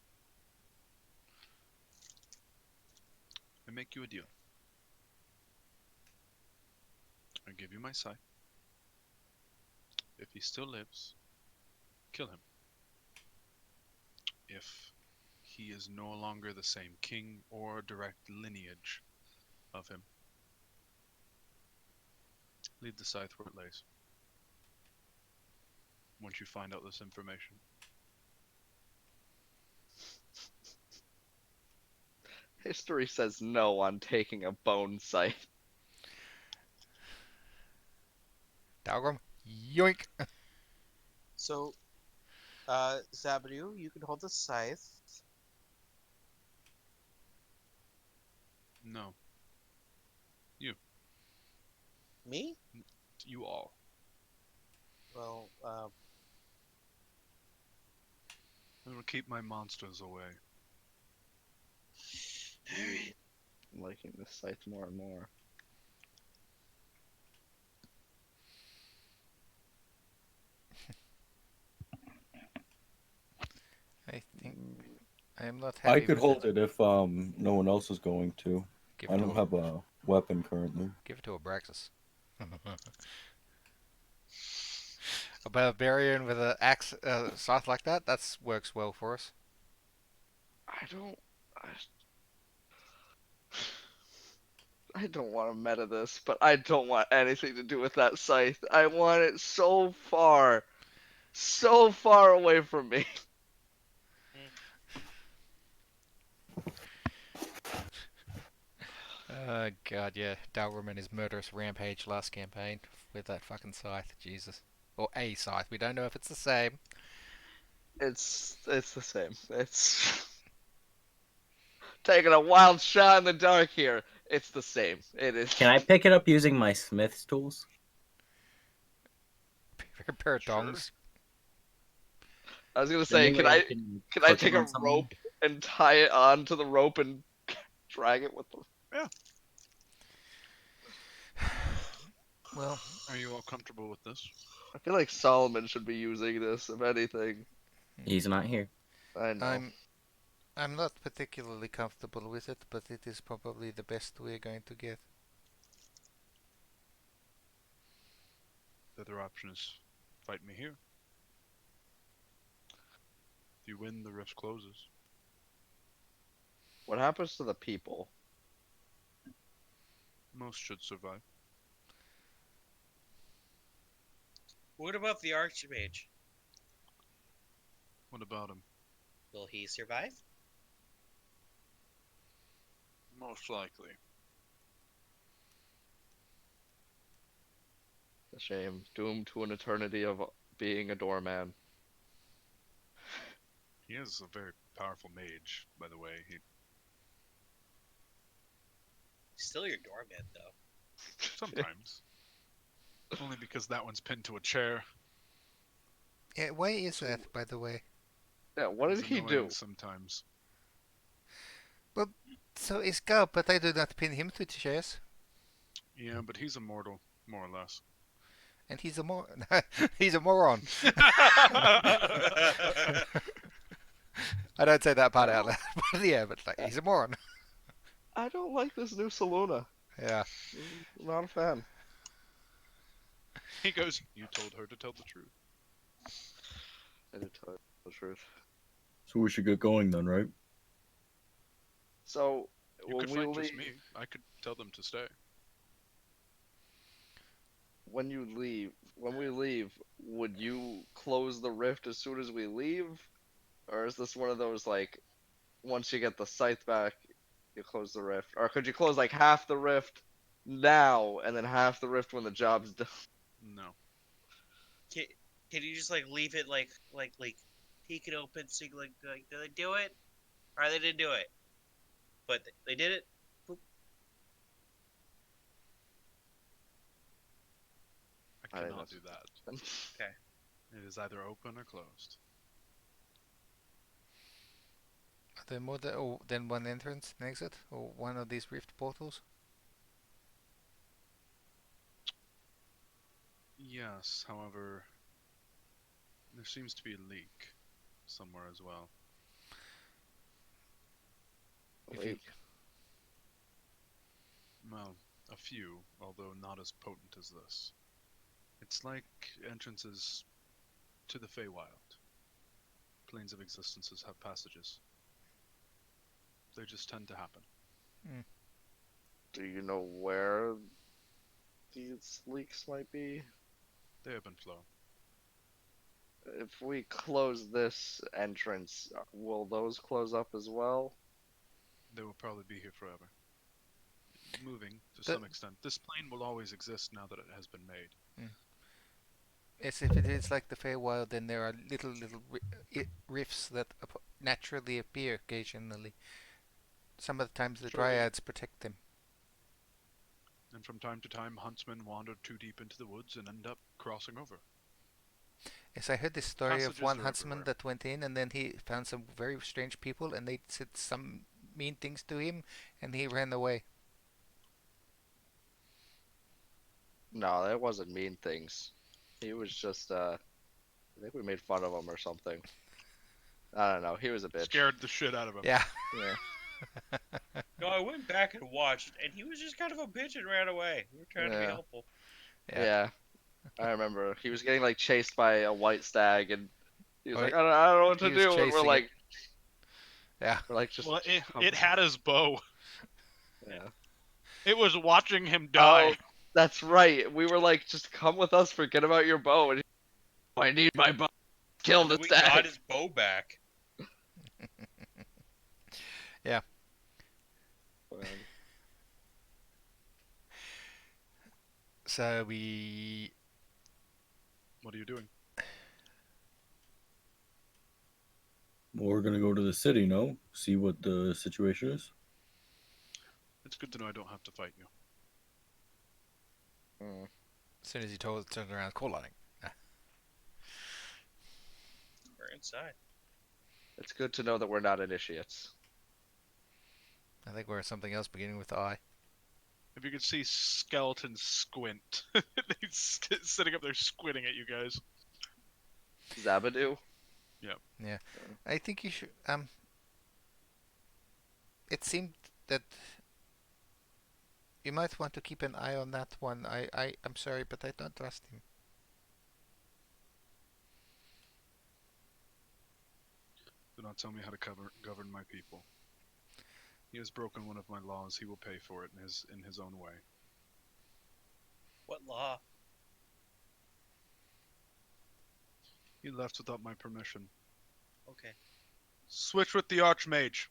I make you a deal. I give you my scythe. If he still lives, kill him. If he is no longer the same king or direct lineage of him, leave the scythe where it lays. Once you find out this information, History says no on taking a bone scythe. Dalgrim, yoink! So, Zabadu, you can hold the scythe. no, Me? you all. Well, I will keep my monsters away. alright. I'm liking this scythe more and more. I think I am not happy I could with hold it if no one else is going to. Give I it don't to have a weapon currently. give it to Abraxas. A barbarian with an axe, scythe like that, works well for us. I don't. I don't want to meta this, but I don't want anything to do with that scythe. I want it so far away from me. God, yeah, Dalgrim and his murderous rampage last campaign with that fucking scythe, Jesus. Or a scythe, we don't know if it's the same. It's the same. It's taking a wild shot in the dark here. It's the same. It is. Can I pick it up using my smith's tools? Pair of tongs. I was gonna Is there say, any can way I can can I click take it a on something? rope and tie it onto the rope and drag it with them? Well, Are you all comfortable with this? I feel like Solomon should be using this, if anything. He's not here. I know. I'm not particularly comfortable with it, but it is probably the best we're going to get. The other option is fight me here. If you win, the rift closes. What happens to the people? Most should survive. What about the Archmage? What about him? Will he survive? Most likely. A shame. Doomed to an eternity of being a doorman. He is a very powerful mage, by the way. Still your doorman, though. Sometimes. Only because that one's pinned to a chair. Yeah, why is that, by the way? Yeah, what He's did he annoying do? sometimes. So is Go, but I do not pin him to chairs, Yeah, but he's immortal, more or less. and he's a he's a moron. I don't say that part out loud, but yeah, but like he's a moron. I don't like this new Saluna. Yeah. Not a fan. He goes, "You told her to tell the truth." I did tell you the truth. So we should get going then, right? So You when could we fight just leave, me. I could tell them to stay. when we leave, would you close the rift as soon as we leave, or is this one of those like, once you get the scythe back, you close the rift, or could you close like half the rift now and then half the rift when the job's done? No. Can you just like leave it like peek it open, see like did they do it? Or they didn't do it, but they did it. Boop. I I think cannot do that. It is either open or closed. Are there more than one entrance and exit, or one of these rift portals? Yes, however, there seems to be a leak somewhere as well. If you, Well, a few, although not as potent as this. It's like entrances to the Feywild. Planes of existences have passages. They just tend to happen. Do you know where these leaks might be? They ebb and flow. If we close this entrance, will those close up as well? They will probably be here forever. Moving to The- some extent. This plane will always exist now that it has been made. as if it is like the Feywild, then there are little rifts that naturally appear occasionally. Some of the times the Sure. dryads protect them. And from time to time, huntsmen wander too deep into the woods and end up crossing over. Yes, I heard this story of Passages one are huntsman everywhere. that went in and then he found some very strange people and they said some mean things to him and he ran away. No, that wasn't mean things. He was just, I think we made fun of him or something. I don't know. He was a bitch. Scared the shit out of him. Yeah. Yeah. No, I went back and watched, and he was just kind of a bitch and ran away. We were trying to be Yeah. helpful. Yeah. Yeah. I remember. He was getting like chased by a white stag and he was Oh, like, I don't know what to he was do. And we're chasing like, it. Yeah. we're like, just. Well, come- it had his bow. Yeah. It was watching him die. Oh, that's right. We were like, just come with us, forget about your bow. And I need my bow. Kill the We got stag. his bow back. So we What are you doing? Well, we're gonna go to the city, no? See what the situation is. It's good to know I don't have to fight you. Mm. as soon as he turned around call on him. We're inside. It's good to know that we're not initiates. I think we're something else beginning with I. If you could see skeletons squint, he's sitting up there squinting at you guys. Zabadoo? I think you should it seemed that you might want to keep an eye on that one. I'm sorry, but I don't trust him. Do not tell me how to govern my people. He has broken one of my laws. He will pay for it in his own way. What law? He left without my permission. Okay. Switch with the Archmage.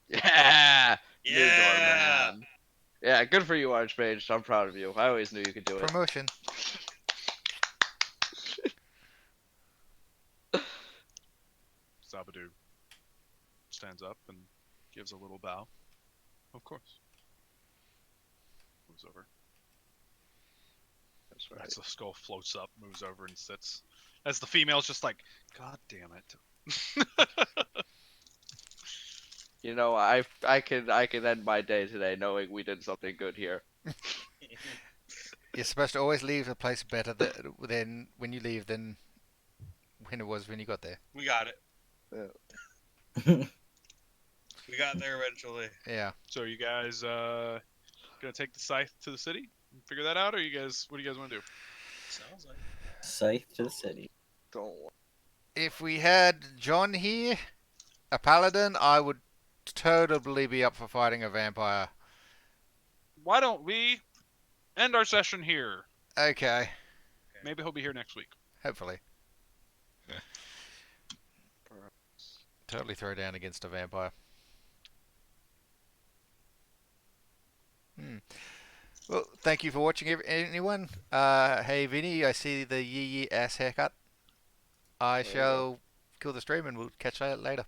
Yeah! New Yeah. doorman. Yeah, good for you, Archmage. I'm proud of you. I always knew you could do it. Promotion. Zabadoo stands up and gives a little bow. Of course. Moves over. That's right. As the skull floats up, moves over and sits. As the female's just like, God damn it. You know, I can end my day today knowing we did something good here. You're supposed to always leave a place better than when you leave than when it was when you got there. We got it. Yeah. We got there eventually. Yeah. So you guys gonna take the scythe to the city and figure that out, or you guys? What do you guys want to do? Sounds like. Scythe to the city. Don't. If we had John here, a paladin, I would totally be up for fighting a vampire. Why don't we end our session here? Okay. Maybe he'll be here next week. Hopefully. Totally throw down against a vampire. Well, thank you for watching, anyone. Hey, Vinny, I see the yee ass haircut. I shall kill the stream and we'll catch you later.